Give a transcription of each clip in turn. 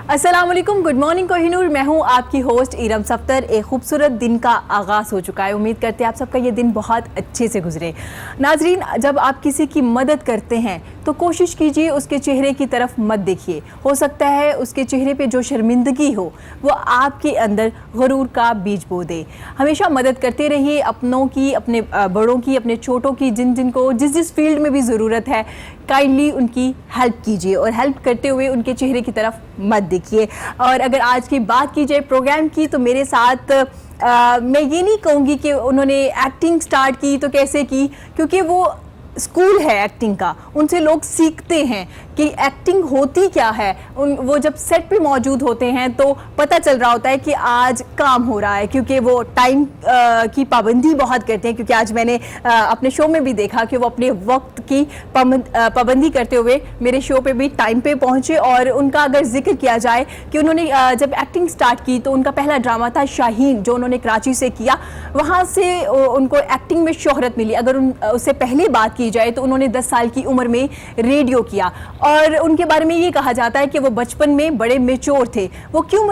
अस्सलाम वालेकुम, good morning Kohinoor. मैं हूं आपकी होस्ट इरम सफ्तर। एक खूबसूरत दिन का आगाज़ हो चुका है। उम्मीद करते हैं आप सबका ये दिन बहुत अच्छे से गुजरे। नाजरीन, जब आप किसी की मदद करते हैं तो कोशिश कीजिए उसके चेहरे की तरफ मत देखिए। हो सकता है उसके चेहरे पे जो शर्मिंदगी हो वो आपके अंदर गुरूर का बीज बो दे। हमेशा मदद करते रहिए, अपनों की, अपने बड़ों की, अपने छोटों की, जिन जिनको जिस जिस फील्ड में भी ज़रूरत है काइंडली उनकी हेल्प कीजिए और हेल्प करते हुए उनके चेहरे की तरफ मत देखिए। और अगर आज की बात की जाए प्रोग्राम की, तो मेरे साथ मैं ये नहीं कहूँगी कि उन्होंने एक्टिंग स्टार्ट की तो कैसे की, क्योंकि वो स्कूल है एक्टिंग का, उनसे लोग सीखते हैं कि एक्टिंग होती क्या है। वो जब सेट पे मौजूद होते हैं तो पता चल रहा होता है कि आज काम हो रहा है, क्योंकि वो टाइम की पाबंदी बहुत करते हैं। क्योंकि आज मैंने अपने शो में भी देखा कि वो अपने वक्त की पाबंदी करते हुए मेरे शो पे भी टाइम पे पहुंचे। और उनका अगर जिक्र किया जाए कि उन्होंने जब एक्टिंग स्टार्ट की तो उनका पहला ड्रामा था शाहीन, जो उन्होंने कराची से किया। वहाँ से उनको एक्टिंग में शोहरत मिली। अगर उससे पहले बात की जाए तो उन्होंने 10 साल की उम्र में रेडियो किया। और उनके बारे में ये कहा जाता है कि वो बचपन में बड़े मेच्योर थे। वो क्यों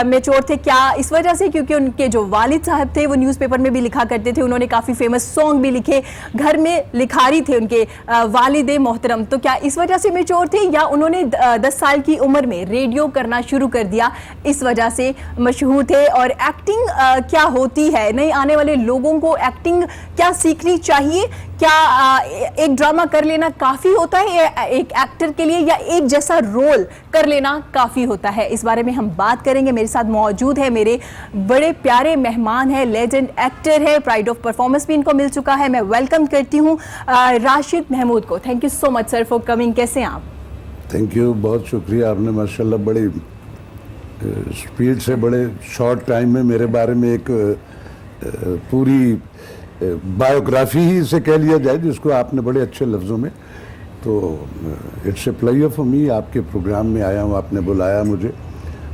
मेच्योर थे? क्या इस वजह से क्योंकि उनके जो वालिद साहब थे वो न्यूज़पेपर में भी लिखा करते थे। उन्होंने काफ़ी फेमस सॉन्ग भी लिखे, घर में लिखारी थे उनके वालिद मोहतरम। तो क्या इस वजह से मेच्योर थे, या उन्होंने 10 साल की उम्र में रेडियो करना शुरू कर दिया इस वजह से मशहूर थे? और एक्टिंग क्या होती है, नए आने वाले लोगों को एक्टिंग क्या सीखनी चाहिए? क्या एक ड्रामा कर लेना काफ़ी होता है एक एक्टर के लिए, या एक जैसा रोल कर लेना काफ़ी होता है? इस बारे में हम बात करेंगे। मेरे साथ मौजूद है मेरे बड़े प्यारे मेहमान हैं, लेजेंड एक्टर है, प्राइड ऑफ परफॉर्मेंस भी इनको मिल चुका है। मैं वेलकम करती हूँ राशिद महमूद को। Thank you so much sir for coming. कैसे हैं आप? थैंक यू, बहुत शुक्रिया। आपने माशाल्लाह बड़ी स्पीड से बड़े शॉर्ट टाइम में मेरे बारे में एक पूरी बायोग्राफी ही इसे कह लिया जाए, जिसको आपने बड़े अच्छे लफ्ज़ों में, तो it's a pleasure for me. आपके प्रोग्राम में आया हूँ, आपने बुलाया मुझे।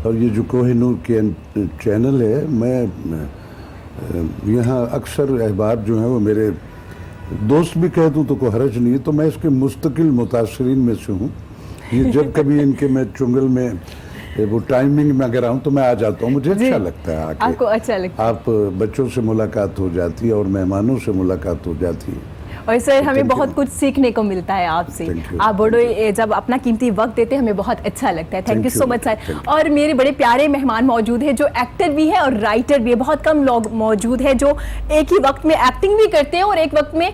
और ये जो कोहिनूर के चैनल है, मैं यहाँ अक्सर अहबाब जो हैं वो मेरे दोस्त भी कह दूँ तो कोई हर्ज नहीं है, तो मैं इसके मुस्तकिल मुतासरीन में से हूँ। ये जब कभी इनके मैं चुंगल में वो टाइमिंग में अगर आऊँ तो मैं आ जाता हूँ, मुझे अच्छा लगता है आके। आपको अच्छा लगता है? आप बच्चों से मुलाकात हो जाती है और मेहमानों से मुलाकात हो जाती है। और सर हमें बहुत कुछ सीखने को मिलता है आपसे। आप बड़े जब अपना कीमती वक्त देते हैं हमें बहुत अच्छा लगता है। Thank you so much sir. और मेरे बड़े प्यारे मेहमान मौजूद हैं जो एक्टर भी है और राइटर भी है। बहुत कम लोग मौजूद हैं जो एक ही वक्त में एक्टिंग भी करते हैं और एक वक्त में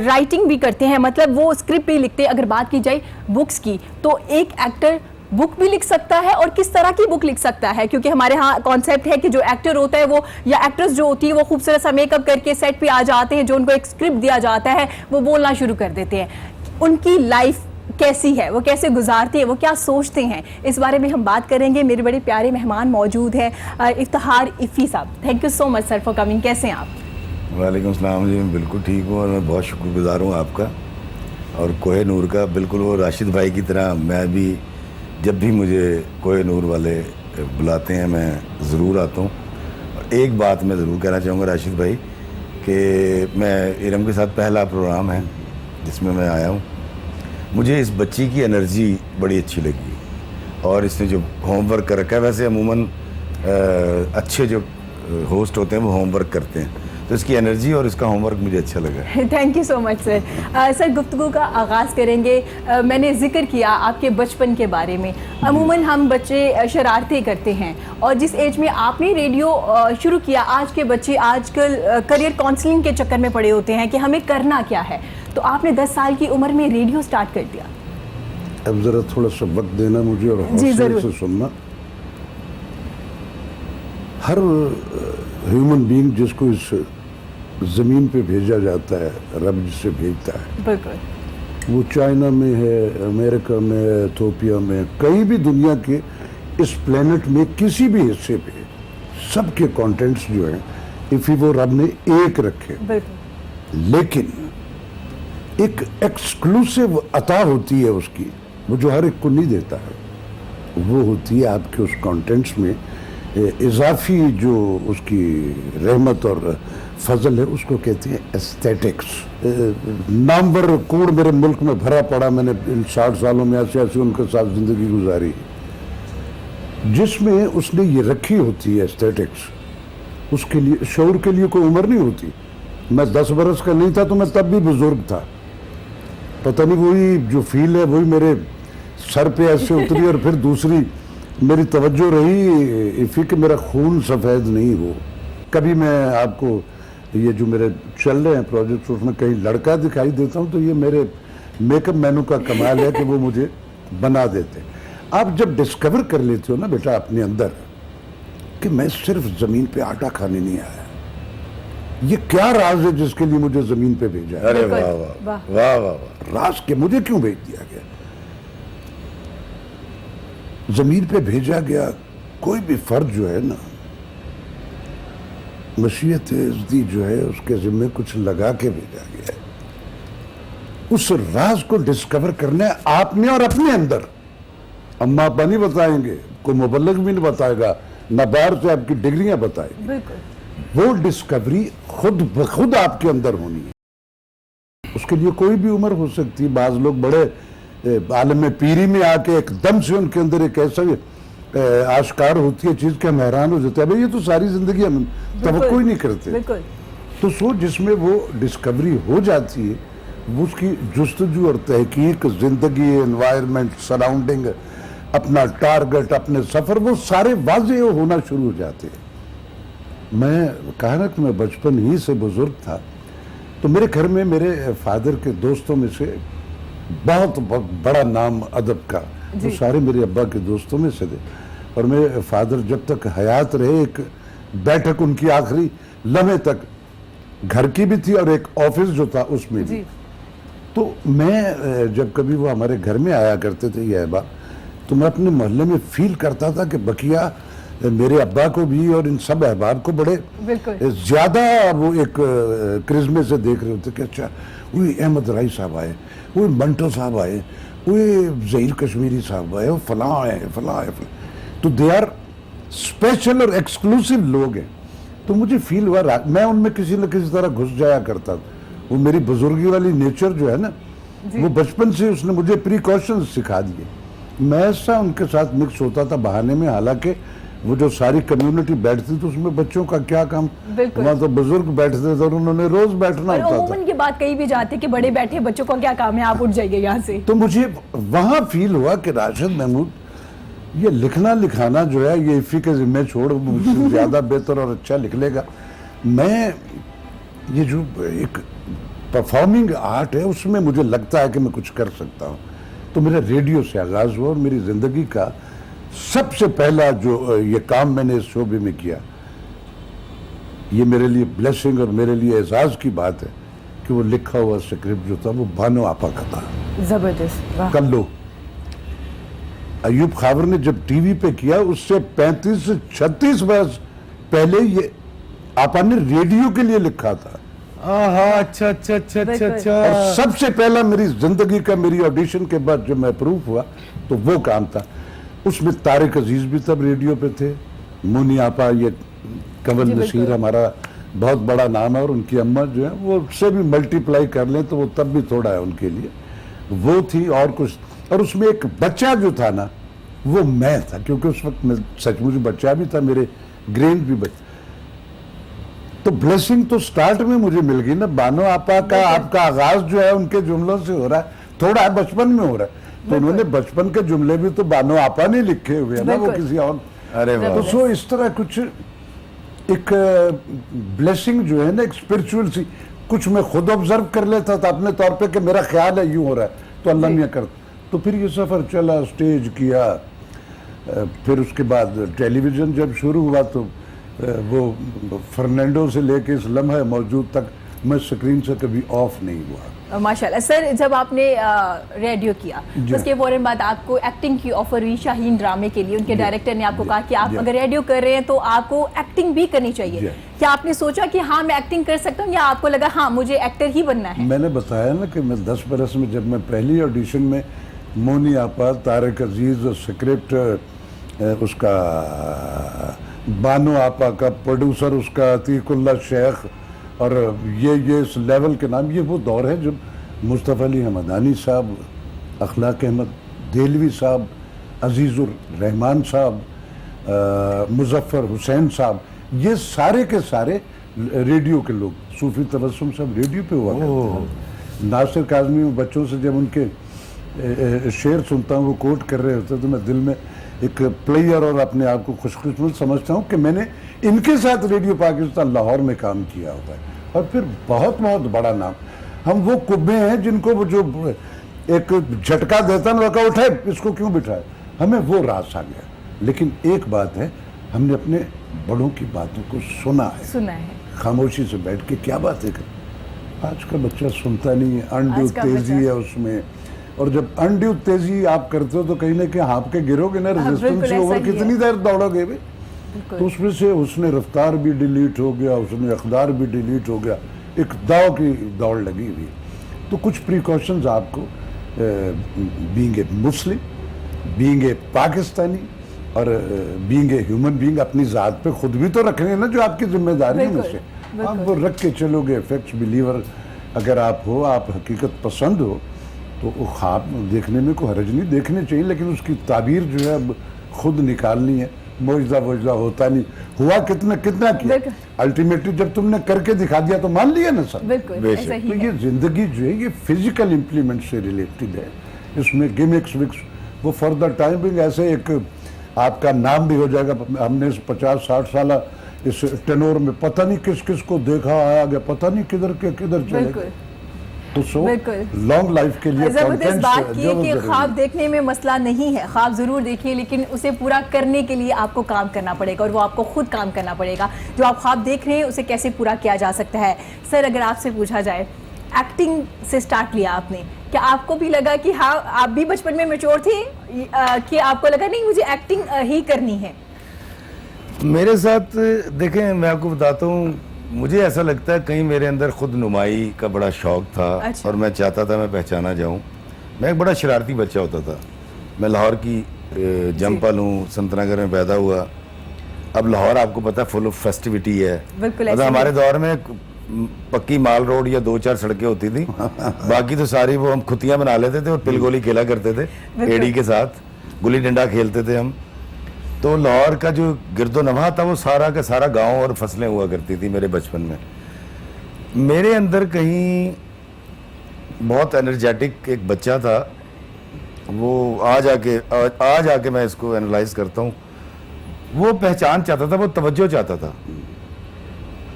राइटिंग भी करते हैं, मतलब वो स्क्रिप्ट भी लिखते हैं। अगर बात की जाए बुक्स की, तो एक एक्टर बुक भी लिख सकता है, और किस तरह की बुक लिख सकता है? क्योंकि हमारे यहाँ कॉन्सेप्ट है कि जो एक्टर होता है वो, या एक्ट्रेस जो होती है वो खूबसूरत सा मेकअप करके सेट पे आ जाते हैं, जो उनको एक स्क्रिप्ट दिया जाता है वो बोलना शुरू कर देते हैं। उनकी लाइफ कैसी है, वो कैसे गुजारते हैं, वो क्या सोचते हैं, इस बारे में हम बात करेंगे। मेरे बड़े प्यारे मेहमान मौजूद हैं, इफ्तिखार इफ़ी साहब। Thank you so much sir for coming. कैसे हैं आप? वालेकुम सलाम जी, मैं बिल्कुल ठीक हूँ और मैं बहुत शुक्रगुजार हूँ आपका और कोहिनूर का। बिल्कुल वो राशिद भाई की तरह मैं भी, जब भी मुझे कोहिनूर वाले बुलाते हैं मैं ज़रूर आता हूँ। और एक बात मैं ज़रूर कहना चाहूँगा राशिद भाई, कि मैं इरम के साथ पहला प्रोग्राम है जिसमें मैं आया हूँ। मुझे इस बच्ची की एनर्जी बड़ी अच्छी लगी और इसने जो होमवर्क कर रखा है, वैसे अमूमन अच्छे जो होस्ट होते हैं वो होमवर्क करते हैं, तो इसकी एनर्जी और इसका होमवर्क मुझे अच्छा लगा। Thank you so much sir. Sir गुफ्तगू का आगाज़ करेंगे। मैंने जिक्र किया आपके बचपन के बारे में। अमूमन हम बच्चे शरारतें करते हैं, और जिस एज में आपने रेडियो शुरू किया, आज के बच्चे आजकल करियर काउंसलिंग के चक्कर में पड़े होते हैं कि हमें करना क्या है, तो आपने 10 साल की उम्र में रेडियो स्टार्ट कर दिया। अब ज़रा थोड़ा सा वक्त देना मुझे और हौसले से सुनना। हर ह्यूमन बीइंग जिसको इस ज़मीन पे भेजा जाता है, रब जिसे भेजता है, बिल्कुल, वो चाइना में है, अमेरिका में, इथोपिया में, कहीं भी दुनिया के इस प्लेनेट में किसी भी हिस्से पे सबके कंटेंट्स जो हैं इफ़ी वो रब ने एक रखे। लेकिन एक एक्सक्लूसिव अता होती है उसकी, वो जो हर एक को नहीं देता है। वो होती है आपके उस कंटेंट्स में इजाफी जो उसकी रहमत और फजल है, उसको कहते हैं एस्थेटिक्स। नामवर कूड़ मेरे मुल्क में भरा पड़ा, मैंने इन 60 सालों में ऐसे ऐसे उनके साथ ज़िंदगी गुजारी। जिसमें उसने ये रखी होती है एस्थेटिक्स, उसके लिए शौर के लिए कोई उम्र नहीं होती। मैं 10 बरस का नहीं था तो मैं तब भी बुजुर्ग था। पता नहीं वही जो फील है वही मेरे सर पे ऐसे उतरी और फिर दूसरी मेरी तवज्जो रही इफ़ी कि मेरा खून सफ़ेद नहीं हो। कभी मैं आपको ये जो मेरे चल रहे हैं प्रोजेक्ट्स उसमें कहीं लड़का दिखाई देता हूँ तो ये मेरे मेकअप मैनू का कमाल है कि वो मुझे बना देते। आप जब डिस्कवर कर लेते हो ना बेटा अपने अंदर कि मैं सिर्फ ज़मीन पे आटा खाने नहीं आया, ये क्या राज है जिसके लिए मुझे ज़मीन पे भेजा है? अरे बिल्कुल, वाह वाह वाह। वाह वाह वाह। राज के मुझे क्यों भेज दिया गया? ज़मीन पे भेजा गया कोई भी फर्द जो है ना, मशीयत इज़्दी जो है उसके ज़िम्मे कुछ लगा के भेजा गया है। उस राज को डिस्कवर करना है आपने और अपने अंदर। अम्मा अब्बा नहीं बताएंगे, कोई मुबल्लिग भी नहीं बताएगा, ना बाहर से आपकी डिग्रियां बताएगी। बिल्कुल वो डिस्कवरी खुद ब खुद आपके अंदर होनी है। उसके लिए कोई भी उम्र हो सकती है। बाज लोग बड़े आलम पीरी में आके एकदम से उनके अंदर एक ऐसा आश्कार होती है चीज़ के हम हैरान हो जाते हैं। भाई ये तो सारी ज़िंदगी हम तवक्को ही नहीं करते। बिल्कुल तो सो जिसमें वो डिस्कवरी हो जाती है वो उसकी जुस्तजू और तहकीक, ज़िंदगी, एनवायरनमेंट, सराउंडिंग, अपना टारगेट, अपने सफ़र, वो सारे वाज़ेह होना शुरू हो जाते हैं। मैं कहा ना कि मैं बचपन ही से बुज़ुर्ग था तो मेरे घर में मेरे फादर के दोस्तों में से बहुत बड़ा नाम अदब का वो सारे मेरे अब्बा के दोस्तों में से थे। और मेरे फादर जब तक हयात रहे एक बैठक उनकी आखिरी लम्हे तक घर की भी थी और एक ऑफिस जो था उसमें भी। तो मैं जब कभी वो हमारे घर में आया करते थे ये अहबाब तो मैं अपने मोहल्ले में फील करता था कि बकिया मेरे अब्बा को भी और इन सब अहबाब को बड़े ज़्यादा वो एक क्रिज़मे से देख रहे होते कि अच्छा वही अहमद राई साहब आए, वही मंटो साहब आए, वही ज़हीर कश्मीरी साहब आए, वो फलां आए फलां आए फलां। तो दे आर स्पेशल और एक्सक्लूसिव लोग हैं। तो मुझे फील हुआ मैं उनमें किसी न किसी तरह घुस जाया करता था। वो मेरी बुजुर्गी वाली नेचर जो है ना वो बचपन से उसने मुझे प्रिकॉशंस सिखा दिए। मैं ऐसा उनके साथ मिक्स होता था बहाने में, हालांकि वो जो सारी कम्युनिटी बैठती थी उसमें बच्चों का क्या काम, वहाँ तो बुजुर्ग बैठते थे और उन्होंने रोज बैठना होता था। उम्मन की बात कहीं भी जाते कि बड़े बैठे बच्चों का क्या काम है, आप उठ जाइए यहाँ से। तो मुझे वहाँ फील हुआ कि राशिद महमूद ये लिखना लिखाना जो है ये इफ़ी के जिम्मे छोड़, मुझसे ज़्यादा बेहतर और अच्छा लिख लेगा। मैं ये जो एक परफॉर्मिंग आर्ट है उसमें मुझे लगता है कि मैं कुछ कर सकता हूँ। तो मेरा रेडियो से आगाज़ हुआ और मेरी ज़िंदगी का सबसे पहला जो ये काम मैंने इस शोबे में किया, ये मेरे लिए ब्लेसिंग और मेरे लिए एजाज़ की बात है कि वो लिखा हुआ स्क्रिप्ट जो था वो बानो आपा का था। जबरदस्त। कल्लो अयूब खावर ने जब टीवी पे किया उससे 35 से 36 बरस पहले ये आपा ने रेडियो के लिए लिखा था। अच्छा अच्छा अच्छा अच्छा अच्छा। और सबसे पहला मेरी जिंदगी का मेरी ऑडिशन के बाद जब मैं अप्रूव हुआ तो वो काम था। उसमें तारिक अजीज भी तब रेडियो पे थे, मोनी आपा, ये कंवल नसीर हमारा बहुत बड़ा नाम है और उनकी अम्मा जो है वो उससे भी मल्टीप्लाई कर लें तो वो तब भी थोड़ा है उनके लिए, वो थी और कुछ। और उसमें एक बच्चा जो था ना वो मैं था, क्योंकि उस वक्त मैं सचमुच बच्चा भी था, मेरे ग्रेन भी बच्चा। तो ब्लेसिंग तो स्टार्ट में मुझे मिल गई ना। बानो आपा का आपका आगाज जो है उनके जुमलों से हो रहा है, थोड़ा है बचपन में हो रहा है। तो उन्होंने बचपन के जुमले भी तो बानो आपा ने लिखे हुए हैं ना, वो किसी और। अरे वाह। तो सो इस तरह कुछ एक ब्लेसिंग जो है ना एक स्पिरिचुअल सी, कुछ मैं खुद ऑब्जर्व कर लेता था अपने तौर पे कि मेरा ख्याल है यूं हो रहा है तो अल्लाह मियां कर। तो फिर ये सफ़र चला, स्टेज किया, फिर उसके बाद टेलीविज़न जब शुरू हुआ तो वो फर्नांडो से लेके इस लम्हे मौजूद तक मैं स्क्रीन से कभी ऑफ नहीं हुआ। माशाल्लाह। सर जब आपने रेडियो किया तो उसके फौरन बाद आपको एक्टिंग की ऑफर हुई शाहीन ड्रामे के लिए। उनके डायरेक्टर ने आपको कहा कि आप अगर रेडियो कर रहे हैं तो आपको एक्टिंग भी करनी चाहिए। क्या आपने सोचा कि हाँ मैं एक्टिंग कर सकता हूँ, या आपको लगा हाँ मुझे एक्टर ही बनना है? मैंने बताया ना कि मैं 10 बरस में जब मैं पहली ऑडिशन में मोनी आपा, तारिक अजीज और स्क्रिप्ट उसका बानो आपा का, प्रोड्यूसर उसका अतीकुल्ला शेख, और ये इस लेवल के नाम, ये वो दौर है जब मुस्तफ़ा अली हमदानी साहब, अखलाक अहमद देलवी साहब, अजीज़ुर रहमान साहब, मुजफ्फर हुसैन साहब, ये सारे के सारे रेडियो के लोग, सूफी तबस्सुम सब रेडियो पे हुआ करते थे। नासिर काज़मी में बच्चों से जब उनके शेर सुनता हूँ, वो कोट कर रहे होते तो मैं दिल में एक प्लेयर और अपने आप को खुशकिस्मत समझता हूँ कि मैंने इनके साथ रेडियो पाकिस्तान लाहौर में काम किया हुआ है। और फिर बहुत बहुत बड़ा नाम, हम वो कुब्बे हैं जिनको वो जो एक झटका देता ना, का उठाए इसको क्यों बिठाए, हमें वो रास आ गया। लेकिन एक बात है, हमने अपने बड़ों की बातों को सुना है खामोशी से बैठ के। क्या बात है, आज का बच्चा सुनता नहीं है, अनड्यू तेजी है उसमें। और जब अनड्यू तेजी आप करते हो तो कहीं ना कहीं हाँप के गिरोगे ना, रेजिस्टेंस से ओवर कितनी देर दौड़ोगे भी। तो उसमें से उसने रफ्तार भी डिलीट हो गया, उसने अखबार भी डिलीट हो गया, एक दाव की दौड़ लगी हुई। तो कुछ प्रिकॉशंस आपको being a Muslim, being a Pakistani और बीइंग ए ह्यूमन बीइंग अपनी ज़ात पे खुद भी तो रखने हैं ना, जो आपकी जिम्मेदारी में से आप वो रख के चलोगे। फैक्ट्स बिलीवर अगर आप हो, आप हकीकत पसंद हो, तो वो ख्वाब देखने में कोई हर्ज नहीं, देखने चाहिए, लेकिन उसकी ताबीर जो है अब खुद निकालनी है। मोजदा वोजदा होता नहीं, हुआ कितना कितना किया, अल्टीमेटली जब तुमने करके दिखा दिया तो मान लिया ना सब। तो ये जिंदगी जो है ये फिजिकल इम्प्लीमेंट से रिलेटेड है, इसमें गिमिक्स विक्स वो फॉर द टाइम बिंग ऐसे एक आपका नाम भी हो जाएगा। हमने 50-60 साल इस टेनोर में पता नहीं किस किस को देखा, आया गया, पता नहीं किधर के किधर चले गए। तो सो लॉन्ग लाइफ के लिए जबरदस्त बात की कि ख्वाब देखने में मसला नहीं है, ख्वाब जरूर देखिए, लेकिन उसे पूरा करने के लिए आपको काम करना पड़ेगा, और वो आपको खुद काम करना पड़ेगा। जो आप ख्वाब देख रहे हैं उसे कैसे पूरा किया जा सकता है। सर, अगर आपसे पूछा जाए, एक्टिंग से स्टार्ट लिया आपने, क्या आपको भी लगा कि हाँ आप भी बचपन में मैच्योर थे, कि आपको लगा नहीं मुझे एक्टिंग ही करनी है? मेरे साथ देखें, मैं आपको बताता हूँ, मुझे ऐसा लगता है कहीं मेरे अंदर खुद नुमाई का बड़ा शौक था। अच्छा। और मैं चाहता था मैं पहचाना जाऊं। मैं एक बड़ा शरारती बच्चा होता था। मैं लाहौर की जमपल हूँ, संतनगर में पैदा हुआ। अब लाहौर आपको पता है फुल ऑफ फेस्टिविटी है। मतलब हमारे दौर में पक्की माल रोड या 2-4 सड़कें होती थी, बाकी तो सारी वो हम खुतियाँ बना लेते थे और पिल गोली खेला करते थे एड़ी के साथ, गुल्ली डंडा खेलते थे हम। तो लाहौर का जो गिरदो नवा था वो सारा का सारा गांव और फसलें हुआ करती थी मेरे बचपन में। मेरे अंदर कहीं बहुत एनर्जेटिक एक बच्चा था, वो आज आके मैं इसको एनालाइज करता हूँ, वो पहचान चाहता था, वो तवज्जो चाहता था।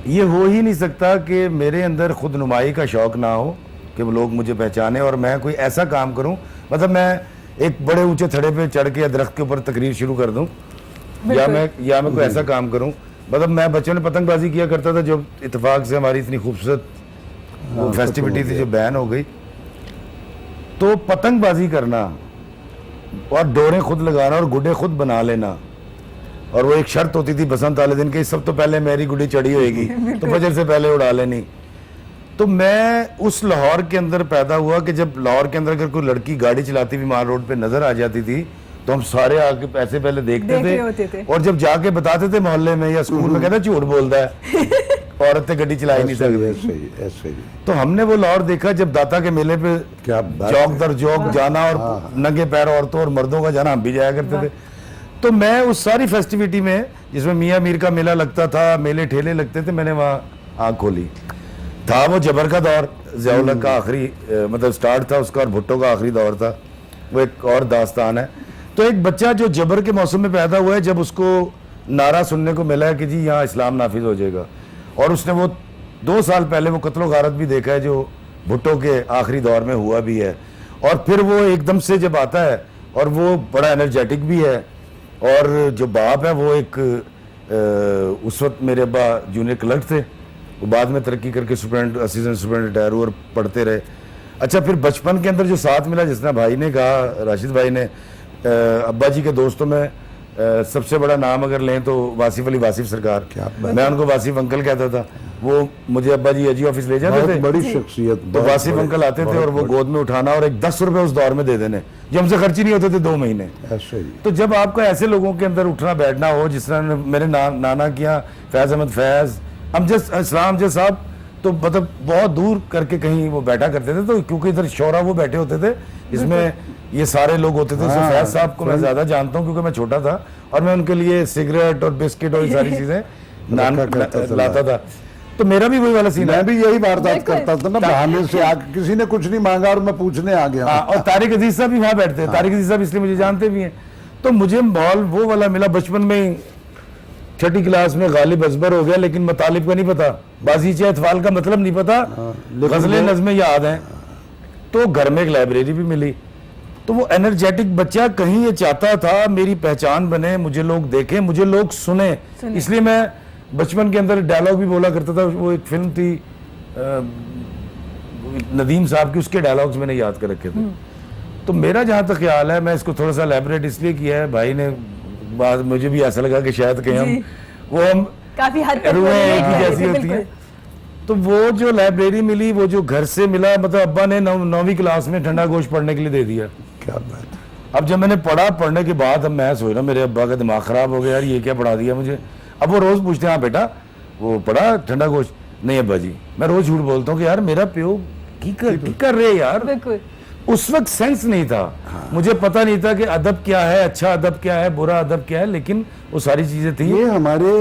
ये हो ही नहीं सकता कि मेरे अंदर खुद नुमाई का शौक ना हो कि वो लोग मुझे पहचाने और मैं कोई ऐसा काम करूँ, मतलब मैं एक बड़े ऊंचे थड़े पे चढ़ के या दरख्त के ऊपर तकरीर शुरू कर दूं, या मैं कोई ऐसा काम करूं। मतलब मैं बच्चों ने पतंगबाजी किया करता था, जो इत्तेफाक से हमारी इतनी खूबसूरत वो फेस्टिविटी थी जो बैन हो गई। तो पतंगबाजी करना और डोरें खुद लगाना और गुड्डे खुद बना लेना, और वो एक शर्त होती थी बसंत वाले दिन के, सब तो पहले मेरी गुड्डी चढ़ी होएगी तो फजर से पहले उड़ा लेनी। तो मैं उस लाहौर के अंदर पैदा हुआ कि जब लाहौर के अंदर अगर कोई लड़की गाड़ी चलाती हुई माल रोड पे नजर आ जाती थी तो हम सारे आके पैसे पहले देखते थे, और जब जाके बताते थे मोहल्ले में या स्कूल में, कहते झूठ बोलता है औरतें गड्डी चला ही नहीं सकती। तो हमने वो लाहौर देखा जब दाता के मेले पे चौक दर चौक जाना और नंगे पैर औरतों और मर्दों का जाना, हम भी जाया करते थे। तो मैं उस सारी फेस्टिविटी में, जिसमें मियाँ मीर का मेला लगता था, मेले ठेले लगते थे, मैंने वहाँ आँख खोली। था वो जबर का दौर, ज़ियाउल हक का आखिरी मतलब स्टार्ट था उसका, और भुट्टो का आखिरी दौर था, वो एक और दास्तान है। तो एक बच्चा जो जबर के मौसम में पैदा हुआ है, जब उसको नारा सुनने को मिला है कि जी यहाँ इस्लाम नाफिज हो जाएगा, और उसने वो 2 साल पहले वो कत्लो गारत भी देखा है जो भुट्टो के आखिरी दौर में हुआ भी है, और फिर वो एकदम से जब आता है और वो बड़ा एनर्जेटिक भी है, और जो बाप है वो एक उस वक्त मेरे अब्बा जूनियर क्लर्क थे, वो बाद में तरक्की करके सुपरिटेंडेंट असिस्टेंट सुपरिटेंडेंट रिटायर हुए और पढ़ते रहे। अच्छा, फिर बचपन के अंदर जो साथ मिला, जिस तरह भाई ने कहा, राशिद भाई ने, अब्बा जी के दोस्तों में सबसे बड़ा नाम अगर लें तो वासिफ अली वासिफ सरकार, मैं उनको वासिफ अंकल कहता था। वो मुझे अब्बा जी एजी ऑफिस ले जाते थे, बड़ी शख्सियत, तो वासिफ अंकल आते थे और वो गोद में उठाना और एक 10 रुपए उस दौर में दे देने, जो हमसे खर्च ही नहीं होते थे 2 महीने। तो जब आपका ऐसे लोगों के अंदर उठना बैठना हो, जिस तरह मेरे नाना किया, फैज अहमद फैज, इस्लाम जज साहब, तो मतलब बहुत दूर करके कहीं वो बैठा करते थे, तो क्योंकि इधर शोरा वो बैठे होते थे, इसमें ये सारे लोग होते थे। फैज साहब को मैं ज्यादा जानता हूँ क्योंकि मैं छोटा था और मैं उनके लिए सिगरेट और बिस्किट और ये सारी चीजें नान रखा करता था। लाता था। तो मेरा भी वही वाला सीन है। मैं भी यही वारदात बिल्कुल। करता था ना, बहाने से आके किसी ने कुछ नहीं मांगा और मैं पूछने आ गया हाँ, और तारिक अजीज साहब भी वहां बैठते हैं। तारिक अजीज साहब इसलिए मुझे जानते भी हैं। तो मुझे मॉल वो वाला मिला बचपन में, छठी क्लास में गालिब अजबर हो गया, लेकिन मतालिब का नहीं पता, बाजीचे अतफाल का मतलब नहीं पता, लेकिन गजलें वो- नज़में याद हैं। तो घर में एक लाइब्रेरी भी मिली। तो वो एनर्जेटिक बच्चा कहीं ये चाहता था मेरी पहचान बने, मुझे लोग देखें, मुझे लोग सुने। इसलिए मैं बचपन के अंदर डायलॉग भी बोला करता था। वो एक फिल्म थी नदीम साहब की, उसके डायलॉग्स मैंने याद कर रखे थे। तो मेरा जहाँ तक ख्याल है, मैं इसको थोड़ा सा एलैबोरेट इसलिए किया है, भाई ने बात मुझे भी ऐसा लगा कि शायद कहीं हम जी। वो हम काफी हद तक रूहें relate एक ही कर रहे जैसी थे, होती बिल्कुल। हैं। तो वो जो लाइब्रेरी मिली, वो जो घर से मिला, मतलब अब्बा ने 9वीं क्लास में ठंडा गोश्त पढ़ने के लिए दे दिया। क्या बात है। अब जब मैंने पढ़ने के बाद, अब मैं सोच रहा मेरे अब्बा का दिमाग खराब हो गया, यार ये क्या पढ़ा दिया मुझे। अब वो रोज पूछते हैं, हाँ बेटा वो पढ़ा ठंडा गोश्त? नहीं अब्बा जी। मैं रोज झूठ बोलता हूँ कि यार मेरा प्यो की कर रहे यार। बिल्कुल। उस वक्त सेंस नहीं था। मुझे पता नहीं था कि अदब क्या है, अच्छा अदब क्या है, बुरा अदब क्या है, लेकिन वो सारी चीजें थी। ये हमारे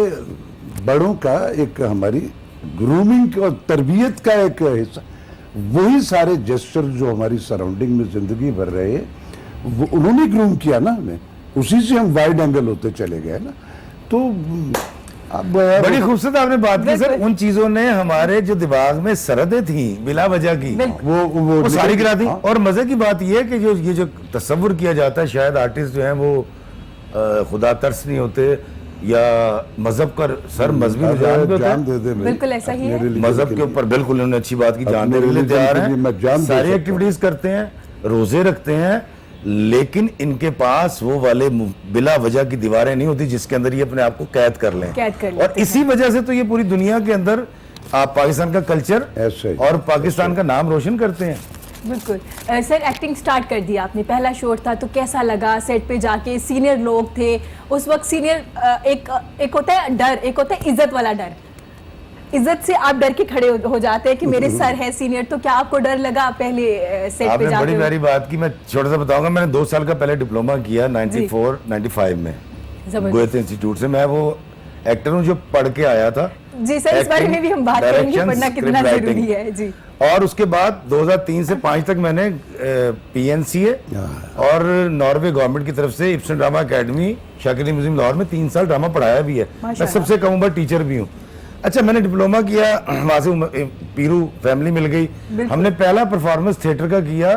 बड़ों का एक, हमारी ग्रूमिंग और तरबियत का एक हिस्सा, वही सारे जेस्चर जो हमारी सराउंडिंग में जिंदगी भर रहे, वो उन्होंने ग्रूम किया ना हमें, उसी से हम वाइड एंगल होते चले गए ना। तो अब बड़ी खूबसूरत आपने बात की सर। बिल्कुल। उन चीजों ने हमारे जो दिमाग में सरहदें थी बिला वजह की, बिल्कुल। वो सारी गिरा दी। हाँ। और मजे की बात यह है कि जो ये जो तस्वुर किया जाता है, शायद आर्टिस्ट जो हैं वो खुदा तरस नहीं होते, या मजहब का सर मजहबी रुझान भी होता जान है। दे दे मेरी, बिल्कुल ऐसा ही अपने है। religion मजहब के के लिए। ऊपर बिल्कुल उन्होंने अच्छी बात की, जान अपने देने के लिए religion तैयार के लिए मैं जान हैं, दे सारी सकता एक्टिविटीज करते हैं, रोजे रखते हैं, लेकिन इनके पास वो वाले बिला वजह की दीवारें नहीं होती जिसके अंदर ये अपने आप को कैद कर लें। कैद कर और लेते इसी वजह से तो ये पूरी दुनिया के अंदर आप पाकिस्तान का कल्चर ऐसे ही, और पाकिस्तान का नाम रोशन करते हैं। बिल्कुल। सर एक्टिंग स्टार्ट कर दिया आपने, पहला शोट था, तो कैसा लगा सेट पे जाके? सीनियर लोग थे उस वक्त, सीनियर एक होता है डर, एक होता है इज्जत वाला डर। इज्जत से आप डर के खड़े हो जाते हैं कि मेरे सर है सीनियर, तो क्या आपको डर लगा पहले सेट पे आपने जाके? बड़ी प्यारी बात की। मैं छोटा सा बताऊंगा, मैंने 2 साल का पहले डिप्लोमा किया 94-95 में जबरदस्त। गोयत इंस्टीट्यूट से। मैं वो एक्टर हूँ जो पढ़ के आया था। जी सर, इस बारे में भी हम बात करेंगे, Direction, पढ़ना कितना script जरूरी writing। है। जी। और उसके बाद 2003 से 5 तक मैंने PNCA और नॉर्वे गवर्नमेंट की तरफ से इब्सन ड्रामा एकेडमी शाकिरी म्यूजियम लाहौर में 3 साल ड्रामा पढ़ाया भी है। मैं माशाल्लाह। सबसे कम उम्र टीचर भी हूँ। अच्छा, मैंने डिप्लोमा किया, वहाँ से पीरू फैमिली मिल गई। हमने पहला परफॉर्मेंस थिएटर का किया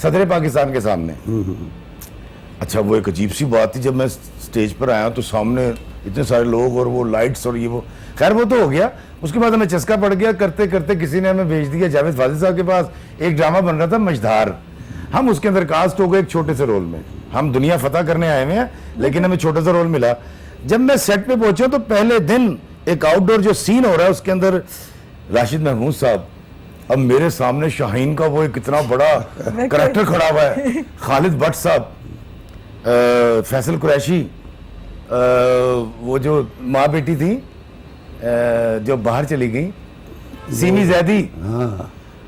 सदर पाकिस्तान के सामने। अच्छा, वो एक अजीब सी बात थी, जब मैं स्टेज पर आया तो सामने इतने सारे लोग और वो लाइट्स और ये वो, खैर वो तो हो गया। उसके बाद हमें चस्का पड़ गया, करते करते किसी ने हमें भेज दिया जावेद फाजिल साहब के पास। एक ड्रामा बन रहा था मझधार, हम उसके अंदर कास्ट हो गए एक छोटे से रोल में। हम दुनिया फतह करने आए हुए हैं, लेकिन हमें छोटा सा रोल मिला। जब मैं सेट पे पहुंचा तो पहले दिन एक आउटडोर जो सीन हो रहा है उसके अंदर राशिद महमूद साहब, अब मेरे सामने शाहीन का वो एक इतना बड़ा करेक्टर खड़ा हुआ है, खालिद भट्ट साहब, फैसल कुरैशी, वो जो माँ बेटी थी जो बाहर चली गई, सीमी जैदी।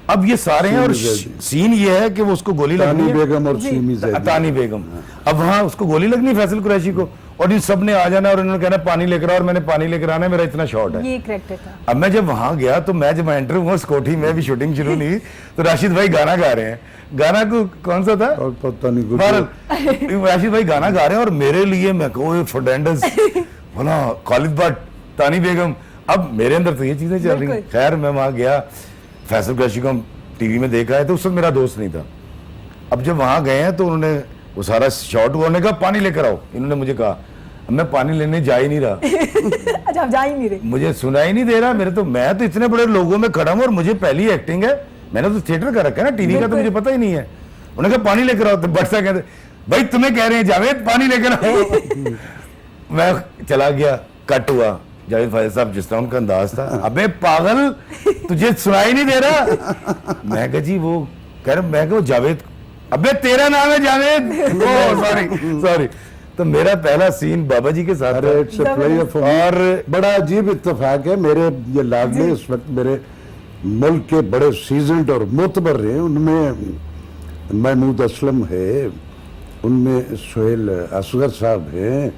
अब ये सारे हैं और सीन ये है कि वो उसको गोली लगनी तानी है, बेगम और सीमी जैदी। तानी बेगम। अब वहाँ उसको गोली लगनी है फैसल कुरैशी को, और इन सब ने आ जाना और इन्होंने कहना पानी लेकर आओ, और मैंने पानी लेकर आना है, मेरा इतना शॉट है। ये करेक्टर था। अब मैं जब वहां गया तो मैं जब एंटर हुआ उस कोठी में, भी शूटिंग शुरू नहीं, तो राशिद भाई गाना गा रहे हैं। गाना को कौन सा था? और पता नहीं कुछ। बहरहाल, राशिद भाई गाना गा रहे हैं और मेरे लिए मैं कहूँ फर्डेंडस बोला, खालिद भट्ट, तानी बेगम। अब मेरे अंदर तो ये चीजें चल रही हैं। बिल्कुल। खैर मैं वहां गया, फैसल कुरैशी को हम टीवी में देखा है, तो उस वक्त मेरा दोस्त नहीं था। अब जब वहां गए हैं तो उन्होंने वो सारा शॉट हुआ, उन्होंने कहा पानी लेकर आओ। इन्होंने मुझे कहा, अब मैं पानी लेने जा ही नहीं रहा। अच्छा, आप जा ही नहीं रहे। मुझे सुना ही नहीं दे रहा। मैं तो इतने बड़े लोगों में खड़ा हूं और मुझे पहली एक्टिंग है, मैंने तो थिएटर का रखा है ना, टीवी का तो मुझे पता ही नहीं है। उन्होंने कहा पानी लेकर आओ, तो भट्ट साहब कहते, भाई तुम्हें कह रहे हैं जावेद पानी लेकर आओ। मैं चला गया, कट हुआ, जावेद फाजिल साहब जिस तरह उनका अंदाज था, अबे पागल तुझे सुनाई नहीं दे रहा। मैं कहा जी वो कह रहे, मैं कहा जावेद, अबे तेरा नाम है जावेद। सॉरी। तो मेरा पहला सीन बाबा जी के साथ अरे था। इट्स अ प्लेयर फॉर, और बड़ा अजीब इत्तेफाक है, मेरे ये लाडले इस वक्त मेरे मुल्क के बड़े सीजनड और मोतबर हैं। उनमें महमूद असलम है, उनमें सोहेल असगर साहब हैं,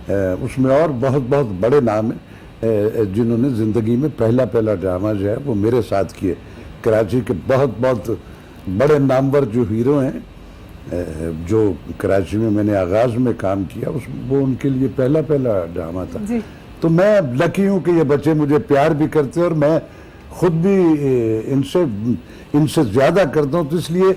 उसमें और बहुत बहुत बड़े नाम हैं जिन्होंने ज़िंदगी में पहला ड्रामा जो है वो मेरे साथ किए। कराची के बहुत बहुत बड़े नामवर जो हीरो हैं जो कराची में मैंने आगाज़ में काम किया, उस वो उनके लिए पहला ड्रामा था। जी। तो मैं लकी हूँ कि ये बच्चे मुझे प्यार भी करते हैं और मैं खुद भी इनसे ज़्यादा करता हूँ। तो इसलिए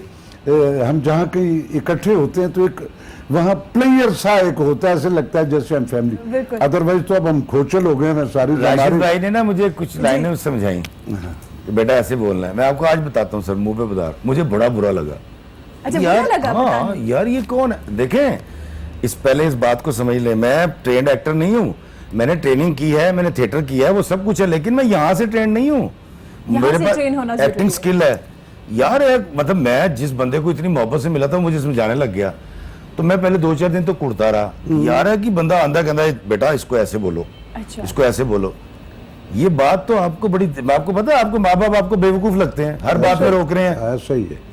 हम जहाँ कहीं इकट्ठे होते हैं तो एक वहाँ प्लेयर सा एक होता है, ऐसे लगता है जैसे हम फैमिली। बिल्कुल। अदरवाइज तो अब हम खोचल हो गए हैं सारी। राशिद हमारी भाई ने ना मुझे कुछ लाइनें समझाई कि बेटा ऐसे बोलना है। मैं आपको आज बताता हूँ सर, मुंह पे बता, मुझे बड़ा बुरा लगा। अच्छा, यार, बुरा लगा? हाँ यार, ये कौन है? देखें, पहले इस बात को समझ ले, मैं ट्रेंड एक्टर नहीं हूँ। मैंने ट्रेनिंग की है, मैंने थिएटर किया है, वो सब कुछ है, लेकिन मैं यहाँ से ट्रेंड नहीं हूँ। मेरे पास एक्टिंग स्किल है यार। मतलब मैं जिस बंदे को इतनी मोहब्बत से मिला था, मुझे समझाने लग गया, तो मैं पहले 2-4 दिन तो कुड़ता रहा। यार है कि बंदा आंधा कहता है बेटा इसको ऐसे बोलो, अच्छा। इसको ऐसे बोलो। ये बात तो आपको बड़ी, आपको पता है, आपको माँ बाप आपको बेवकूफ लगते हैं, हर बात में रोक रहे हैं। ऐसा ही है।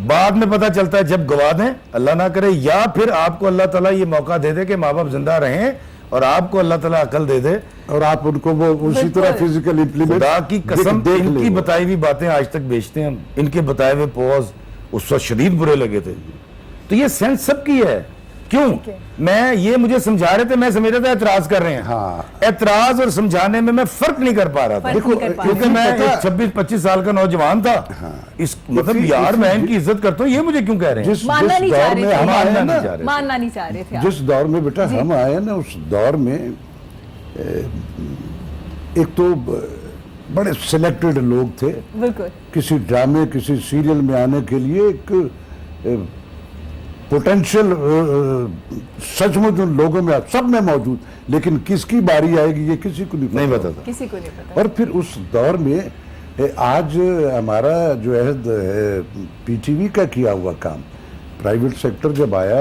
बाद में पता चलता है जब गवा दें, अल्लाह ना करे, या फिर आपको अल्लाह ताला ये मौका दे दे कि माँ बाप जिंदा रहें और आपको अल्लाह ताला अकल दे दे और आप उनको वो उसी तरह फिजिकल इम्प्लीमेंट। खुदा की कसम, इनकी बताई हुई बातें आज तक बेचते हैं हम। इनके बताए हुए पॉज उस वक्त शदीद बुरे लगे थे। तो ये सेंस सबकी है। क्यों? मैं ये मुझे समझा रहे थे, मैं समझ रहा था एतराज कर रहे हैं। हाँ। एतराज और समझाने में मैं फर्क नहीं कर पा रहा था। देखो, क्योंकि मैं 26-25 साल का नौजवान था। इस मतलब यार मैं इनकी इज्जत करता हूँ, ये मुझे क्यों कह रहे हैं? जिस दौर में हम आए हैं ना, मानना नहीं चाह रहे थे आप। जिस दौर में बेटा हम आए ना, उस दौर में एक तो बड़े सिलेक्टेड लोग थे। बिल्कुल। किसी ड्रामे किसी सीरियल में आने के लिए एक पोटेंशियल सचमुच उन लोगों में सब में मौजूद, लेकिन किसकी बारी आएगी ये किसी को नहीं पता था। किसी को नहीं पता। और फिर उस दौर में आज हमारा जो है पीटीवी का किया हुआ काम, प्राइवेट सेक्टर जब आया,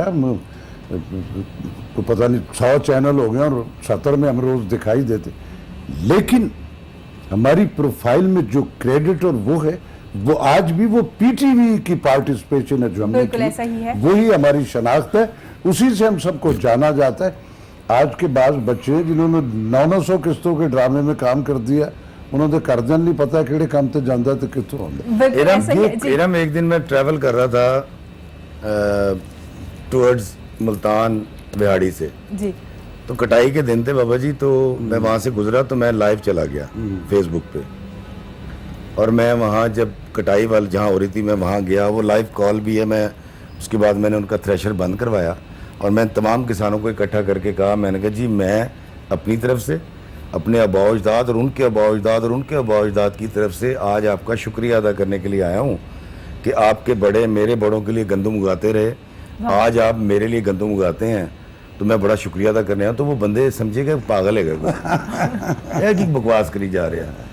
को पता नहीं 100 चैनल हो गए और 70 में हम रोज दिखाई देते, लेकिन हमारी प्रोफाइल में जो क्रेडिट और वो है, वो आज भी वो पीटीवी की पार्टिसिपेशन है जो हमने बिल्कुल ऐसा ही है। वही हमारी शनाख्त है, उसी से हम सबको जाना जाता है। आज के बाद बच्चे जिन्होंने 900 किस्तों के ड्रामे में काम कर दिया, उन्होंने करजन नहीं पता केड़े काम ते जांदा ते कित्थों आंदा। एरम एक दिन मैं ट्रैवल कर रहा था टुवर्ड्स मुल्तान बिहाड़ी से जी। तो कटाई के दिन थे बाबा जी, तो मैं वहाँ से गुजरा तो मैं लाइव चला गया फेसबुक पे, और मैं वहाँ जब कटाई वाल जहाँ हो रही थी मैं वहाँ गया, वो लाइव कॉल भी है। मैं उसके बाद मैंने उनका थ्रेशर बंद करवाया और मैं तमाम किसानों को इकट्ठा करके कहा, मैंने कहा जी मैं अपनी तरफ से, अपने आबाओ अजदाद और उनके आबाओ अजदाद और उनके आबाओ अजदाद की तरफ से आज आपका शुक्रिया अदा करने के लिए आया हूँ कि आपके बड़े मेरे बड़ों के लिए गंदम उगाते रहे, आज आप मेरे लिए गंदम उगाते हैं, तो मैं बड़ा शुक्रिया अदा करने आया। तो वो बंदे समझेगा पागल है कि बकवास करी जा रहे हैं।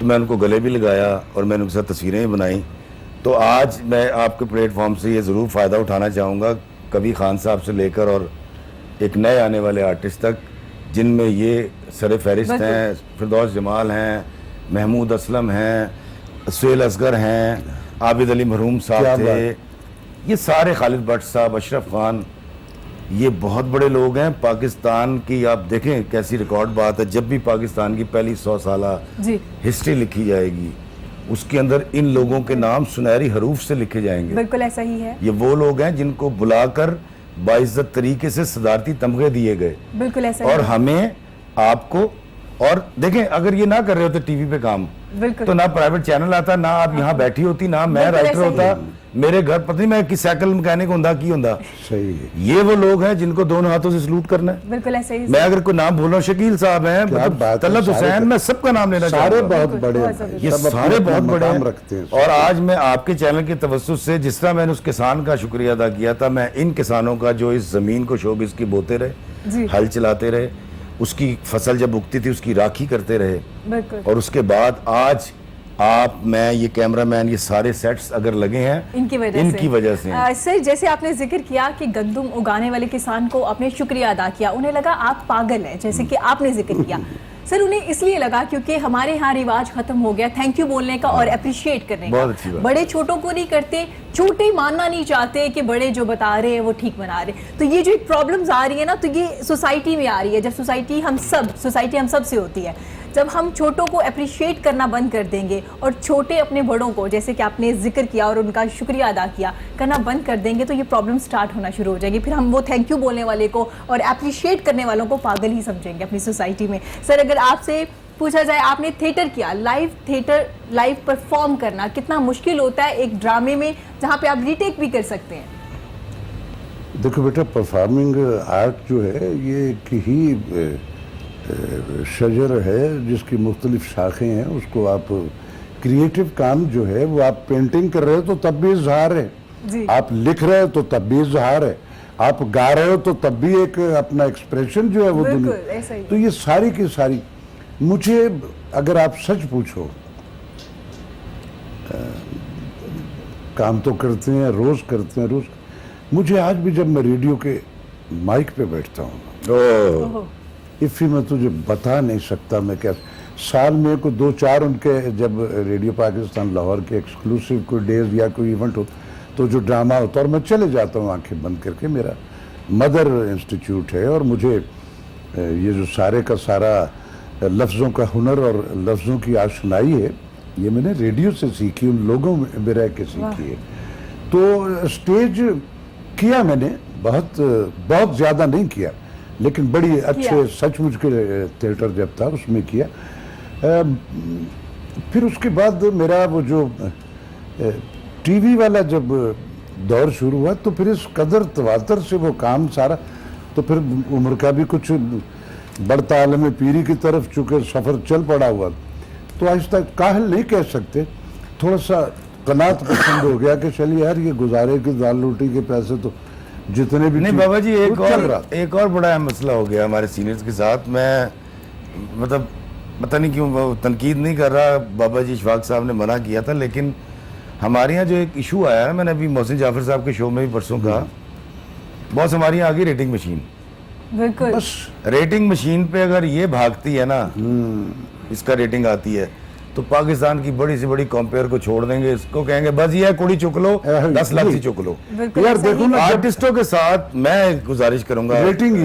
तो मैं उनको गले भी लगाया और मैंने उनके साथ तस्वीरें भी बनाई। तो आज मैं आपके प्लेटफॉर्म से ये ज़रूर फ़ायदा उठाना चाहूँगा, कभी खान साहब से लेकर और एक नए आने वाले आर्टिस्ट तक, जिनमें ये सर फहरिस्त हैं, फिरदौस जमाल हैं, महमूद असलम हैं, सुहेल असगर हैं, आबिद अली मरहूम साहब थे, ये सारे, खालिद भट्ट साहब, अशरफ खान, ये बहुत बड़े लोग हैं। पाकिस्तान की आप देखें कैसी रिकॉर्ड बात है, जब भी पाकिस्तान की पहली 100 साला हिस्ट्री लिखी जाएगी, उसके अंदर इन लोगों के नाम सुनहरी हरूफ से लिखे जाएंगे। बिल्कुल ऐसा ही है। ये वो लोग हैं जिनको बुलाकर बाइज्जत तरीके से सदारती तमगे दिए गए। बिल्कुल ऐसा और हमें, आपको, और देखें अगर ये ना कर रहे होते टीवी पे काम, तो ना प्राइवेट चैनल आता, ना आप यहाँ बैठी होती, ना मैं राइटर होता, मेरे घर पता नहीं मैं किस साइकिल मैकेनिक होंदा की होंदा। सही है। ये वो लोग हैं जिनको दोनों हाथों से सलूट करना है। बिल्कुल ऐसा ही। मैं अगर कोई नाम भूल रहा हूँ, शकील साहब हैं, तलत हुसैन, मैं सबका नाम लेना चाहूँगा। सारे बहुत बड़े, ये सारे बहुत बड़े हैं रखते हैं। और आज मैं आपके चैनल के तवज्जुह से, जिस तरह मैंने उस किसान का शुक्रिया अदा किया था, मैं इन किसानों का जो इस जमीन को शोबिस की बोते रहे, हल चलाते रहे, उसकी फसल जब उगती थी उसकी राखी करते रहे, और उसके बाद आज आप, मैं, ये कैमरामैन, ये सारे सेट्स अगर लगे हैं इनकी वजह से हैं। सर, जैसे आपने जिक्र किया कि गंदम उगाने वाले किसान को आपने शुक्रिया अदा किया, उन्हें लगा आप पागल हैं, जैसे कि आपने जिक्र किया। सर, उन्हें इसलिए लगा क्योंकि हमारे यहाँ रिवाज खत्म हो गया थैंक यू बोलने का और अप्रिशिएट करने बहुत का। अच्छी बात। बड़े छोटों को नहीं करते, छोटे मानना नहीं चाहते कि बड़े जो बता रहे हैं वो ठीक बना रहे। तो ये जो प्रॉब्लम्स आ रही है ना, तो ये सोसाइटी में आ रही है। जब सोसाइटी हम सब से होती है, जब हम छोटों को अप्रिशिएट करना बंद कर देंगे और छोटे अपने बड़ों को, जैसे कि आपने जिक्र किया और उनका शुक्रिया अदा किया, करना बंद कर देंगे, तो ये प्रॉब्लम स्टार्ट होना शुरू हो जाएगी। फिर हम वो थैंक यू बोलने वाले को और अप्रिशिएट करने वालों को पागल ही समझेंगे अपनी सोसाइटी में। सर, अगर आपसे पूछा जाए, आपने थिएटर किया, लाइव परफॉर्म करना कितना मुश्किल होता है एक ड्रामे में जहाँ पे आप रीटेक भी कर सकते हैं? देखो बेटा, परफॉर्मिंग आर्ट जो है ये एक ही शजर है जिसकी मुख्तलिफ शाखें हैं। उसको आप क्रिएटिव काम जो है वो आप पेंटिंग कर रहे हो तो तब भी इजहार है, आप लिख रहे हो तो तब भी इजहार है, आप गा रहे हो तो तब भी एक अपना एक्सप्रेशन जो है वो दुनिया। तो ये सारी की सारी, मुझे अगर आप सच पूछो, काम तो करते हैं, रोज करते हैं, रोज। मुझे आज भी जब मैं रेडियो के माइक पे बैठता हूँ, इफ़ी मैं तुझे बता नहीं सकता मैं क्या। साल में को 2-4 उनके, जब रेडियो पाकिस्तान लाहौर के एक्सक्लूसिव कोई डेज या कोई इवेंट हो तो जो ड्रामा होता है, और मैं चले जाता हूँ आंखें बंद करके। मेरा मदर इंस्टीट्यूट है और मुझे ये जो सारे का सारा लफ्ज़ों का हुनर और लफ्ज़ों की आशनाई है, ये मैंने रेडियो से सीखी, उन लोगों में रह के सीखी है। तो स्टेज किया मैंने, बहुत ज़्यादा नहीं किया, लेकिन बड़ी अच्छे सचमुच के थिएटर जब था उसमें किया। फिर उसके बाद मेरा वो जो टीवी वाला जब दौर शुरू हुआ, तो फिर इस कदर तवातर से वो काम सारा, तो फिर उम्र का भी कुछ बढ़ता आलम पीरी की तरफ चूँकि सफ़र चल पड़ा हुआ, तो आहिस्ता काहल नहीं कह सकते, थोड़ा सा कनात पसंद हो गया कि चलिए यार, ये गुजारे की दाल रोटी के पैसे तो जितने भी नहीं बाबा जी, एक और बड़ा मसला हो गया हमारे सीनियर्स के साथ। मैं मतलब पता नहीं क्यों तनकीद नहीं कर रहा, बाबा जी इशफाक साहब ने मना किया था, लेकिन हमारे यहाँ जो एक इशू आया है, मैंने अभी मोहसिन जाफर साहब के शो में भी परसों कहा, बॉस हमारी यहाँ आ गई रेटिंग मशीन। बिल्कुल, बस रेटिंग मशीन पे अगर ये भागती है ना, इसका रेटिंग आती है, तो पाकिस्तान की बड़ी से बड़ी कंपेयर को छोड़ देंगे, इसको कहेंगे बस ये कुड़ी चुक लो, 10 लाख से चुक लो। यार देखो ना, आर्टिस्टों के साथ मैं गुजारिश करूंगा, रेटिंग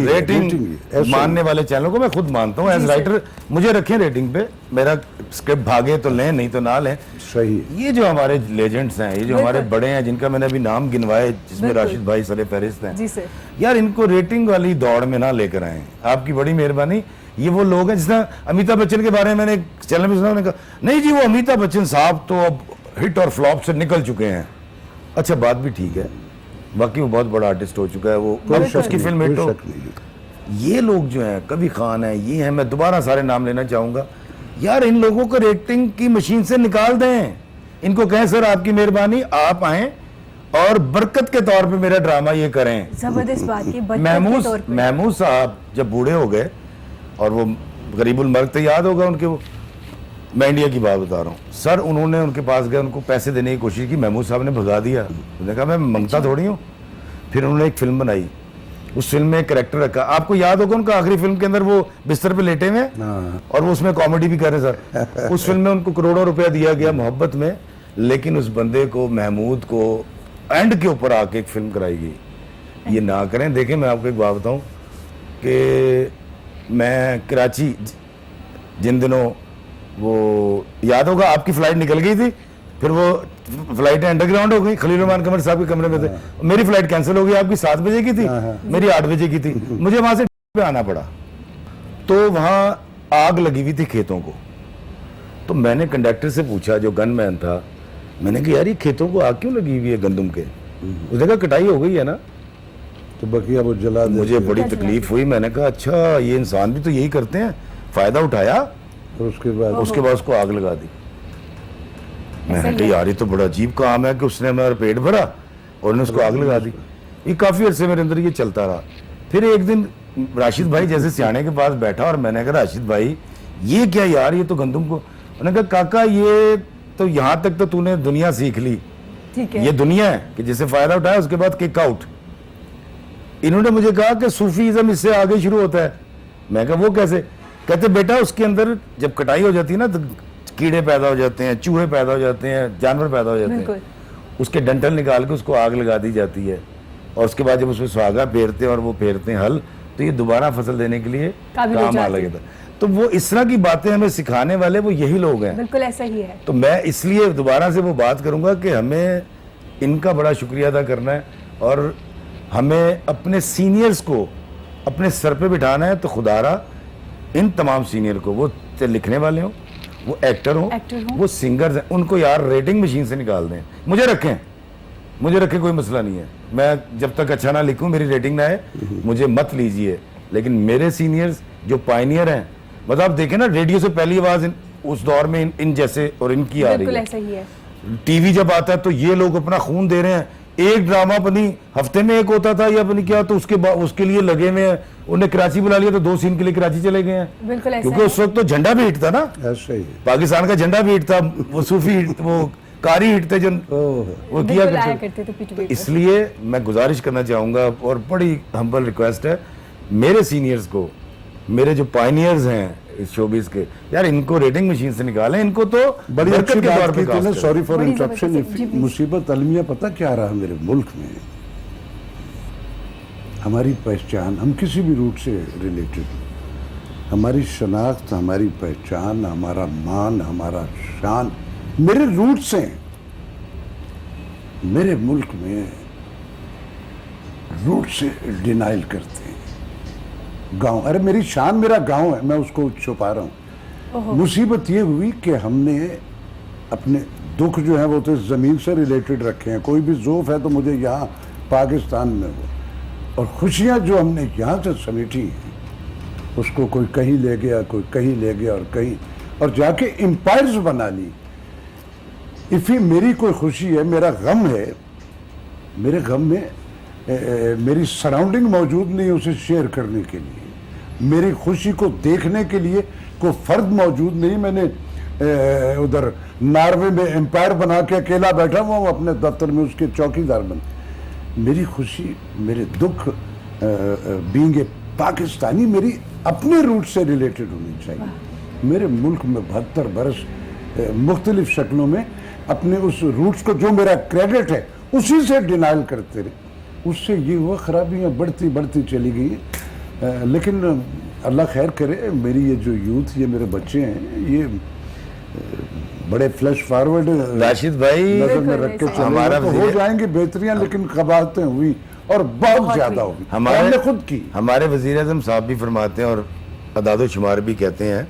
मानने वाले चैनलों को मैं खुद मानता हूँ एज राइटर, मुझे रखें रेटिंग पे, मेरा स्क्रिप्ट भागे तो लें, नहीं तो ना लें। सही। ये जो हमारे लेजेंड्स हैं, ये जो हमारे बड़े हैं, जिनका मैंने अभी नाम गिनवाए, जिसमें राशिद भाई सरे फहरिस्त हैं, यार इनको रेटिंग वाली दौड़ में ना लेकर आए, आपकी बड़ी मेहरबानी। ये वो लोग हैं, जिसने अमिताभ बच्चन के बारे में मैंने एक चैनल में सुना, उन्होंने कहा नहीं जी वो अमिताभ बच्चन साहब तो अब हिट और फ्लॉप से निकल चुके हैं। अच्छा, बात भी ठीक है, बाकी वो बहुत बड़ा आर्टिस्ट हो चुका है, वो उसकी फिल्म हिट हो। ये लोग जो हैं, कभी खान है, ये हैं, मैं दोबारा सारे नाम लेना चाहूंगा, यार इन लोगों को रेटिंग की मशीन से निकाल दें, इनको कहें सर आपकी मेहरबानी, आप आए और बरकत के तौर पे मेरा ड्रामा ये करें। जबरदस्त बात की। महमूद साहब जब बूढ़े हो गए और वो गरीबुल मर्ग तो याद होगा उनके, वो मैं इंडिया की बात बता रहा हूँ सर, उन्होंने उनके पास गए, उनको पैसे देने की कोशिश की, महमूद साहब ने भगा दिया, उन्होंने कहा मैं मंगता थोड़ी हूँ। फिर उन्होंने एक फिल्म बनाई, उस फिल्म में एक कैरेक्टर रखा, आपको याद होगा उनका आखिरी फिल्म के अंदर वो बिस्तर पे लेटे हुए और वो उसमें कॉमेडी भी कर रहे सर। उस फिल्म में उनको करोड़ों रुपया दिया गया मोहब्बत में, लेकिन उस बंदे को, महमूद को, एंड के ऊपर आके एक फिल्म कराई गई। ये ना करें। देखें, मैं आपको एक बात बताऊं कि मैं कराची जिन दिनों, वो याद होगा आपकी फ्लाइट निकल गई थी, फिर वो फ्लाइटें अंडरग्राउंड हो गई, खलील रहमान कमर साहब के कमरे में थे, मेरी फ्लाइट कैंसिल हो गई, आपकी 7 बजे की थी, मेरी 8 बजे की थी, मुझे वहां से पे आना पड़ा। तो वहां आग लगी हुई थी खेतों को, तो मैंने कंडक्टर से पूछा जो गनमैन था, मैंने कहा यार ये खेतों को आग क्यों लगी हुई है गंदम के? उसने कहा कटाई हो गई है ना, तो बकिया वो जला। मुझे बड़ी तकलीफ हुई, मैंने कहा अच्छा ये इंसान भी तो यही करते हैं, फायदा उठाया और उसके बाद उसको आग लगा दी। मैंने कहा यार ये तो बड़ा अजीब काम है कि उसने हमारा पेट भरा और उन्हें उसको आग लगा दी। ये काफी अरसे मेरे अंदर ये चलता रहा। फिर एक दिन राशिद भाई जैसे सियाने के पास बैठा और मैंने कहा राशिद भाई ये क्या यार, ये तो गंदम को, उन्होंने कहा काका ये तो यहाँ तक तो तूने दुनिया सीख ली, ठीक है। ये दुनिया है कि जिसे फायदा उठाया उसके बाद किक आउट। इन्होंने मुझे कहा कि सूफीज़म इससे आगे शुरू होता है। मैं कहा वो कैसे? कहते बेटा उसके अंदर जब कटाई हो जाती है ना तो कीड़े पैदा हो जाते हैं, चूहे पैदा हो जाते हैं, जानवर पैदा हो जाते बिल्कुल। हैं, उसके डंठल निकाल के उसको आग लगा दी जाती है, और उसके बाद जब उसमें सुहागा फेरते हैं और वो फेरते हैं हल, तो ये दोबारा फसल देने के लिए काबिल हो काम आ जाती लगता है। तो वो इस तरह की बातें हमें सिखाने वाले वो यही लोग हैं। बिल्कुल ऐसा ही है। तो मैं इसलिए दोबारा से वो बात करूंगा कि हमें इनका बड़ा शुक्रिया अदा करना है, और हमें अपने सीनियर्स को अपने सर पे बिठाना है। तो खुदारा इन तमाम सीनियर को, वो लिखने वाले हों, वो एक्टर हों, वो सिंगर्स हैं, उनको यार रेटिंग मशीन से निकाल दें। मुझे रखें, कोई मसला नहीं है। मैं जब तक अच्छा ना लिखूं, मेरी रेटिंग ना है, मुझे मत लीजिए। लेकिन मेरे सीनियर्स जो पायनियर हैं, मतलब आप देखें ना, रेडियो से पहली आवाज उस दौर में इन जैसे और इनकी आ रही बिल्कुल है। ऐसा ही है। टीवी जब आता है तो ये लोग अपना खून दे रहे हैं। एक ड्रामा पनी हफ्ते में एक होता था या पनी क्या, तो उसके लिए लगे हुए हैं। उन्हें कराची बुला लिया तो 2 सीन के लिए कराची चले गए हैं। बिल्कुल ऐसा क्योंकि है। उस वक्त तो झंडा भी हिट था ना, ऐसा ही है। पाकिस्तान का झंडा भी हिट था, वो सूफी हिट, वो कारी हिट थे जो वो किया बिल्कुल आया करते करते थे पीठ थे। इसलिए मैं गुजारिश करना चाहूंगा, और बड़ी हम्बल रिक्वेस्ट है मेरे सीनियर्स को, मेरे जो पायनियर्स हैं इस शोबिस के, यार इनको रेटिंग मशीन से निकालें। इनको तो बड़ी बरकत अच्छी के तौर बात पे की कास्ट तूने, करें। सॉरी फॉर बड़ी इंटरप्शन। जबरदस्त, जी, प्लीज। मुसीबत अलमिया पता क्या रहा मेरे मुल्क में? हमारी पहचान, हम किसी भी रूट से रिलेटेड, हमारी शनाख्त, हमारी पहचान, हमारा मान, हमारा शान मेरे रूट से हैं। मेरे मुल्क में रूट से डिनाइल करते हैं। गांव, अरे मेरी शान मेरा गांव है, मैं उसको छुपा रहा हूँ। मुसीबत ये हुई कि हमने अपने दुख जो है वो तो ज़मीन से रिलेटेड रखे हैं। कोई भी ज़ोफ़ है तो मुझे यहाँ पाकिस्तान में हो, और खुशियाँ जो हमने यहाँ से समेटी हैं उसको कोई कहीं ले गया, कोई कहीं ले गया, और कहीं, और जाके एम्पायर्स बना ली। इफ़ी मेरी कोई खुशी है, मेरा गम है, मेरे गम में मेरी सराउंडिंग मौजूद नहीं उसे शेयर करने के लिए, मेरी खुशी को देखने के लिए कोई फर्द मौजूद नहीं। मैंने उधर नॉर्वे में एम्पायर बना के अकेला बैठा हुआ हूँ अपने दफ्तर में, उसके चौकीदार बन। मेरी खुशी, मेरे दुख बीइंग ए पाकिस्तानी मेरी अपने रूट से रिलेटेड होनी चाहिए। मेरे मुल्क में 72 बरस मुख्तलिफ शक्लों में अपने उस रूट्स को, जो मेरा क्रेडिट है, उसी से डिनाइल करते रहे। उससे ये वो खराबियाँ बढ़ती बढ़ती चली गई। लेकिन अल्लाह खैर करे, मेरी ये जो यूथ, ये मेरे बच्चे हैं, ये बड़े फ्लैश फॉरवर्ड राशिद भाई नजर में रख के चले, हमारा तो हो जाएंगी बेहतरियां, लेकिन कबाहतें हुई और बहुत ज्यादा हुई। हमने खुद की। हमारे वज़ीर आज़म साहब भी फरमाते हैं और अदाद शुमार भी कहते हैं,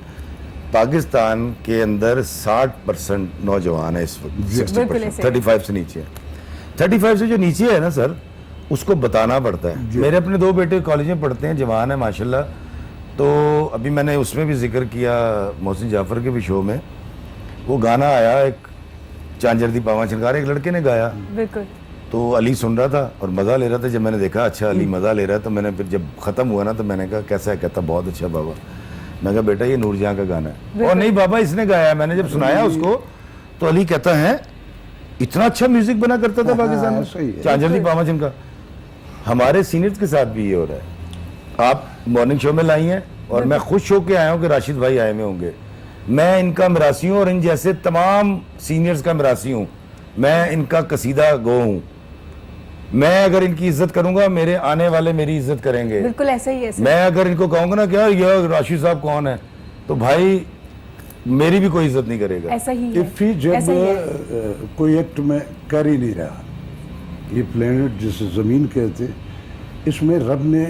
पाकिस्तान के अंदर 60% नौजवान है इस वक्त, 60%, 35 से नीचे है। 35 से जो नीचे है ना सर, उसको बताना पड़ता है। मेरे अपने 2 बेटे कॉलेज में पढ़ते हैं, जवान है माशाल्लाह। तो अभी मैंने उसमें भी जिक्र किया, मोहसिन जाफ़र के भी शो में वो गाना आया, एक चांजर दी पावा छनकार, एक लड़के ने गाया। बिल्कुल। तो अली सुन रहा था और मज़ा ले रहा था। जब मैंने देखा अच्छा अली मज़ा ले रहा है, तो मैंने फिर जब ख़त्म हुआ ना तो मैंने कहा कैसा है? कहता बहुत अच्छा बाबा। मैं कहा बेटा ये नूरजहां का गाना है। और नहीं बाबा इसने गाया है। मैंने जब सुनाया उसको तो अली कहता है इतना अच्छा म्यूजिक बना करता था पाकिस्तान में चांजर दी पावा छनकार। हमारे सीनियर्स के साथ भी ये हो रहा है। आप मॉर्निंग शो में लाई हैं और मैं खुश होकर आया हूँ कि राशिद भाई आए हुए होंगे। मैं इनका मिरासी हूँ और इन जैसे तमाम सीनियर्स का मिरासी हूँ। मैं इनका कसीदा गो हूँ। मैं अगर इनकी इज्जत करूंगा, मेरे आने वाले मेरी इज्जत करेंगे। बिल्कुल ऐसा ही है सर। मैं अगर इनको कहूंगा ना क्या ये राशिद साहब कौन है, तो भाई मेरी भी कोई इज्जत नहीं करेगा। ऐसा ही है। इफ़ी जब कोई एक्ट में कर ही नहीं रहा, ये प्लेनेट जिसे ज़मीन कहते, इसमें रब ने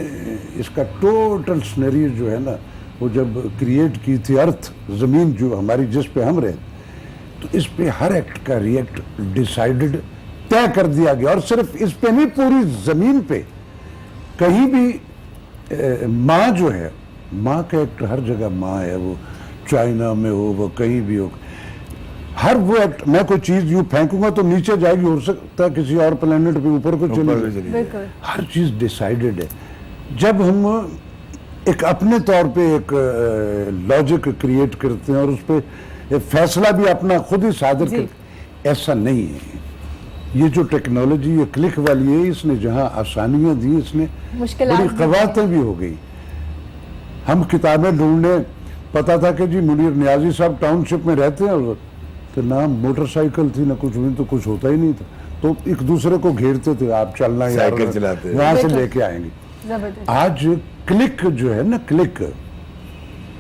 इसका टोटल सिनेरियो जो है ना, वो जब क्रिएट की थी अर्थ, ज़मीन जो हमारी जिस पे हम रहे, तो इस पे हर एक्ट का रिएक्ट डिसाइडेड तय कर दिया गया। और सिर्फ इस पे नहीं, पूरी ज़मीन पे कहीं भी माँ जो है, माँ का एक्ट हर जगह माँ है, वो चाइना में हो, वो कहीं भी हो, हर वो एक्ट। मैं कोई चीज़ यूँ फेंकूंगा तो नीचे जाएगी, हो सकता है किसी और प्लेनेट पे ऊपर को चली जाए। हर चीज़ डिसाइडेड है। जब हम एक अपने तौर पे एक लॉजिक क्रिएट करते हैं और उस पर ये फैसला भी अपना खुद ही सादर जी। कर, ऐसा नहीं है। ये जो टेक्नोलॉजी ये क्लिक वाली है, इसने जहाँ आसानियाँ दी, इसने मुश्किलात बड़ी भी कवायतें भी हो गई। हम किताबें ढूंढने, पता था कि जी मुनीर नियाजी साहब टाउनशिप में रहते हैं, और तो ना मोटरसाइकिल थी ना कुछ, भी तो कुछ होता ही नहीं था, तो एक दूसरे को घेरते थे, आप चलना यार, साइकिल चलाते हैं। वहां से बिल्कुल। लेके आएंगे। जबरदस्त। आज क्लिक जो है ना, क्लिक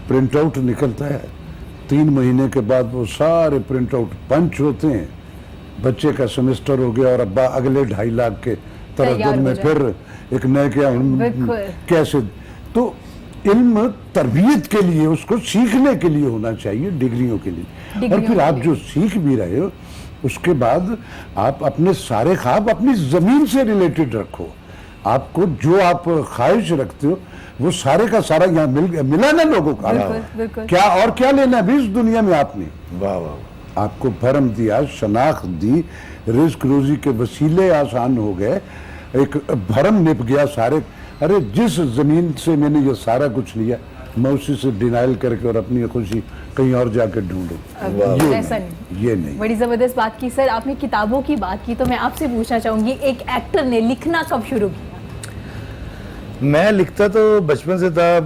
प्रिंट आउट निकलता है, 3 महीने के बाद वो सारे प्रिंट आउट पंच होते हैं, बच्चे का सेमेस्टर हो गया और अब्बा अगले 2.5 लाख के तैयार तरह हो में जाए। फिर एक नए क्या बिल्कुल। कैसे। तो इल्म तरबियत के लिए, उसको सीखने के लिए होना चाहिए, डिग्रियों के लिए। और डिग्रियों फिर के आप लिए। जो सीख भी रहे हो, उसके बाद आप अपने सारे ख्वाब अपनी जमीन से रिलेटेड रखो। आपको जो आप ख्वाहिश रखते हो वो सारे का सारा यहाँ मिला ना लोगों का। बिल्कुल, बिल्कुल। क्या और क्या लेना है भी इस दुनिया में आपने? वाह वाह। आपको भरम दिया, शनाख्त दी, रिस्क रोजी के वसीले आसान हो गए, एक भरम निप गया सारे। अरे जिस जमीन से मैंने ये सारा कुछ लिया, मैं उसी से डिनाइल करके और अपनी खुशी कहीं और जाकर ढूंढूं, अब ये ऐसा नहीं, ये नहीं। बड़ी ज़बरदस्त बात की सर। आपने किताबों की बात की, तो मैं आपसे पूछना चाहूंगी, एक एक्टर ने लिखना कब शुरू किया? मैं लिखता तो बचपन से था।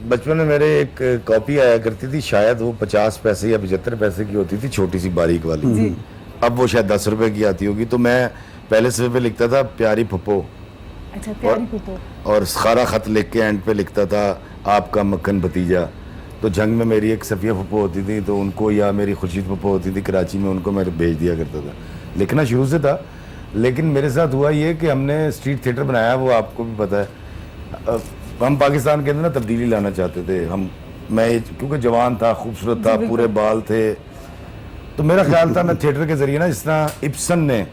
बचपन में मेरे एक कॉपी आया करती थी, शायद वो 50 पैसे या 75 पैसे की होती थी, छोटी सी बारीक वाली। अब वो शायद 10 रुपए की आती होगी। तो मैं पहले सफ़े पे लिखता था प्यारी फुप्पो, अच्छा, प्यारी फुप्पो। और खारा खत लिख के एंड पे लिखता था आपका मक्खन भतीजा। तो जंग में मेरी एक सफ़िया फुप्पो होती थी, तो उनको, या मेरी खुर्शीद फुप्पो होती थी कराची में, उनको मैं भेज दिया करता था। लिखना शुरू से था। लेकिन मेरे साथ हुआ ये कि हमने स्ट्रीट थिएटर बनाया, वो आपको भी पता है। हम पाकिस्तान के अंदर ना तब्दीली लाना चाहते थे। मैं क्योंकि जवान था, खूबसूरत था, पूरे बाल थे, तो मेरा ख्याल था मैं थिएटर के जरिए ना, जिस तरह इब्सन ने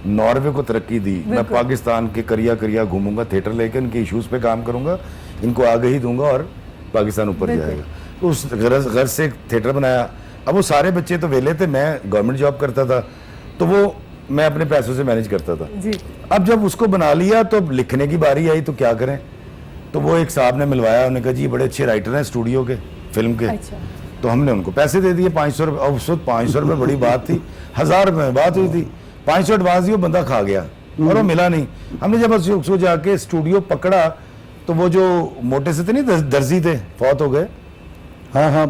नॉर्वे को तरक्की दी, मैं पाकिस्तान के करिया करिया घूमूंगा थिएटर लेकर, इनके इश्यूज पे काम करूंगा, इनको आगे दूंगा और पाकिस्तान ऊपर जाएगा। तो उस घर से एक थिएटर बनाया। अब वो सारे बच्चे तो वेले थे, मैं गवर्नमेंट जॉब करता था, तो वो मैं अपने पैसों से मैनेज करता था। जी। अब जब उसको बना लिया तो अब लिखने की बारी आई, तो क्या करें। तो वो एक साहब ने मिलवाया, उन्होंने कहा जी बड़े अच्छे राइटर हैं स्टूडियो के, फिल्म के। अच्छा। तो हमने उनको पैसे दे दिए 500 रुपये। और उस वक्त 500 रुपये बड़ी बात थी, 1000 रुपये में बात हुई थी। 500 एडवांस दिए, वो बंदा खा गया और वो मिला नहीं। हमने जब उसको जाके स्टूडियो पकड़ा, तो वो जो मोटे से थे नहीं, दर्जी थे, फौत हो गए। हाँ हाँ,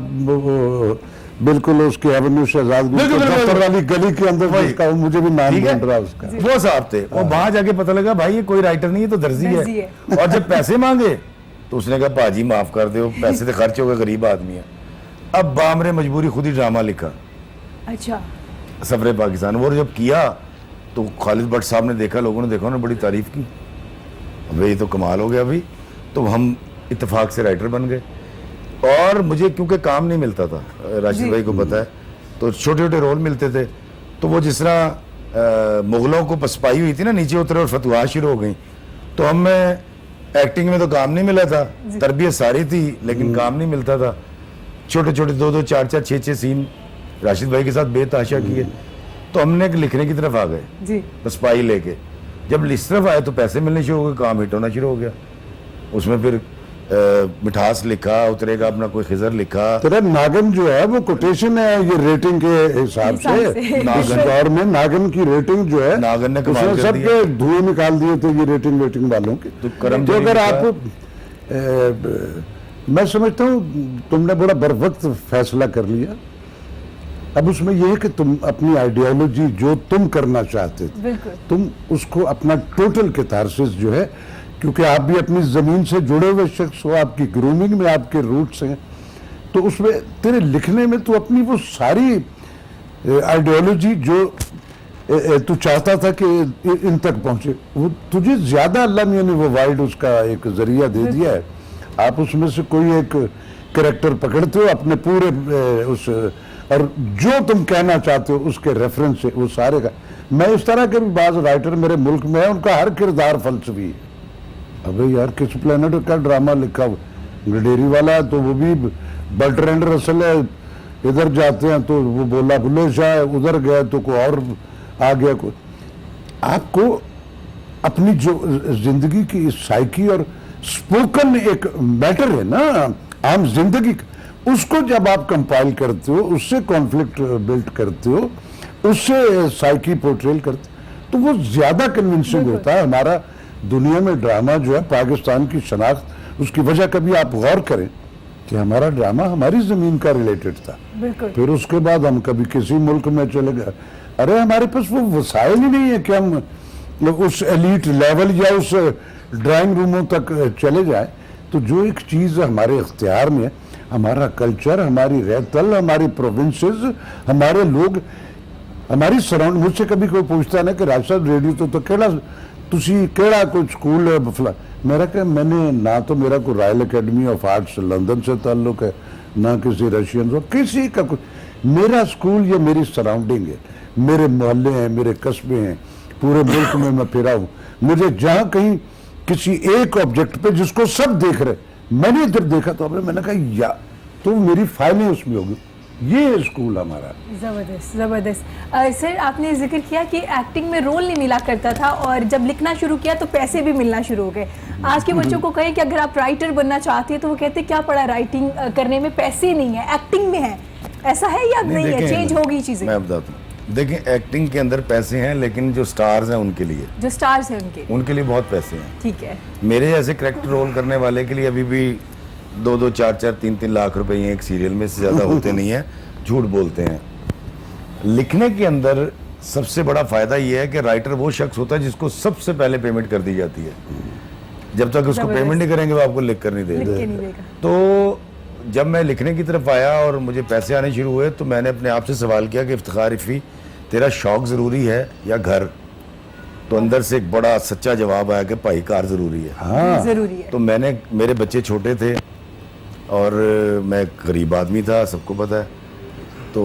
बिल्कुल, उसके एवेन्यू शहजाद बिल्कुल, बिल्कुल। दफ्तर वाली गली के अंदर वही। उसका, मुझे भी नाम ठीक है? ढूंढ रहा है उसका। वो साहब थे, वो वहां जाके पता लगा भाई ये कोई राइटर नहीं है, तो दर्जी दर्जी है। और जब पैसे मांगे तो उसने कहा पाजी माफ कर दो, पैसे तो खर्च हो गए, गरीब आदमी है। अब बामरे मजबूरी खुद ही ड्रामा लिखा, अच्छा। सफरे पाकिस्तान। वो जब किया तो खालिद भट्ट साहब ने देखा, लोगों ने देखा, उन्होंने बड़ी तारीफ की। अब ये तो कमाल हो गया भाई। तो हम इत्तेफाक से राइटर बन गए। और मुझे क्योंकि काम नहीं मिलता था, राशिद भाई को पता है, तो छोटे छोटे रोल मिलते थे। तो वो जिस तरह मुगलों को पसपाई हुई थी ना, नीचे उतरे और फतवाह शुरू हो गई। तो हमें एक्टिंग में तो काम नहीं मिला था, तरबियत सारी थी लेकिन काम नहीं मिलता था। छोटे छोटे 2-2, 4-4, 6-6 सीन राशिद भाई के साथ बेतहाशा किए। तो हमने लिखने की तरफ आ गए, जी। पसपाई लेके। जब इस तरफ आए तो पैसे मिलने शुरू हो गए, काम हिट होना शुरू हो गया। उसमें फिर मिठास लिखा, उतरेगा अपना कोई खिजर लिखा। तेरा नागन जो है वो कोटेशन है ये रेटिंग के हिसाब से। इस दौर में नागन की रेटिंग जो है, नागन ने कमाल उसने कर सबके धुएं निकाल दिए थे ये रेटिंग वालों के। तो करम तो अगर जलील आप मैं समझता हूँ तुमने बड़ा बर वक्त फैसला कर लिया। अब उसमें यह है कि तुम अपनी आइडियोलॉजी जो तुम करना चाहते थे, बिल्कुल। तुम उसको अपना टोटल कैथारसिस जो है, क्योंकि आप भी अपनी जमीन से जुड़े हुए शख्स हो, आपकी ग्रूमिंग में आपके रूट्स हैं, तो उसमें तेरे लिखने में तो अपनी वो सारी आइडियोलॉजी जो तू चाहता था कि इन तक पहुंचे, वो तुझे ज्यादा अल्लाह मियां ने वो वाइड उसका एक जरिया दे दिया है। आप उसमें से कोई एक कैरेक्टर पकड़ते हो अपने पूरे उस, और जो तुम कहना चाहते हो उसके रेफरेंस से वो सारे का। मैं इस तरह के भी बाज़ राइटर मेरे मुल्क में है, उनका हर किरदार फलसफी है। अबे यार किस प्लेनेट का ड्रामा लिखा, गडेरी वाला है तो वो भी बर्ट्रैंड रसल है, इधर जाते हैं तो वो बोला बुल्ले शाह है, उधर गए तो कोई और आ गया। कोई आपको अपनी जो जिंदगी की साइकी और स्पोकन एक मैटर है ना, आम जिंदगी, उसको जब आप कंपाइल करते हो, उससे कॉन्फ्लिक्ट बिल्ड करते हो, उससे साइकी पोर्ट्रेल करते हो, तो वो ज्यादा कन्विंसिंग होता है। हमारा दुनिया में ड्रामा जो है, पाकिस्तान की शनाख्त, उसकी वजह कभी आप गौर करें कि हमारा ड्रामा हमारी जमीन का रिलेटेड था। बिल्कुल। फिर उसके बाद हम कभी किसी मुल्क में चले गए, अरे हमारे पास वो वसाइल ही नहीं है कि हम उस एलीट लेवल या उस ड्राइंग रूमों तक चले जाए। तो जो एक चीज़ हमारे इख्तियार में है, हमारा कल्चर, हमारी रहतल, हमारी प्रोविंसेस, हमारे लोग, हमारी सराउंड। मुझसे कभी कोई पूछता ना कि राज साहब रेडियो तो केड़ा तुसी केड़ा कोई स्कूल है बफला, मेरा क्या, मैंने ना तो मेरा कोई royal academy of arts London से ताल्लुक है, ना किसी रशियन से, किसी का कुछ। मेरा स्कूल ये मेरी सराउंडिंग है, मेरे मोहल्ले हैं, मेरे कस्बे हैं, पूरे मुल्क में मैं फिरा हूँ। मुझे जहाँ कहीं किसी एक ऑब्जेक्ट पे जिसको सब देख रहे, मैंने इधर देखा तो मैंने कहा या तो मेरी फाइलें उसमें होगी। ये स्कूल हमारा। जबरदस्त जबरदस्त। सर, आपने जिक्र किया कि एक्टिंग में रोल नहीं मिला करता था और जब लिखना शुरू किया तो पैसे भी मिलना शुरू हो गए। आज के बच्चों को कहें कि अगर आप राइटर बनना चाहते हैं तो वो कहते हैं क्या पड़ा, राइटिंग करने में पैसे नहीं है, एक्टिंग में है। ऐसा है या नहीं है? चेंज होगी चीजें? मैं बताता हूँ, देखिए एक्टिंग के अंदर पैसे हैं, लेकिन जो स्टार्स हैं उनके लिए, जो स्टार्स हैं उनके लिए बहुत पैसे हैं। ठीक है। मेरे जैसे करेक्टर रोल करने वाले के लिए अभी भी 2-2, 4-4, 3-3 लाख रुपए एक सीरियल में से ज्यादा होते नहीं है, झूठ बोलते हैं। लिखने के अंदर सबसे बड़ा फायदा यह है कि राइटर वो शख्स होता है जिसको सबसे पहले पेमेंट कर दी जाती है। जब तक उसको पेमेंट नहीं करेंगे वो आपको लिख कर नहीं देगा। तो जब मैं लिखने की तरफ आया और मुझे पैसे आने शुरू हुए तो मैंने अपने आप से सवाल किया कि इफ्तिखार इफ़ी, तेरा शौक ज़रूरी है या घर? तो अंदर से एक बड़ा सच्चा जवाब आया कि भाई कार ज़रूरी है। हाँ, जरूरी है। तो मेरे बच्चे छोटे थे और मैं गरीब आदमी था, सबको पता है, तो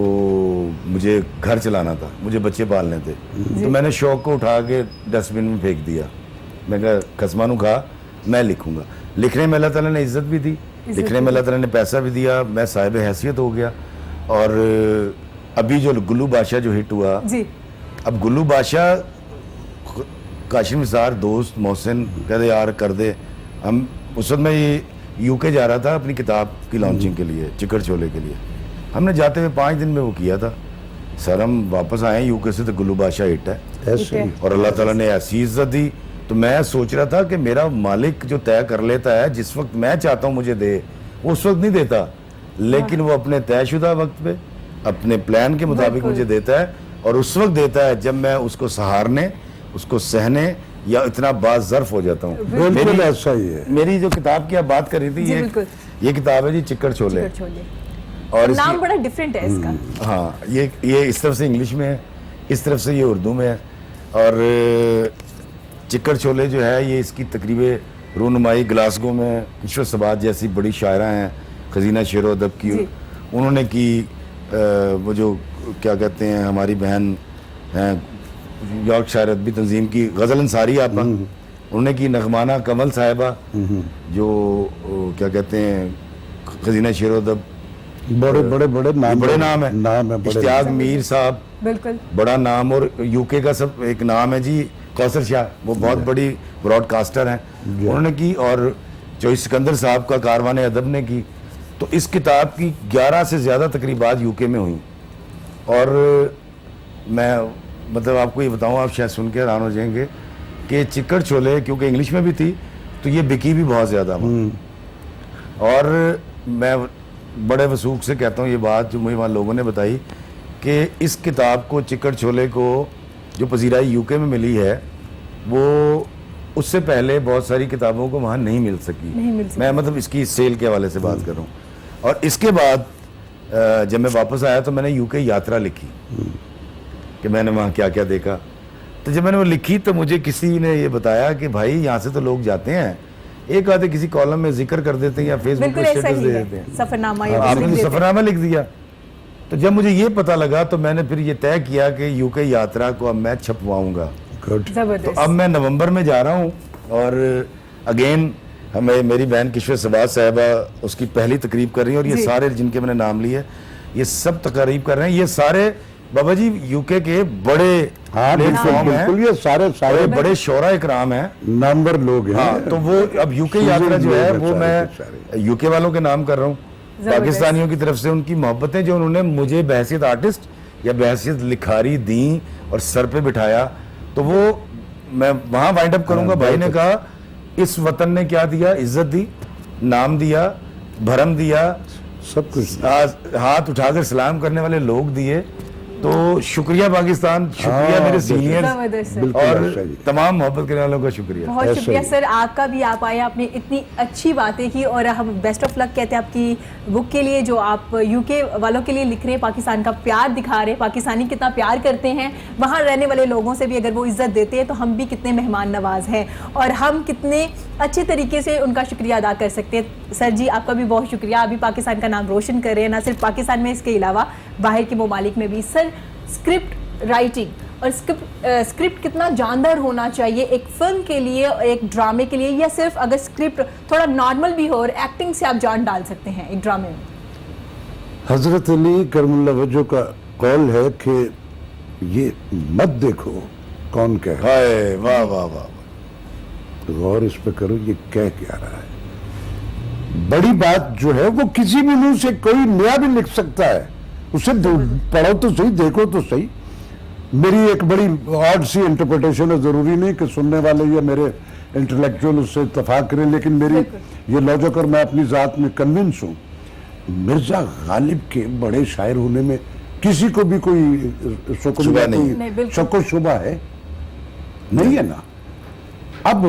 मुझे घर चलाना था, मुझे बच्चे पालने थे। तो मैंने शौक को उठा के डस्टबिन में फेंक दिया। मैं कहा खसमानू खा, मैं लिखूंगा। लिखने में अल्लाह ताला ने इज्जत भी दी, लिखने में अल्लाह ताला ने पैसा भी दिया, मैं साहिब हैसियत हो गया। और अभी जो गुल्लू बादशाह जो हिट हुआ जी, अब गुल्लू बादशाह, काशिम निसार दोस्त मोहसिन कहते यार कर दे। हम उस वक्त मैं ये यूके जा रहा था अपनी किताब की लॉन्चिंग के लिए, चिकड़ छोले के लिए। हमने जाते हुए 5 दिन में वो किया था। सर हम वापस आए यूके से तो गुल्लू बादशाह हिट है, ऐसे ही। और अल्लाह ताला ने ऐसी इज्जत दी। तो मैं सोच रहा था कि मेरा मालिक जो तय कर लेता है, जिस वक्त मैं चाहता हूँ मुझे दे, वो उस वक्त नहीं देता, लेकिन वो अपने तयशुदा वक्त पे अपने प्लान के मुताबिक मुझे देता है। और उस वक्त देता है जब मैं उसको सहारने, उसको सहने या इतना बाज़र्फ हो जाता हूँ। बिल्कुल ऐसा ही है। मेरी जो किताब की आप बात कर रही थी, ये किताब है जी चिकड़ छोले। और नाम बड़ा डिफरेंट है इसका। हाँ, ये इस तरफ से इंग्लिश में है, इस तरफ से ये उर्दू में है। और चिकड़ छोले जो है ये इसकी तकरीबे रूनुमाई ग्लासगो में ईश्वर सबात जैसी बड़ी शायरा हैं, खजीना शेर अदब की उन्होंने की। वो जो क्या कहते हैं हमारी बहन हैं यॉर्क शायर अदबी तंजीम की गज़ल अंसारी आपा, उन्होंने की नगमाना कमल साहिबा, जो क्या कहते हैं खजीना शेर अदब, बड़े नाम है। इश्तियाक मीर साहब, बिल्कुल बड़ा नाम। और यूके का सब एक नाम है जी कौसर शाह, वो बहुत बड़ी ब्रॉडकास्टर हैं, उन्होंने की। और जो सिकंदर साहब का कारवान अदब ने की। तो इस किताब की 11 से ज़्यादा तकरीबात यूके में हुई। और मैं मतलब आपको ये बताऊँ, आप शायद सुन के हैरान हो जाएंगे कि चिकड़ छोले क्योंकि इंग्लिश में भी थी तो ये बिकी भी बहुत ज़्यादा। और मैं बड़े वसूख से कहता हूँ ये बात जो मुझे वहाँ लोगों ने बताई कि इस किताब को, चिकड़ छोले को, जो पजीराई यूके में मिली है, वो उससे पहले बहुत सारी किताबों को वहाँ नहीं मिल सकी। मैं मतलब इसकी सेल के हवाले से बात कर रहा हूँ। और इसके बाद जब मैं वापस आया तो मैंने यूके यात्रा लिखी कि मैंने वहाँ क्या क्या देखा। तो जब मैंने वो लिखी तो मुझे किसी ने ये बताया कि भाई यहाँ से तो लोग जाते हैं, एक आधे किसी कॉलम में जिक्र कर देते हैं या फेसबुक पे स्टेटस दे देते हैं, सफरनामा, आपने सफरनामा लिख दिया। तो जब मुझे ये पता लगा तो मैंने फिर ये तय किया कि यूके यात्रा को अब मैं छपवाऊंगा। तो अब मैं नवंबर में जा रहा हूँ और अगेन हमें मेरी बहन किश्वर सबात साहिबा उसकी पहली तकरीब कर रही है। और ये सारे जिनके मैंने नाम लिए ये सब तकरीब कर रहे हैं। ये सारे बाबा जी यूके के बड़े प्लेटफॉर्म हैं, ये सारे बड़े शोरा इकराम हैं, नंबर लोग हैं। हाँ, तो वो अब यूके यात्रा जो है वो मैं यूके वालों के नाम कर रहा हूँ। पाकिस्तानियों की तरफ से उनकी मोहब्बतें जो उन्होंने मुझे बहैसियत आर्टिस्ट या बहैसियत लिखारी दी और सर पे बिठाया, तो वो मैं वहां वाइंड अप करूंगा। भाई ने कहा इस वतन ने क्या दिया, इज्जत दी, नाम दिया, भरम दिया, सब कुछ। हाथ उठाकर सलाम करने वाले लोग दिए। तो शुक्रिया पाकिस्तान, शुक्रिया मेरे सीनियर्स जबरदस्त सर। बिल्कुल और आशा जी। तमाम मोहब्बत करने वालों का शुक्रिया। बहुत ऐसे शुक्रिया ही। सर आपका भी, आप आए, आपने इतनी अच्छी बातें की और हम बेस्ट ऑफ लक कहते हैं आपकी बुक के लिए जो आप यूके वालों के लिए लिख रहे हैं, पाकिस्तान का प्यार दिखा रहे हैं, पाकिस्तानी कितना प्यार करते हैं, वहाँ रहने वाले लोगों से भी अगर वो इज्जत देते हैं तो हम भी कितने मेहमान नवाज हैं और हम कितने अच्छे तरीके से उनका शुक्रिया अदा कर सकते हैं। सर जी आपका भी बहुत शुक्रिया, अभी पाकिस्तान का नाम रोशन कर रहे हैं, ना सिर्फ पाकिस्तान में, इसके अलावा बाहर के ममालिक में भी। सर स्क्रिप्ट राइटिंग और स्क्रिप्ट कितना जानदार होना चाहिए एक फिल्म के लिए, एक ड्रामे के लिए, या सिर्फ अगर स्क्रिप्ट थोड़ा नॉर्मल भी हो और एक्टिंग से आप जान डाल सकते हैं एक ड्रामे में? हजरत अली करमुल्लाह वजह का कौल है कि ये मत देखो कौन कह रहा हाय वाह वाह वाह। है, गौर इस पे करो ये कह क्या रहा है। बड़ी बात जो है वो किसी भी मुंह से कोई नया भी लिख सकता है, उसे पढ़ो तो सही, देखो तो सही। मेरी एक बड़ी ऑड सी इंटरप्रिटेशन है, जरूरी नहीं कि सुनने वाले या मेरे इंटेलेक्चुअल उससे इत्तेफाक करें, लेकिन मेरी ये लॉजिक और मैं अपनी जात में कन्विंस हूँ। मिर्जा गालिब के बड़े शायर होने में किसी को भी कोई शुबा नहीं है। नहीं, बिल्कुल। शक व शुबा है नहीं है ना। अब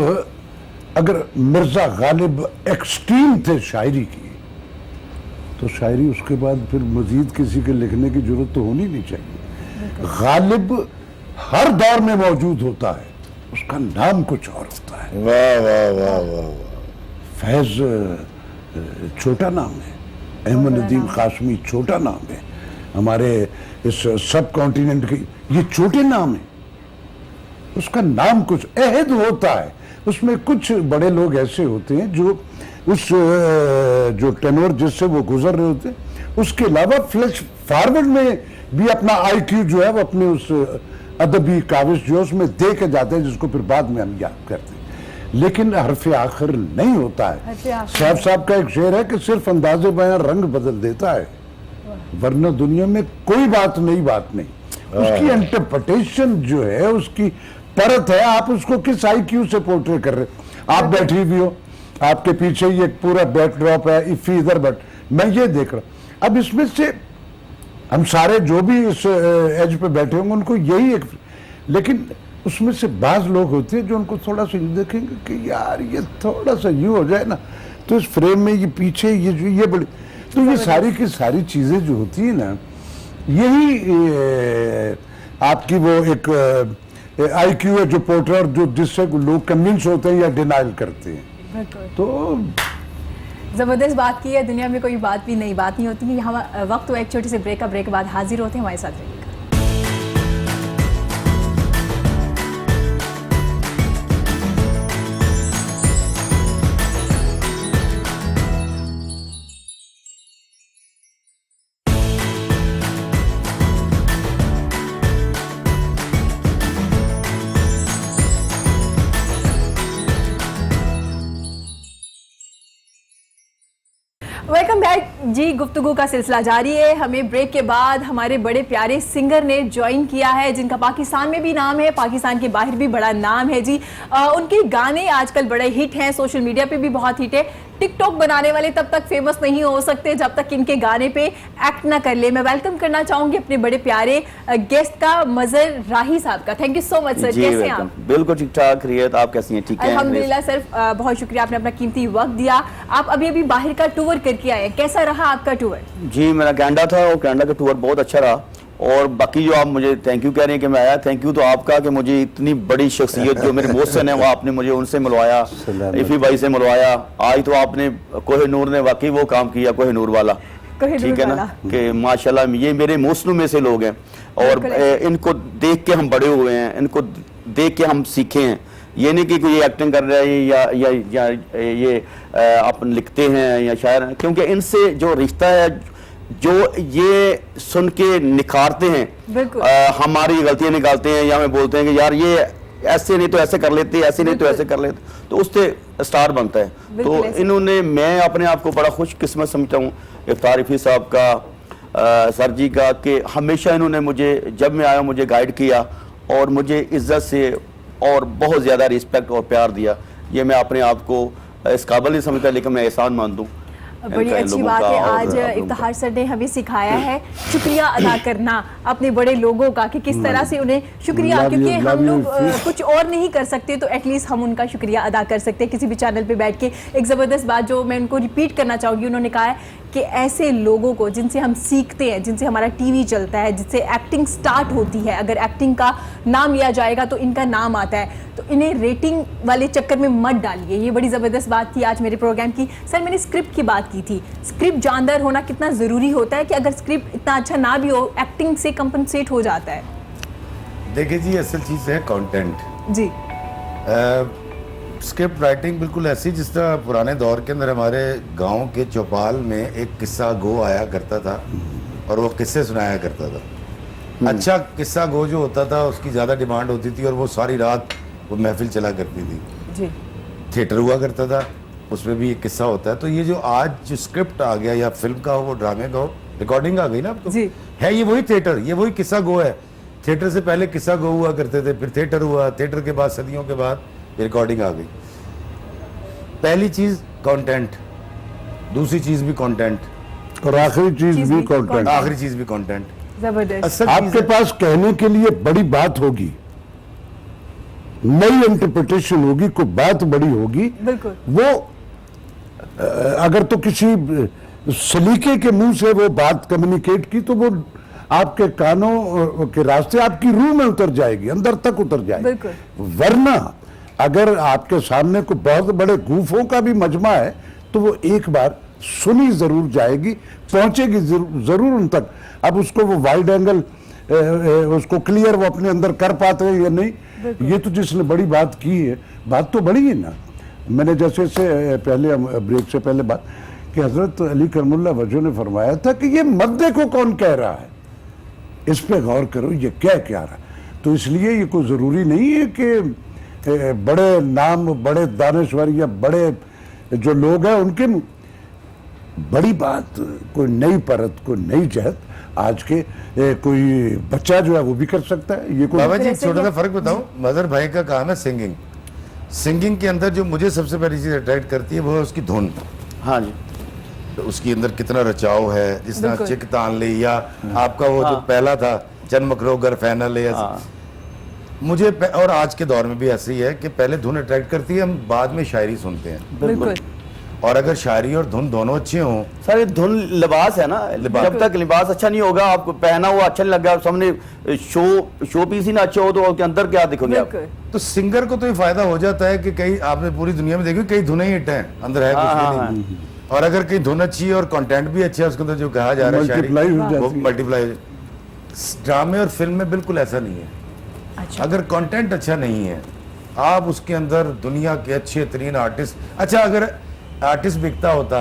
अगर मिर्जा गालिब एक्सट्रीम थे शायरी की, तो शायरी उसके बाद फिर मजीद किसी के लिखने की जरूरत तो होनी नहीं चाहिए। गालिब हर दौर में मौजूद होता है, उसका नाम कुछ और होता है। वाह वाह वाह वाह वाह। फैज छोटा नाम है, अहमद नदीम कासमी छोटा नाम है, हमारे इस सब कॉन्टिनेंट के ये छोटे नाम है। उसका नाम कुछ अहद होता है, उसमें कुछ बड़े लोग ऐसे होते हैं जो उस जो टेनोर जिससे वो गुजर रहे होते हैं उसके अलावा फ्लैश फॉरवर्ड में भी अपना आईक्यू जो है वो अपने उस अदबी काविश जो है उसमें दे के जाते हैं, जिसको फिर बाद में हम याद करते हैं। लेकिन हरफ आखिर नहीं होता है। साहब साहब का एक शेर है कि सिर्फ अंदाजे बयां रंग बदल देता है, वरना दुनिया में कोई बात नहीं। उसकी इंटरप्रिटेशन जो है, उसकी परत है, आप उसको किस आईक्यू से पोर्ट्रे कर रहे हो। आप बैठी भी हो, आपके पीछे ये पूरा बैकड्रॉप है, इफी इधर, बट मैं ये देख रहा हूं। अब इसमें से हम सारे जो भी इस एज पे बैठे होंगे उनको यही एक, लेकिन उसमें से बाज लोग होते हैं जो उनको थोड़ा सा देखेंगे कि यार ये थोड़ा सा यूं हो जाए ना, तो इस फ्रेम में ये पीछे ये बड़ी, तो ये सारी की सारी चीजें जो होती है ना, यही आपकी वो एक आईक्यू है जो पोर्ट्रेट जो जिससे लोग कन्विंस होते हैं या डिनाइल करते हैं। तो जबरदस्त बात की है, दुनिया में कोई बात भी नई बात नहीं होती है। यहाँ वक्त हुआ एक छोटे से ब्रेक का, ब्रेक के बाद हाजिर होते हैं, हमारे साथ रहिएगा। वेलकम बैक जी, गुफ्तगू का सिलसिला जारी है। हमें ब्रेक के बाद हमारे बड़े प्यारे सिंगर ने ज्वाइन किया है, जिनका पाकिस्तान में भी नाम है, पाकिस्तान के बाहर भी बड़ा नाम है जी। उनके गाने आजकल बड़े हिट हैं, सोशल मीडिया पे भी बहुत हिट है। टिकटॉक बनाने वाले तब तक फेमस नहीं हो सकते जब तक इनके गाने पे एक्ट ना कर ले। मैं वेलकम करना चाहूंगी अपने बड़े प्यारे गेस्ट का, मजर राही साहब का। Thank you so much sir, कैसे हैं आप? बिल्कुल ठीक ठाक, खैरियत, आप कैसी हैं? ठीक है अल्हम्दुलिल्लाह सर, बहुत शुक्रिया, आपने अपना कीमती वक्त दिया। आप अभी बाहर का टूर करके आए, कैसा रहा आपका टूर? जी, मेरा कनाडा था और कनाडा का टूर बहुत अच्छा रहा। और बाकी जो आप मुझे थैंक यू कह रहे हैं कि मैं आया, थैंक यू तो आपका कि मुझे इतनी बड़ी शख्सियत जो मेरे मोहसिन है वो आपने मुझे उनसे मिलवाया, इफ़ी भाई से मिलवाया। आज तो आपने कोहिनूर ने वाकई वो काम किया, कोहिनूर वाला, ठीक है ना, कि माशाल्लाह ये मेरे मोहसिनों में से लोग हैं और इनको देख के हम बड़े हुए हैं, इनको देख के हम सीखे हैं। ये नहीं कि कोई एक्टिंग कर रहा है या ये अपन लिखते हैं या शायर हैं, क्योंकि इनसे जो रिश्ता है, जो ये सुन के निखारते हैं, हमारी गलतियां निकालते हैं या हमें बोलते हैं कि यार ये ऐसे नहीं तो ऐसे कर लेते, ऐसे नहीं तो ऐसे कर लेते, तो उससे स्टार बनता है। बिल्कुल तो ऐसे। इन्होंने, मैं अपने आप को बड़ा खुशकिस्मत समझता हूँ इफ्तार रफ़ी साहब का, सर जी का, कि हमेशा इन्होंने मुझे, जब मैं आया मुझे गाइड किया और मुझे इज्जत से और बहुत ज़्यादा रिस्पेक्ट और प्यार दिया। ये मैं अपने आप को इस काबिल नहीं समझता, लेकिन मैं एहसान मान दूँ। बड़ी अच्छी बात है। आज इफ्तिखार सर ने हमें सिखाया है शुक्रिया अदा करना अपने बड़े लोगों का, कि किस तरह से उन्हें शुक्रिया, Love you, क्योंकि love हम you, लोग please. कुछ और नहीं कर सकते तो एटलीस्ट हम उनका शुक्रिया अदा कर सकते हैं किसी भी चैनल पे बैठ के। एक ज़बरदस्त बात जो मैं उनको रिपीट करना चाहूँगी, उन्होंने कहा है कि ऐसे लोगों को जिनसे हम सीखते हैं, जिनसे हमारा टीवी चलता है, जिससे एक्टिंग स्टार्ट होती है, अगर एक्टिंग का नाम लिया जाएगा तो इनका नाम आता है, तो इन्हें रेटिंग वाले चक्कर में मत डालिए। ये बड़ी ज़बरदस्त बात थी आज मेरे प्रोग्राम की। सर, मैंने स्क्रिप्ट की बात की थी, स्क्रिप्ट जानदार होना कितना ज़रूरी होता है कि अगर स्क्रिप्ट इतना अच्छा ना भी हो, एक्टिंग से कंपनसेट हो जाता है। देखिए जी, असल चीज़ है कंटेंट। जी स्क्रिप्ट राइटिंग बिल्कुल ऐसी जिस तरह पुराने दौर के अंदर हमारे गांव के चौपाल में एक किस्सा गो आया करता था और वो किस्से सुनाया करता था। अच्छा किस्सा गो जो होता था उसकी ज़्यादा डिमांड होती थी और वो सारी रात वो महफिल चला करती थी। जी थिएटर हुआ करता था, उसमें भी एक किस्सा होता है। तो ये जो आज जो स्क्रिप्ट आ गया, या फिल्म का हो, वो ड्रामे का हो, रिकॉर्डिंग आ गई ना आपको, जी। है ये वही थिएटर, ये वही किस्सा गो है। थिएटर से पहले किस्सा गो हुआ करते थे, फिर थिएटर हुआ, थिएटर के बाद सदियों के बाद रिकॉर्डिंग आ गई। पहली चीज कंटेंट, दूसरी चीज भी कंटेंट, और आखिरी चीज चीज़ भी भी कंटेंट। content। आखिरी चीज भी कंटेंट। ज़बरदस्त। असल आपके चीज़ है- पास कहने के लिए बड़ी बात होगी, नई इंटरप्रिटेशन होगी, कोई बात बड़ी होगी, बिल्कुल। वो अगर तो किसी सलीके के मुंह से वो बात कम्युनिकेट की तो वो आपके कानों के रास्ते आपकी रूह में उतर जाएगी, अंदर तक उतर जाएगी। बिल्कुल। वरना अगर आपके सामने कोई बहुत बड़े गूफों का भी मजमा है तो वो एक बार सुनी जरूर जाएगी, पहुंचेगी जरूर उन तक। अब उसको वो वाइड एंगल उसको क्लियर वो अपने अंदर कर पाते हैं या नहीं, ये तो जिसने बड़ी बात की है, बात तो बड़ी है ना। मैंने जैसे से पहले ब्रेक से पहले बात कि हजरत अली करमुल्लाह वजह ने फरमाया था कि ये मत देखो कौन कह रहा है, इस पे गौर करो ये क्या रहा। तो इसलिए ये कोई ज़रूरी नहीं है कि बड़े नाम, बड़े दानश्वर या बड़े जो लोग हैं उनके बड़ी बात, कोई नई परत, कोई नई जहत आज के कोई बच्चा जो है वो भी कर सकता है। ये कोई बाबा जी, एक जैसे छोटा सा कि- फर्क बताऊं। मदर भाई का काम है सिंगिंग। सिंगिंग के अंदर जो मुझे सबसे पहली चीज अट्रैक्ट करती है वो है उसकी धुन। हाँ जी। तो उसकी अंदर कितना रचाव है, जिस तरह बिल्कुल। चिक तान ली, या आपका वो जो पहला था चंद मकरोगर फैनल है, हाँ। मुझे और आज के दौर में भी ऐसे ही है कि पहले धुन अट्रैक्ट करती है, हम बाद में शायरी सुनते हैं। बिल्कुल। और अगर शायरी और धुन दोनों अच्छे हों, सर ये धुन लिबास है ना, जब तक लिबास अच्छा नहीं होगा, आपको पहना हुआ अच्छा नहीं लगा, सामने शो पीस ही ना अच्छा हो तो उसके अंदर क्या दिखोगे आप? बिल्कुल। तो सिंगर को तो ये फायदा हो जाता है कि कई, आपने पूरी दुनिया में देखी, कई धुनें हिट हैं, अंदर है कुछ हाँ, भी नहीं। और अगर कहीं धुन अच्छी है और कंटेंट भी अच्छा है, उसके अंदर जो कहा जा रहा है Multiply हो शायरी, वो जाती है। मल्टीप्लाई। ड्रामे और फिल्म में बिल्कुल ऐसा नहीं है। अच्छा। अगर कंटेंट अच्छा नहीं है, आप उसके अंदर दुनिया के अच्छे तरीन आर्टिस्ट, अच्छा अगर आर्टिस्ट बिकता होता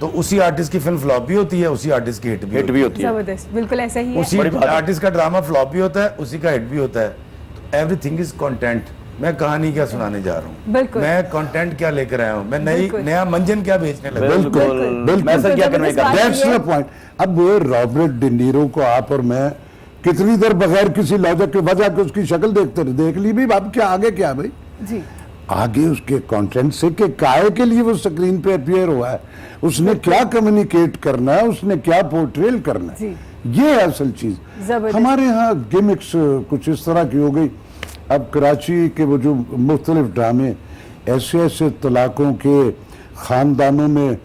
तो उसी आर्टिस्ट की फिल्म फ्लॉप भी होती है, उसी आर्टिस्ट की हिट भी होती है। ज़बरदस्त, बिल्कुल ऐसा ही है। उसी बड़ी बात है। आर्टिस्ट का ड्रामा फ्लॉप भी होता है, उसी का हिट भी होता है। तो एवरीथिंग इज कंटेंट। मैं कहानी क्या सुनाने जा रहा हूँ, बिल्कुल। मैं कंटेंट क्या लेकर आया हूँ, मैं बिल्कुल। नया मंजन क्या बेचने लगा। बिल्कुल, बिल्कुल। मैं सर क्या तो करने का जबरदस्त दैट्स द पॉइंट। अब वो रॉबर्ट डिनीरो को आप और मैं कितनी देर बगैर किसी लॉजिक के वजह के उसकी शक्ल देखते रहे, देख ली भी, अब क्या आगे क्या भाई, जी आगे उसके कंटेंट से कि काय के लिए वो स्क्रीन पे अपीयर हुआ है, उसने क्या कम्युनिकेट करना है, उसने क्या पोर्ट्रेल करना है, ये है असल चीज। जबरदस्त। हमारे यहाँ गिमिक्स कुछ इस तरह की हो गई। अब कराची के वो जो मुख्तलिफ ड्रामे, ऐसे ऐसे तलाकों के खानदानों में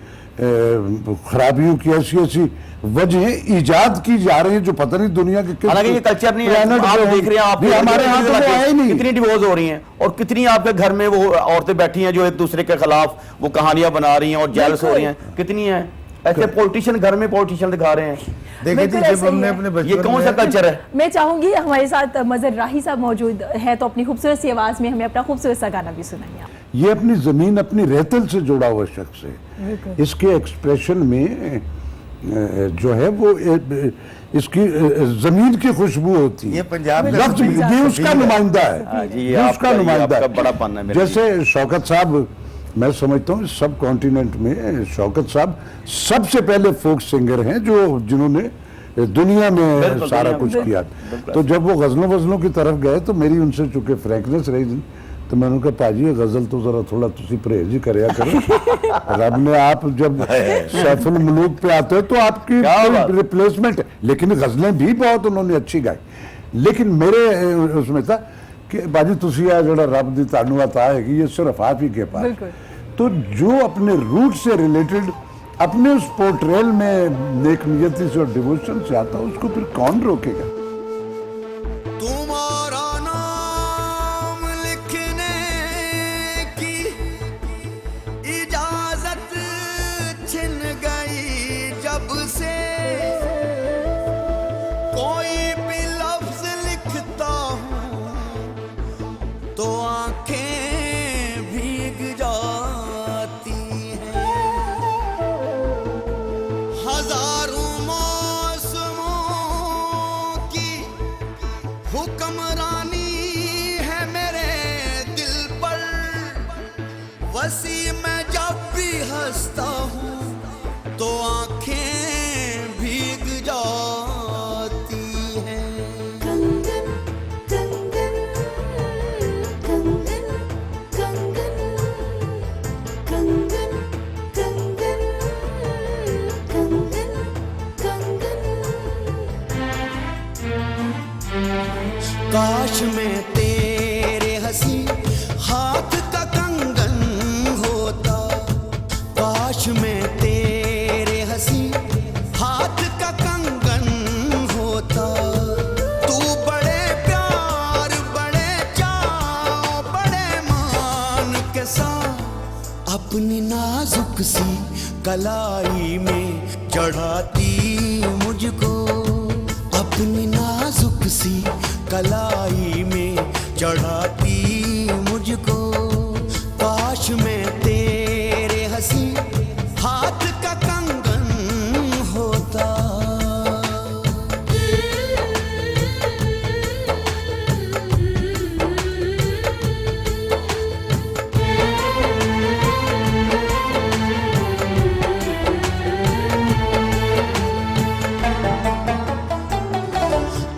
खराबियों की ऐसी ऐसी वजह ईजाद की जा रही है जो पता नहीं दुनिया के किस हालांकि ये कल्चर नहीं है, planet आप पे देख रहे हैं, आप नहीं, हमारे यहाँ तो वो है ही नहीं। कितनी डिवोर्स हो रही हैं और कितनी आपके घर में वो औरतें बैठी हैं जो एक दूसरे के खिलाफ वो कहानियां बना रही हैं और जेलस हो रही हैं, कितनी हैं ऐसे पॉलिटिशियन, घर में पॉलिटिशियन दिखा रहे हैं। देखिए बिल्कुल जी, ऐसा जब ही हमने है। अपने ये बचपन कौन सा में कल्चर है? मैं चाहूंगी हमारे साथ मजर राही साहब मौजूद है, तो अपनी खूबसूरत सी आवाज में हमें अपना खूबसूरत सा गाना भी सुनाइए आप। ये अपनी जमीन, अपनी रेतल से जुड़ा हुआ शख्स है। इसके एक्सप्रेशन में जो है वो इसकी जमीन की खुशबू होती है। ये पंजाब का लफ्ज सफीद ये उसका है। नुमाइंदा हाँ है, जी, ये ये उसका आपका नुमाइंदा है। बड़ा पन है मेरे जैसे शौकत साहब, मैं समझता हूँ सब कॉन्टिनेंट में शौकत साहब सबसे पहले फोक सिंगर हैं जो जिन्होंने दुनिया में बिल्कुल, सारा दुनिया में, कुछ किया। बिल्कुल। तो जब वो गजलों वजलों की तरफ गए तो मेरी उनसे चूंकि फ्रैंकनेस रही, तो मैंने कहा पाजी ये गजल तो जरा थोड़ा तुसी परहेज ही करया करो। रब ने आप जब सैफुल मुलूक पे आते हो तो आपकी क्या बात। रिप्लेसमेंट है, लेकिन गजलें भी बहुत उन्होंने अच्छी गाई। लेकिन मेरे उसमें था कि बाजी तुसी आ जड़ा रब दी तानू अता है कि ये सिर्फ आप ही के पास। बिल्कुल। तो जो अपने रूट से रिलेटेड अपने उस पोर्ट्रेल में नेक नियति से और डिवोशन से आता है, उसको फिर कौन रोकेगा। तुम्हारा नाम लिखने की इजाजत छिन गई जब से, कोई भी लफ्ज लिखता हूँ तो आंखें भीग जाती हैं। हजारों मौसमों की हुक्मरानी है मेरे दिल पर, वसी मैं जब भी हंसता हूँ तो आंखें भीग जाती हैं। कंगन कंगन कंगन कंगन कंगन कंगन कंगन कंगन। काश में तेरे हंसी हाथ का कंगन होता, काश में तेरे हंसी हाथ का कंगन होता। तू बड़े प्यार बड़े चाव बड़े मान के साथ अपनी नाजुक सी कलाई में चढ़ाती मुझको, अपनी नाजुक सी कलाई में चढ़ाती मुझको। काश में तेरे हंसी हाथ का कंगन होता।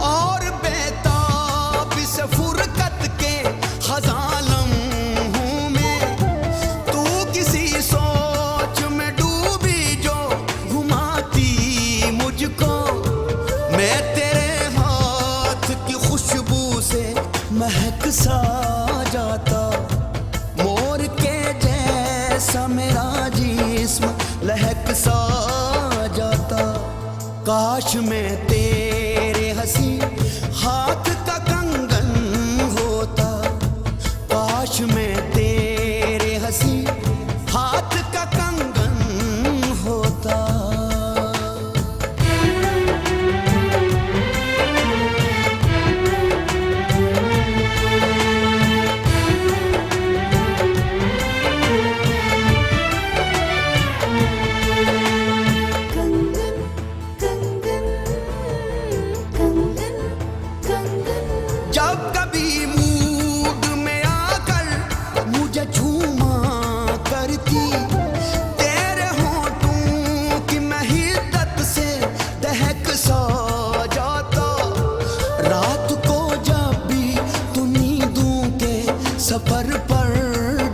और बेताब से फुरकत के खजानम हूँ मैं, तू किसी सोच में डूबी जो घुमाती मुझको। मैं तेरे हाथ की खुशबू से महक सा जाता, मोर के जैसा मेरा जिस्म लहक सा जाता। काश में तेरे हंसी हाथ का कंगन होता, काश में तेरे हंसी हाथ का कंगन होता। कंगन कंगन कंगन कंगन। जब कभी मूड में आकर मुझे झूमा करती, तेरे होठों की मैं हिद्दत से दहक सा जाता। रात को जब भी तू नींदों के सफर पर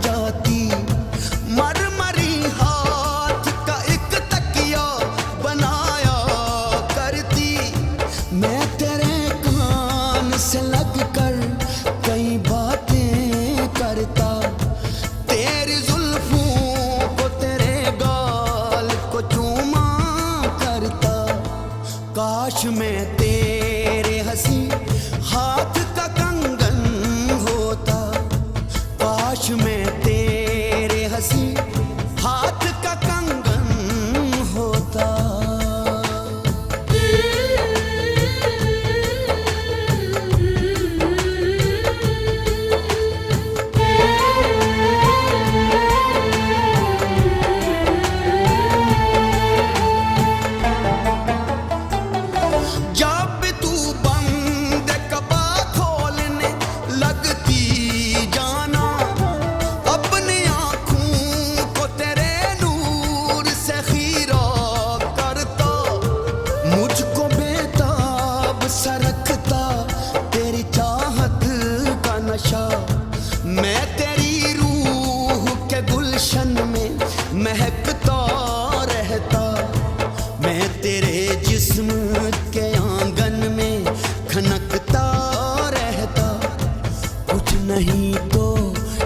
जाती, मरमरी हाथ का एक तकिया बनाया करती। मैं तेरे कान से लगकर कई बातें करता, तेरी जुल्फों को तेरे गाल को चूमा करता। काश में तेरे हंसी हाथ का कंगन होता, काश में तेरे हंसी हाथ का कंगन होता। मुझको बेताब सा रखता तेरी चाहत का नशा। मैं तेरी रूह के गुलशन में महकता रहता। मैं तेरे जिस्म के आंगन में खनकता रहता। कुछ नहीं तो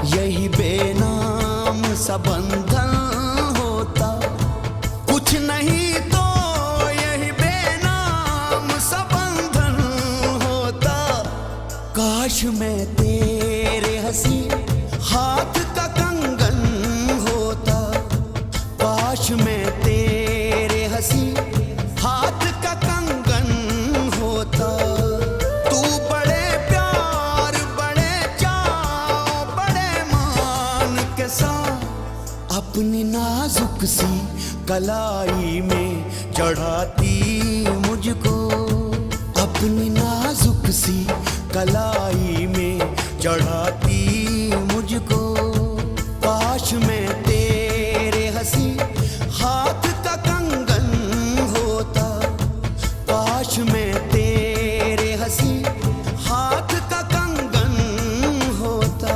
यही बेनाम सा बंधन होता। कुछ नहीं तो यही बेनाम सा बंधन होता। काश मैं तेरे हंसी हाथ का कंगन होता। काश मैं तेरे हंसी हाथ का कंगन होता। तू बड़े प्यार बड़े चाव बड़े मान के साथ अपनी नाजुक सी कलाई में चढ़ाती मुझको। अपनी नाजुक सी कलाई में चढ़ाती मुझको। काश मैं तेरे हंसी हाथ का कंगन होता। काश मैं तेरे हंसी हाथ का कंगन होता।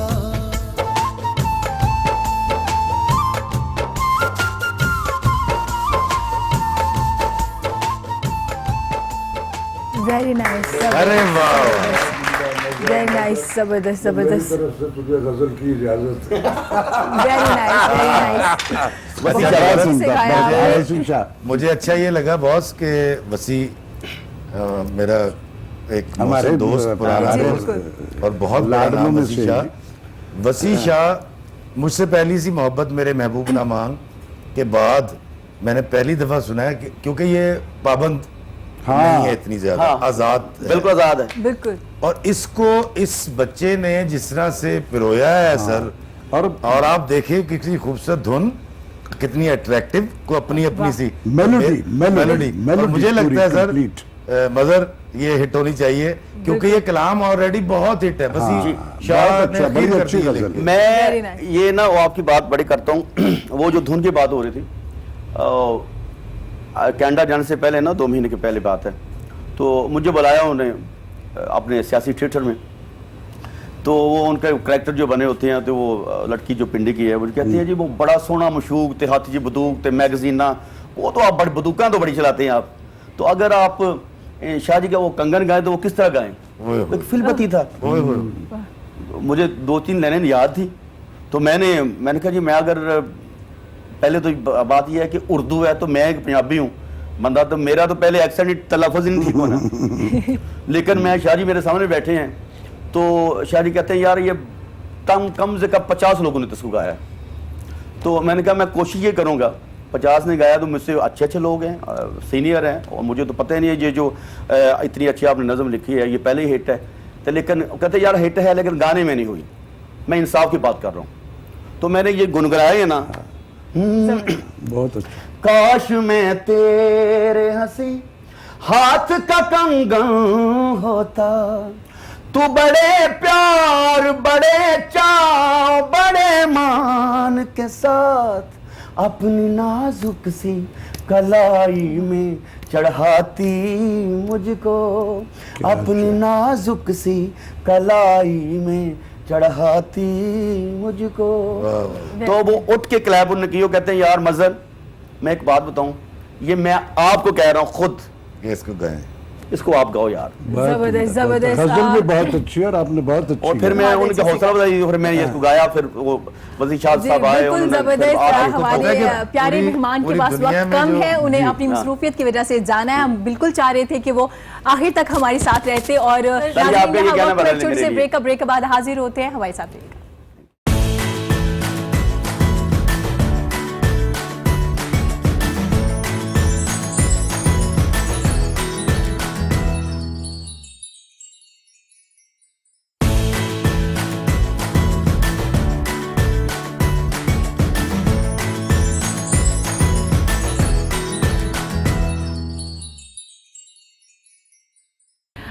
वेरी नाइस, अरे वाह, वेरी नाइस, जबरदस्त जबरदस्त, तरफ से तुझे गजल की इजाजत है। Very nice, very nice. वसी बहुत शाह अच्छे से गाया आपने। वसी शाह मुझे अच्छा ये लगा बॉस के वसी मेरा एक हमारे मौसम दोस्त पुराना जी, दोस्त बिल्कुल। और बहुत बड़ा लाडलों नाम में वसी से शाह। वसी शाह मुझसे पहली सी मोहब्बत मेरे महबूब ना मांग के बाद मैंने पहली दफा सुना है क्योंकि ये पाबंद नहीं है इतनी ज्यादा, हाँ। आजाद है। बिल्कुल आजाद है। बिल्कुल और इसको इस बच्चे ने जिस तरह से पिरोया है सर, और आप देखिए कितनी खूबसूरत धुन, कितनी अट्रैक्टिव को अपनी अपनी सी मेलोडी, मेलोडी, और मुझे पूरी लगता है सर complete। मदर ये हिट होनी चाहिए क्योंकि ये कलाम ऑलरेडी बहुत हिट है। बस ये शाह बहुत ने अच्छा, फील बड़ी कर अच्छी दी है गजल। लेकिन। मैं Very nice. ये ना वो आपकी बात बड़ी करता हूँ। वो जो धुन की बात हो रही थी कनाडा जाने से पहले ना 2 महीने के पहले बात है। तो मुझे बुलाया उन्हें अपने सियासी थिएटर में। तो वो उनके करैक्टर जो बने होते हैं तो वो लड़की जो पिंडी की है वो कहती है जी वो बड़ा सोना मशूक ते हाथी जी बंदूक ते मैगजीना वो तो आप बड़ी बंदूकें तो बड़ी चलाते हैं आप। तो अगर आप शाह जी का वो कंगन गाएं तो वो किस तरह गाएं? एक फिल्मती था। मुझे 2-3 लाइनें याद थी। तो मैंने कहा जी मैं अगर पहले तो बात यह है कि उर्दू है तो मैं एक पंजाबी हूँ बंदा, तो मेरा तो पहले एक्सेंट तलफ़ुज़ ही नहीं ठीक होना। लेकिन मैं शाह जी मेरे सामने बैठे हैं तो शाह जी कहते हैं यार ये कम से कम 50 लोगों ने तो इसको गाया। तो मैंने कहा मैं कोशिश ये करूँगा। 50 ने गाया तो मुझसे अच्छे लोग हैं, सीनियर हैं, और मुझे तो पता ही नहीं है ये जो इतनी अच्छी आपने नज़म लिखी है ये पहले ही हिट है। तो लेकिन कहते यार हिट है लेकिन गाने में नहीं हुई। मैं इंसाफ की बात कर रहा हूँ। तो मैंने ये गुनगुनाया है ना, बहुत अच्छा। काश मैं तेरे हंसी हाथ का कंगन होता। तू बड़े प्यार बड़े चाव बड़े मान के साथ अपनी नाजुक सी कलाई में चढ़ाती मुझको। अपनी नाजुक सी कलाई में चढ़ाती मुझको। तो वो उठ के क्लैप उन्होंने की, कहते हैं यार मजर मैं एक बात बताऊं, ये मैं आपको कह रहा हूं खुद, इसको गाएं। इसको आप गाओ यार। जबरदस्त जबरदस्त। गजल भी बहुत अच्छी है और आपने बहुत अच्छी और फिर मैं बहुत उनकी अच्छे से हौसला बताई, फिर मैंने इसको गाया। फिर वो वज़ीर शाह जी, साहब आए, बिल्कुल उन्होंने फिर जबरदस्त। आपको पता है हमारे कि प्यारे पूरी- मेहमान के पूरी पास दुनिया वक्त में कम जो- है, उन्हें जी, अपनी मसरूफियत की वजह से जाना है। हम बिल्कुल चाह रहे थे कि वो आखिर तक हमारे साथ रहते। और आपका ये नाज़रीन, कहना हम बदल छोटे से मेरे लिए। ब्रेक के बाद हाजिर होते हैं हमारे साथ रहिएगा।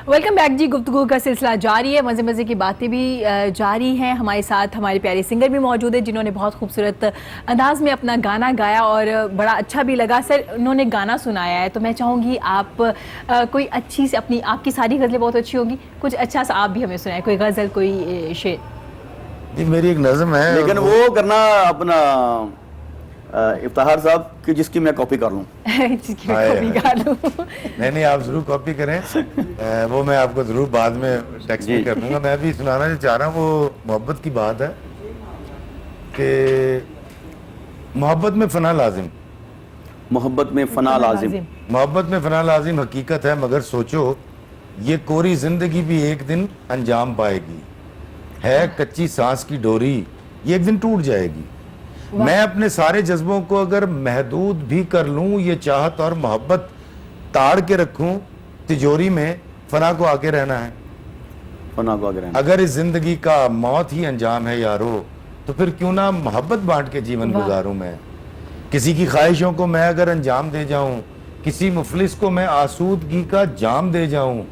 वेलकम बैक जी। गुफ्तगू का सिलसिला जारी है, मज़े मज़े की बातें भी जारी हैं। हमारे साथ हमारे प्यारे सिंगर भी मौजूद है जिन्होंने बहुत खूबसूरत अंदाज में अपना गाना गाया और बड़ा अच्छा भी लगा। सर, उन्होंने गाना सुनाया है तो मैं चाहूँगी आप कोई अच्छी सी अपनी, आपकी सारी गज़लें बहुत अच्छी होंगी, कुछ अच्छा सा आप भी हमें सुनाए, कोई गज़ल, कोई शेर। जी मेरी एक नज़म है, लेकिन वो करना अपना इफ्तिखार साहब की जिसकी मैं कॉपी कर लूँ। जिसकी मैं कॉपी गा लूँ। नहीं आप जरूर कॉपी करें। वो मैं आपको जरूर बाद में टेक्स्ट जी। भी कर दूंगा। मैं भी सुनाना जो चाह रहा हूँ वो मोहब्बत की बात है कि मोहब्बत में फना लाजिम, मोहब्बत में फना लाजिम। मोहब्बत में फना लाजिम हकीकत है, मगर सोचो ये कोरी जिंदगी भी एक दिन अंजाम पाएगी। है कच्ची सांस की डोरी, ये एक दिन टूट जाएगी। मैं अपने सारे जज्बों को अगर महदूद भी कर लूं, ये चाहत और मोहब्बत ताड़ के रखूं तिजोरी में, फना को आगे रहना है। फना को आगे रहना। अगर इस जिंदगी का मौत ही अंजाम है यारो, तो फिर क्यों ना मोहब्बत बांट के जीवन वाह। गुजारूं मैं। किसी की ख्वाहिशों को मैं अगर अंजाम दे जाऊं, किसी मुफलिस को मैं आसूदगी का जाम दे जाऊं,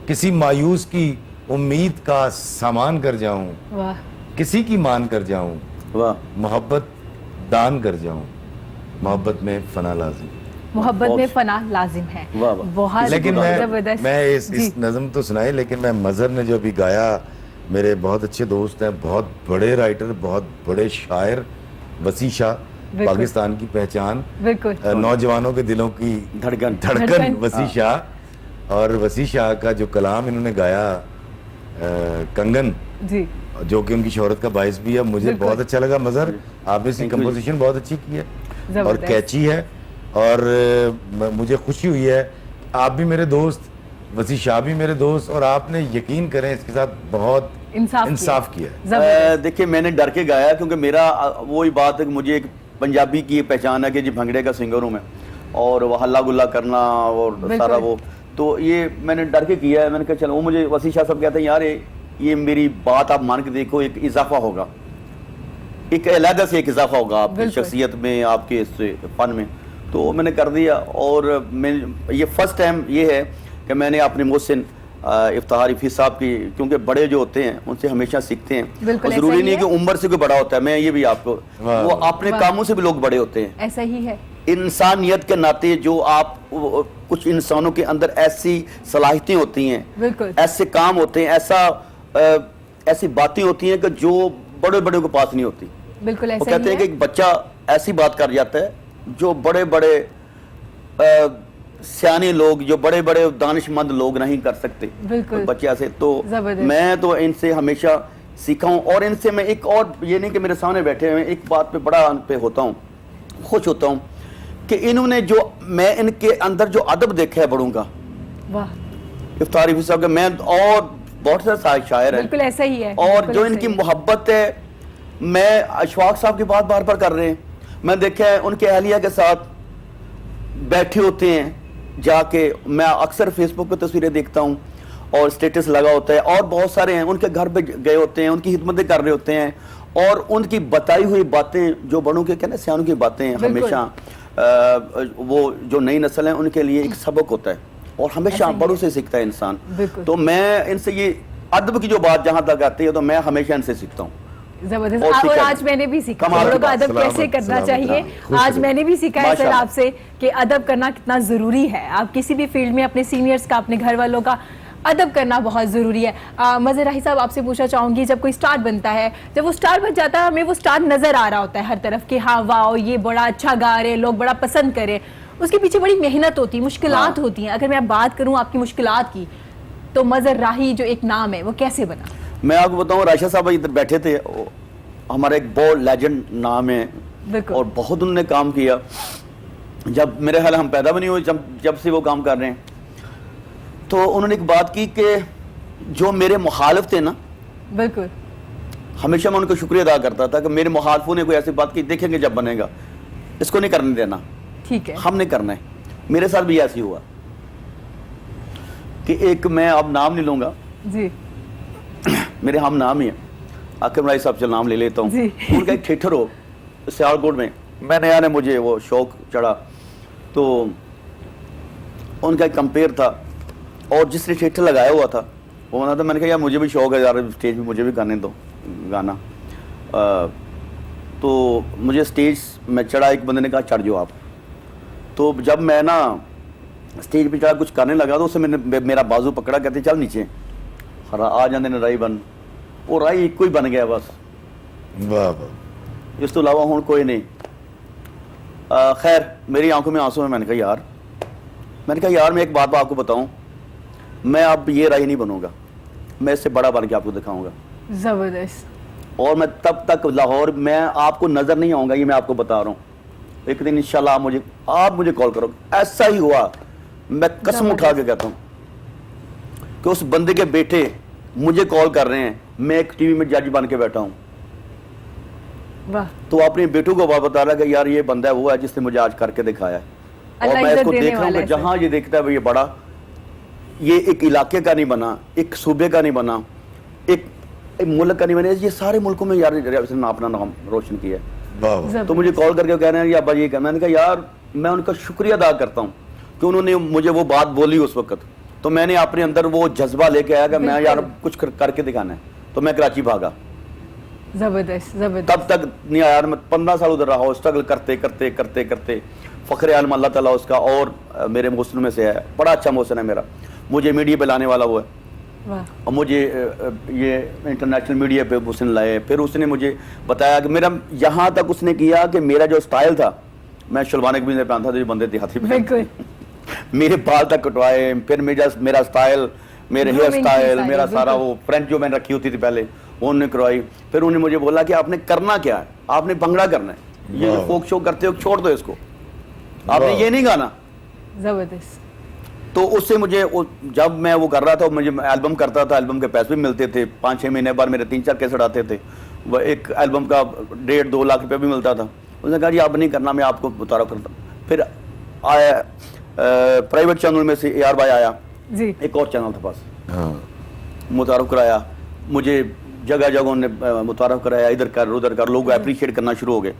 किसी मायूस की उम्मीद का सामान कर जाऊं, वाह किसी की मान कर जाऊं, वाह, मोहब्बत दान कर जाऊं, मोहब्बत में फना लाजिम। मोहब्बत में फना लाजिम है। वाह, वाह। बहुत लेकिन जबरदस्त। मैं इस जी। नज़म तो सुनाई, लेकिन मैं मज़हर ने जो भी गाया, मेरे बहुत अच्छे दोस्त हैं, बहुत बड़े राइटर, बहुत बड़े शायर, वसी शाह, बिल्कुल। पाकिस्तान की पहचान, बिल्कुल। नौजवानों के दिलों की धड़कन। धड़कन धड़कन। वसी शाह। और वसी शाह का जो कलाम इन्होंने गाया कंगन, जी जो कि उनकी शोहरत का बायस भी है, मुझे बिल्कुल। बहुत अच्छा लगा। मज़हर आपने इसकी Thank you। कंपोजिशन बहुत अच्छी की है और जबरदस्त। कैची है, और मुझे खुशी हुई है। आप भी मेरे दोस्त, वसी शाह भी मेरे दोस्त, और आपने यकीन करें इसके साथ बहुत इंसाफ किया है। जबरदस्त। देखिए मैंने डर के गाया क्योंकि मेरा वही बात है कि मुझे एक पंजाबी की पहचान है कि जी भंगड़े का सिंगर हूँ मैं, और वो हल्ला गुल्ला करना और बिल्कुल। सारा वो, तो ये मैंने डर के किया है। मैंने कहा चलो, वो मुझे वसी शाह साहब कहते हैं यार ये मेरी बात आप मान के देखो, एक इजाफा होगा, एक अलग से एक इजाफा होगा आपकी बिल्कुल। शख्सियत में, आपके इस फन में। तो मैंने कर दिया। और मैं ये फर्स्ट टाइम ये है कि मैंने अपने मोहसिन इफ्तिखार रफ़ी साहब की, क्योंकि बड़े जो होते हैं उनसे हमेशा सीखते हैं, बिल्कुल, और ऐसा ज़रूरी ही नहीं है। कि उम्र से कोई बड़ा होता है। मैं ये भी आपको, वाह, वो वाह। अपने वाह। कामों से भी लोग बड़े होते हैं। ऐसा ही है। इंसानियत के नाते जो आप कुछ इंसानों के अंदर ऐसी सलाहियतें होती हैं, बिल्कुल। ऐसे काम होते हैं, ऐसी बातें होती हैं कि जो बड़े बड़े के पास नहीं होती। बिल्कुल वो ऐसा कहते ही हैं कि है। एक बच्चा ऐसी बात कर जाता है जो बड़े बड़े सियाने लोग, जो बड़े बड़े दानिशमंद लोग नहीं कर सकते। बिल्कुल। तो बच्चे ऐसे, तो जबरदस्त। मैं तो इनसे हमेशा सीखा हूँ। और इनसे मैं एक और, ये नहीं कि मेरे सामने बैठे हुए, एक बात पे बड़ा पे होता हूँ, खुश होता हूँ कि इन्होंने जो, मैं इनके अंदर जो अदब देखा है बड़ों का, वाह इफ्तिखार रफ़ी साहब का, मैं और बहुत सारे शायर हैं, बिल्कुल ऐसा ही है। और बिल्कुल जो ऐसा इनकी ही है। मोहब्बत है, मैं अशफाक साहब की बात बार बार कर रहे हैं, मैं देखा है उनके अहलिया के साथ बैठे होते हैं जाके, मैं अक्सर फेसबुक पे तस्वीरें देखता हूँ और स्टेटस लगा होता है, और बहुत सारे हैं उनके घर पे गए होते हैं, उनकी खिदमतें कर रहे होते हैं, और उनकी बताई हुई बातें जो बड़ों के कहना सियानों की बातें हैं, बिल्कुल। हमेशा वो जो नई नस्ल है उनके लिए एक सबक होता है, और हमेशा ऐसा ही बड़ों है। से सीखता है इंसान। बिल्कुल। तो मैं इनसे ये अदब की जो बात जहाँ तक आती है, तो मैं हमेशा इनसे सीखता हूँ। जबरदस्त। और और सीखा आज मैंने भी सीखा कमाल की बड़ों का बात। अदब कैसे सलामत, करना सलामत, चाहिए। खुश आज रहो। मैंने भी सीखा है सर माशाल्लाह। आपसे कि अदब करना कितना ज़रूरी है। आप किसी भी फील्ड में अपने सीनियर्स का, अपने घर वालों का अदब करना बहुत ज़रूरी है। मज़हर राही साहब, आपसे पूछना चाहूँगी, जब कोई स्टार बनता है, जब वो स्टार बन जाता है, हमें वो स्टार नज़र आ रहा होता है हर तरफ कि हाँ वाह ये बड़ा अच्छा गा रहे हैं, लोग बड़ा पसंद करें, उसके पीछे बड़ी मेहनत होती है, मुश्किलात होती हैं। अगर मैं बात करूँ आपकी मुश्किलात की, तो मज़हर राही जो एक नाम है वो कैसे बना? मैं आपको बताऊँ, राशा साहब इधर बैठे थे, हमारा एक बहुत लेजेंड नाम है, बिल्कुल। और बहुत उन्होंने काम किया। जब मेरे ख्याल हम पैदा भी नहीं हुए, जब से वो काम कर रहे हैं, तो उन्होंने एक बात की कि जो मेरे मुखालिफ थे ना, बिल्कुल। हमेशा मैं उनका शुक्रिया अदा करता था कि मेरे मुखालिफों ने कोई ऐसी बात की, देखेंगे जब बनेगा, इसको नहीं करने देना, ठीक है। हमने करना है। मेरे साथ भी ऐसे ही हुआ कि एक, मैं अब नाम नहीं लूँगा, जी मेरे हम नाम ही है, आकिब राय साहब से नाम ले लेता हूँ। जी। उनका एक थिएटर हो सियालकोट में, मैं नया ने मुझे वो शौक चढ़ा, तो उनका एक कंपेयर था और जिसने थिएटर लगाया हुआ था वो बंदा था, मैंने कहा यार मुझे भी शौक है यार स्टेज पे मुझे भी गाने दो गाना। तो मुझे स्टेज में चढ़ा, एक बंदे ने कहा चढ़ जाओ आप। तो जब मैं ना स्टेज पे चढ़ा कुछ करने लगा तो उसने मेरा बाजू पकड़ा, कहते चल नीचे हरा आ जाते ने राई बन। वो राई एक ही बन गया बस, वाह वाह। इस तो अलावा हूँ कोई नहीं। खैर मेरी आंखों में आंसू है। मैंने कहा यार मैं एक बात आपको बताऊं, मैं अब ये राही नहीं बनूंगा, मैं इससे बड़ा बन के आपको दिखाऊंगा। जबरदस्त। और मैं तब तक लाहौर में आपको नजर नहीं आऊंगा, ये मैं आपको बता रहा हूँ। एक दिन इंशाल्लाह आप मुझे कॉल करो। ऐसा ही हुआ, मैं कसम उठा के कहता हूँ कि उस बंदे के बेटे मुझे कॉल कर रहे हैं, मैं एक टीवी में जज बन के बैठा हूँ। वाह। तो अपने बेटों को बता रहा कि यार ये बंदा है वो है जिसने मुझे आज करके दिखाया है। और अल्लाह मैं इज्जत इसको देने देख रहा हूँ वाला कि है जहाँ ये देखता है भाई ये बड़ा, ये एक इलाके का नहीं बना, एक सूबे का नहीं बना, एक मुल्क का नहीं बना, ये सारे मुल्कों में यार इसने अपना नाम रोशन किया है। वाह वाह। तो मुझे कॉल करके कह रहे हैं अब्बा ये मैंने कहा यार मैं उनका शुक्रिया अदा करता हूँ कि उन्होंने मुझे वो बात बोली उस वक्त। तो मैंने अपने अंदर वो जज्बा लेके आया कि मैं यार कुछ करके दिखाना है। तो मैं कराची भागा। जबरदस्त जबरदस्त। तब तक नहीं आया, मैं 15 साल उधर रहा हूँ, स्ट्रगल करते करते करते करते। फ़ख्र आलम अल्लाह ताला उसका और मेरे मोहसिन में से है, बड़ा अच्छा मोहसिन है मेरा, मुझे मीडिया पे लाने वाला वो है। वाह। और मुझे ये इंटरनेशनल मीडिया पे उसने लाए। फिर उसने मुझे बताया कि मेरा यहाँ तक उसने किया कि मेरा जो स्टाइल था, मैं शलवान कमीज में पहनता था जो बंदे देहाती में बिल्कुल। मेरे बाल तक कटवाए, फिर मेरा स्टाइल, मेरे हेयर Grooming की स्टाइल, सारी, मेरा सारा बिल्कुल। वो फ्रेंच जो मैंने रखी होती थी पहले उन्होंने करवाई। फिर उन्होंने मुझे बोला कि आपने करना क्या है, आपने भंगड़ा करना है, ये जो वाह। फोक शो करते हो छोड़ दो इसको, आपने वाह। ये नहीं गाना। जबरदस्त। तो उससे मुझे जब मैं वो कर रहा था, मुझे एल्बम करता था, एल्बम के पैसे भी मिलते थे, 5-6 महीने बाद मेरे 3-4 कैसेट आते थे, वह एक एल्बम का 1.5-2 लाख रुपये भी मिलता था। उसने कहा जी अब नहीं करना, मैं आपको मुतारफ करता हूँ। फिर आया प्राइवेट चैनल में से AR भाई आया, जी। एक और चैनल था पास, हाँ मुतारफ कराया मुझे, जगह जगह उन्होंने मुतारफ कराया, इधर कर उधर कर, लोग अप्रिशिएट करना शुरू हो गए।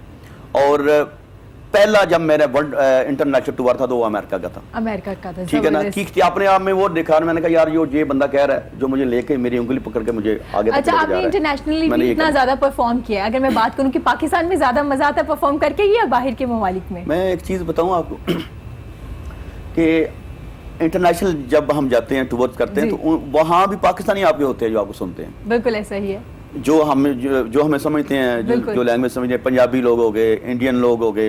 और पहला जब मेरा वर्ल्ड इंटरनेशनल टूर था तो वो अमेरिका का था। अमेरिका का था। ठीक है ना, जबरदस्त। कि अपने आप में वो देखा, मैंने कहा यार ये बंदा कह रहा है जो मुझे लेके मेरी उंगली पकड़ के मुझे आगे तक अच्छा, लेके जा आपने रहा है। इंटरनेशनली मैंने भी ये इतना कहा। ज्यादा परफॉर्म किया है। अगर मैं बात करूं कि पाकिस्तान में ज्यादा मजा आता है परफॉर्म करके या बाहर के ममालिक में? मैं एक चीज़ बताऊं आपको कि इंटरनेशनल जब हम जाते हैं टूर करते हैं जी। तो वहाँ भी पाकिस्तानी आपके होते हैं जो आपको सुनते हैं, बिल्कुल ऐसा ही है। जो हमें समझते हैं, बिल्कुल। जो लैंग्वेज समझते हैं, पंजाबी लोग हो गए, इंडियन लोग हो गए,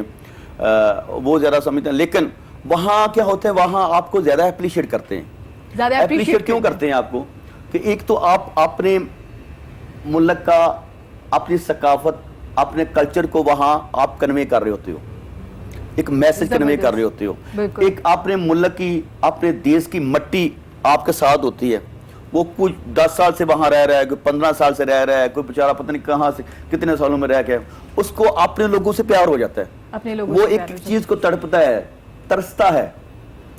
वो ज़्यादा समझते हैं। लेकिन वहाँ क्या होता है, वहाँ आपको ज़्यादा अप्रिशिएट करते हैं। ज्यादा अप्रिशिएट क्यों करते हैं आपको कि एक तो आप अपने मुल्क का, अपनी सकाफत, अपने कल्चर को वहाँ आप कन्वे कर रहे होते हो, एक मैसेज कन्वे कर रहे होते हो, बिल्कुल। एक अपने मुल्क की, अपने देश की मट्टी आपके साथ होती है। वो कुछ 10 साल से वहाँ रह रहा है, कोई 15 साल से रह रहा है, कोई बेचारा पता नहीं कहाँ से कितने सालों में रह के, उसको अपने लोगों से प्यार हो जाता है, अपने लोगों वो से एक प्यार हो जाता चीज को तड़पता है, तरसता है।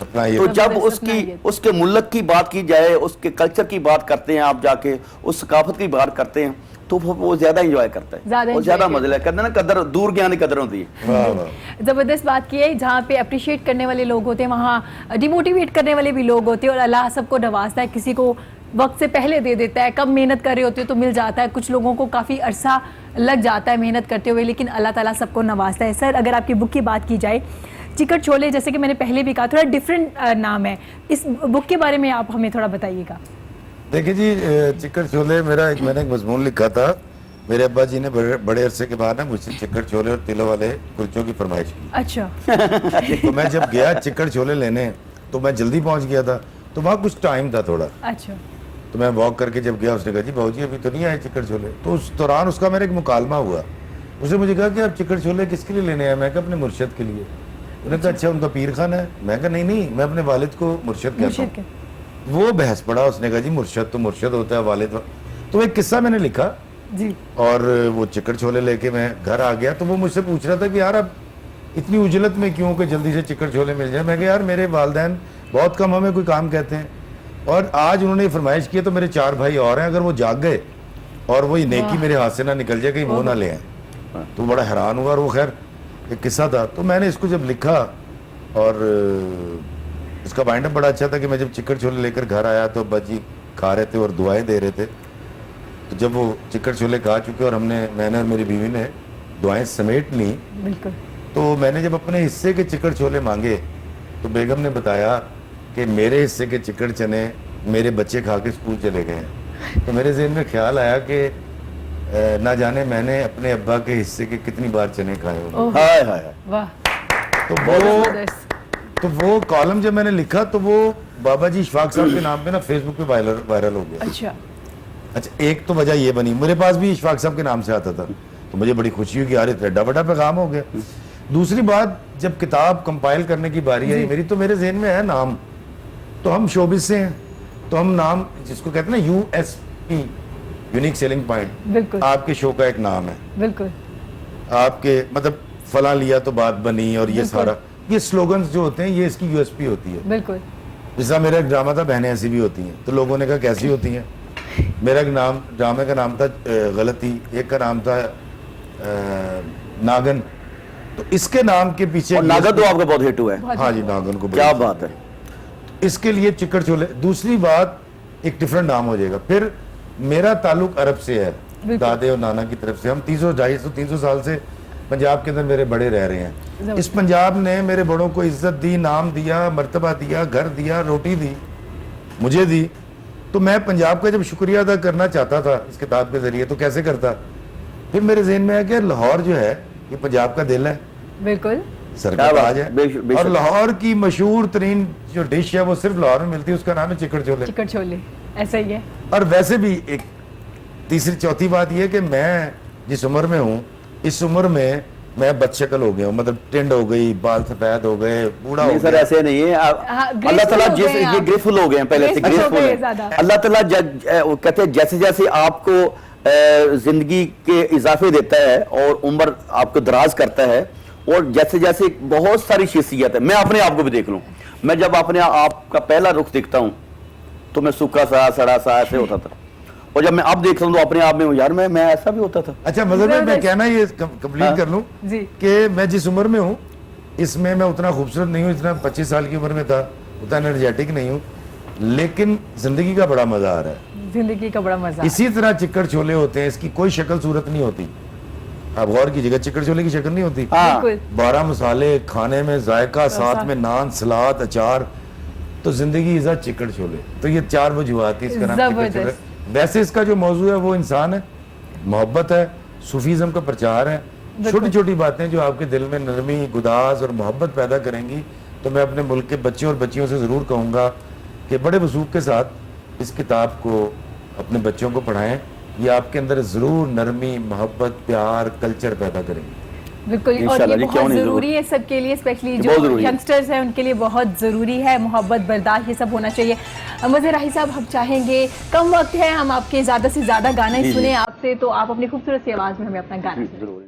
अपना ये तो जब जबरदस्त अपना ये। उसके मुल्क की बात की जाए, उसके कल्चर की बात करते हैं, आप जाके उस सकाफत की बात करते हैं, तो वो ज्यादा इंजॉय करता है, ज्यादा वो enjoy ज्यादा करता मजा है। कहते हैं ना कदर दूर ज्ञान की कदर होती है। वाह वाह। जबरदस्त बात की है। जहाँ पे अप्रिशिएट करने वाले लोग होते हैं वहाँ डिमोटिवेट करने वाले भी लोग होते हैं, और अल्लाह सबको नवाजता है, किसी को वक्त से पहले दे देता है, कम मेहनत कर रहे होते हो तो मिल जाता है, कुछ लोगों को काफ़ी अरसा लग जाता है मेहनत करते हुए, लेकिन अल्लाह ताला सबको नवाजता है। सर, अगर आपकी बुक की बात की जाए, चिकट छोले, जैसे कि मैंने पहले भी कहा, थोड़ा डिफरेंट नाम है, इस बुक के बारे में आप हमें थोड़ा बताइएगा। देखिए जी, चिकन छोले मैंने एक मजमून लिखा था। मेरे अब्बा जी ने बड़े अरसे के बाद ना मुझसे चिकन छोले और तिलों वाले कुल्चों की फरमाइश की। अच्छा। तो मैं जब गया चिकन छोले लेने तो मैं जल्दी पहुंच गया था, तो वहाँ कुछ टाइम था थोड़ा, अच्छा। तो मैं वॉक करके जब गया, उसने कहा जी भाऊ जी अभी तो नहीं आए चिकन छोले। तो उस दौरान उसका मेरा एक मुकालमा हुआ। उसने मुझे कहा कि आप चिकन छोले किसके लिए लेने आए? मैं कहा अपने मुर्शद के लिए। उन्होंने कहा अच्छा उनका पीर खाना है? मैं कहा नहीं, मैं अपने वालिद को मुर्शद कहता मुर्शिद के। हूँ। वो बहस पड़ा, उसने कहा जी मुर्शद तो मुर्शद होता है, वालिद। तो एक किस्सा मैंने लिखा जी। और वो चिकन छोले लेके मैं घर आ गया। तो वो मुझसे पूछ रहा था कि यार अब इतनी उजलत में क्यों कि जल्दी से चिकन छोले मिल जाए। मैं कहा यार मेरे वालिदैन बहुत कम हमें कोई काम कहते हैं, और आज उन्होंने फरमाइश की है तो मेरे 4 भाई और हैं, अगर वो जाग गए और वो नेकी मेरे हाथ से ना निकल जाए, कहीं वो ना ले आए। तो बड़ा हैरान हुआ। और वो खैर एक किस्सा था। तो मैंने इसको जब लिखा और उसका बाइंडअप बड़ा अच्छा था कि मैं जब चिकन छोले लेकर घर आया तो अब्बा जी खा रहे थे और दुआएं दे रहे थे। तो जब वो चिकन छोले खा चुके और मैंने और मेरी बीवी ने दुआएं समेट ली, बिल्कुल। तो मैंने जब अपने हिस्से के चिकन छोले मांगे तो बेगम ने बताया कि मेरे हिस्से के चिकन चने मेरे बच्चे खा के स्कूल चले गए हैं। तो मेरे जहन में ख्याल आया कि ना जाने मैंने अपने अब्बा के हिस्से के कितनी बार चने खाए होंगे। ओह, हाय हाय हाय। वाह, तो वो जबरदस्त। तो वो कॉलम जब मैंने लिखा तो वो बाबा जी इशफाक साहब के नाम पे ना फेसबुक पे वायरल हो गया। अच्छा, अच्छा, एक तो वजह ये बनी, मेरे पास भी इशफाक साहब के नाम से आता था तो मुझे बड़ी खुशी हुई कि यार इतना बड़ा पैगाम हो गया। दूसरी बात, जब किताब कंपाइल करने की बारी आई मेरी, तो मेरे जहन में है नाम, तो हम शोबिस से हैं, तो हम नाम जिसको कहते हैं ना यूएसपी, यूनिक सेलिंग पॉइंट, बिल्कुल आपके शो का एक नाम है, बिल्कुल। आपके मतलब फला लिया तो बात बनी और ये बिल्कुल। सारा, ये स्लोगन्स जो होते हैं ये इसकी यूएसपी होती है। बिल्कुल जैसा मेरा एक ड्रामा था बहनें ऐसी भी होती हैं, तो लोगों ने कहा कैसी होती हैं। मेरा एक नाम, ड्रामे का नाम था गलती, एक का नाम था नागन। तो इसके नाम के पीछे और नागर तो आपका बहुत हिट हुआ है, बहुत हाँ जी, नागन को क्या बड़ी- बात है। इसके लिए चिकन छोले। दूसरी बात, एक डिफरेंट नाम हो जाएगा। फिर मेरा ताल्लुक अरब से है, बिल्कुल। दादे और नाना की तरफ से। हम 300-250-300 साल से पंजाब के अंदर मेरे बड़े रह रहे हैं। जबरदस्त। इस पंजाब ने मेरे बड़ों को इज्जत दी, नाम दिया, मर्तबा दिया, घर दिया, रोटी दी, मुझे दी। तो मैं पंजाब का जब शुक्रिया अदा करना चाहता था इस किताब के जरिए, तो कैसे करता। फिर मेरे जहन में आया कि लाहौर जो है ये पंजाब का दिल है, बिल्कुल। सर क्या का बात ताज है, है। बेशक। और लाहौर की मशहूर तरीन जो डिश है वो सिर्फ लाहौर में मिलती है, उसका नाम है चिकन छोले। चिकन छोले, ऐसा ही है। और वैसे भी एक तीसरी चौथी बात यह कि मैं जिस उम्र में हूँ, इस उम्र में मैं बदशक्ल हो गया हूँ, मतलब टिंड हो गई, बाल सफेद हो गए, बूढ़ा हो नहीं सर गया। ऐसे नहीं है हाँ, अल्लाह ताला graceful हो जिस गए हैं ये आप। ग्रेसफुल हो गए हैं, पहले से Graceful हो ग्रेसफुल गए है। ज़्यादा। अल्लाह ताला वो कहते हैं जैसे जैसे आपको जिंदगी के इजाफे देता है और उम्र आपको दराज करता है, और जैसे जैसे बहुत सारी शख्सियत है। मैं अपने आप को भी देख लूं, मैं जब अपने आप का पहला रुख देखता हूं तो मैं सूखा सा, सड़ा सा ऐसे होता था, और जब मैं अब देख रहा हूं तो अपने आप में यार मैं ऐसा भी होता था। अच्छा, मतलब मैं जबरदस्त। कहना ये कंप्लीट हाँ। कर लूं जी। कि मैं जिस उम्र में हूँ इसमें मैं उतना खूबसूरत नहीं हूँ, इतना 25 साल की उम्र में था, उतना एनर्जेटिक नहीं हूँ, लेकिन जिंदगी का बड़ा मजा आ रहा है। जिंदगी का बड़ा मजा। इसी तरह चिकन छोले होते हैं, इसकी कोई शक्ल सूरत नहीं होती। आप गौर कीजिएगा, चिकन छोले की शक्ल नहीं होती। हाँ, बिल्कुल। 12 मसाले, खाने में जायका, साथ में नान, सलाद, अचार, तो जिंदगी इज़ अ चिकन छोले। तो ये 4 वजूहात थी इसका नाम चिकन छोले। जबरदस्त। वैसे इसका जो मौजू है वो इंसान है, मोहब्बत है, सूफीज़म का प्रचार है, छोटी छोटी बातें जो आपके दिल में नरमी, गुदाज और मोहब्बत पैदा करेंगी। तो मैं अपने मुल्क के बच्चों और बच्चियों से ज़रूर कहूँगा कि बड़े वसूख के साथ इस किताब को अपने बच्चों को पढ़ाएं। ये आपके अंदर ज़रूर नरमी, मोहब्बत, प्यार, कल्चर पैदा करेंगी। बिल्कुल, और इंशाल्लाह ये जी, क्यों बहुत नहीं, जरूरी है सबके लिए, स्पेशली बहुत जो ज़रूरी है। यंगस्टर्स हैं उनके लिए बहुत ज़रूरी है। मोहब्बत, बर्दाश्त, ये सब होना चाहिए। मज़े राही साहब, हम चाहेंगे, कम वक्त है, हम आपके ज़्यादा से ज़्यादा गाने जी, जी। सुने आपसे, तो आप अपनी खूबसूरत सी आवाज़ में हमें अपना गाना सुनाएं। जरूर।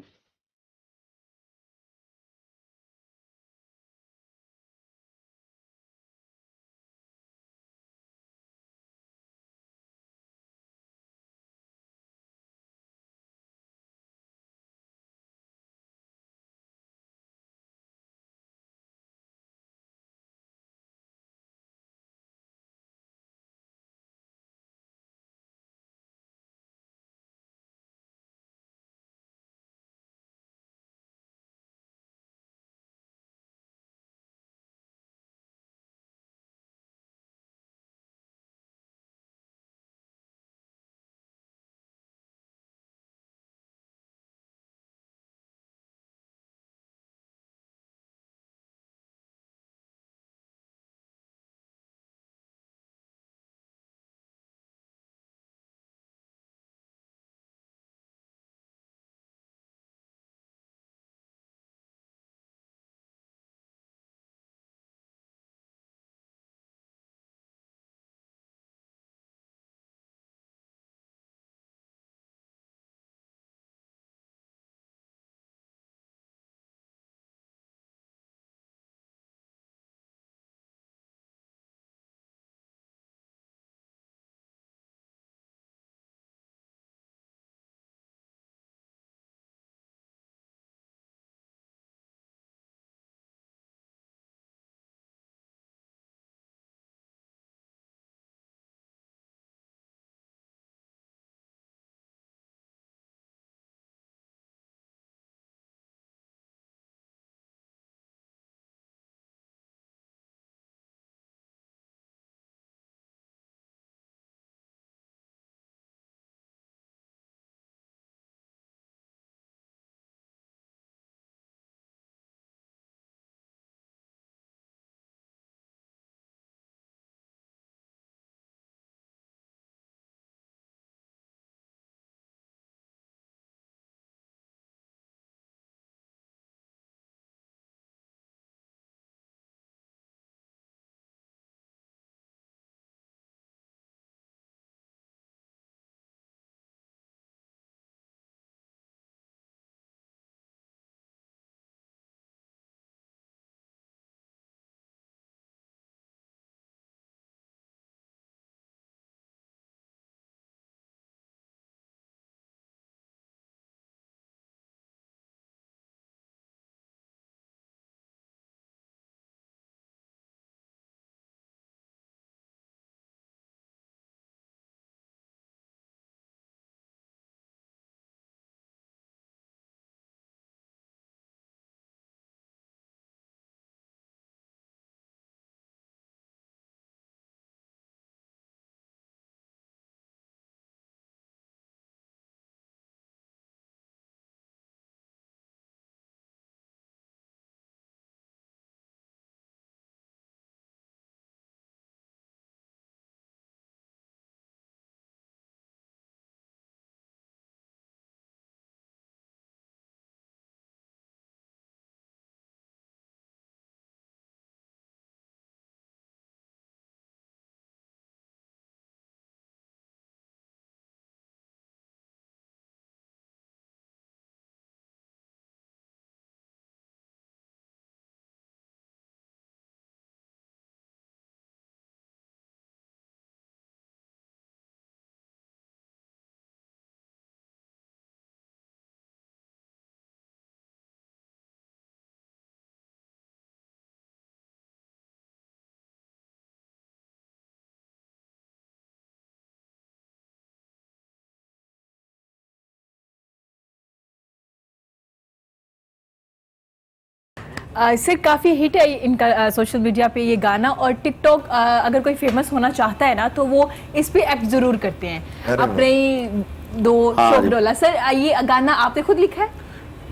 सर काफ़ी हिट है इनका सोशल मीडिया पे ये गाना, और टिकटॉक अगर कोई फेमस होना चाहता है ना तो वो इस पे एक्ट जरूर करते हैं अरे वाह। अपने दो हाँ शौक जी। डोला। सर ये गाना आपने खुद लिखा है?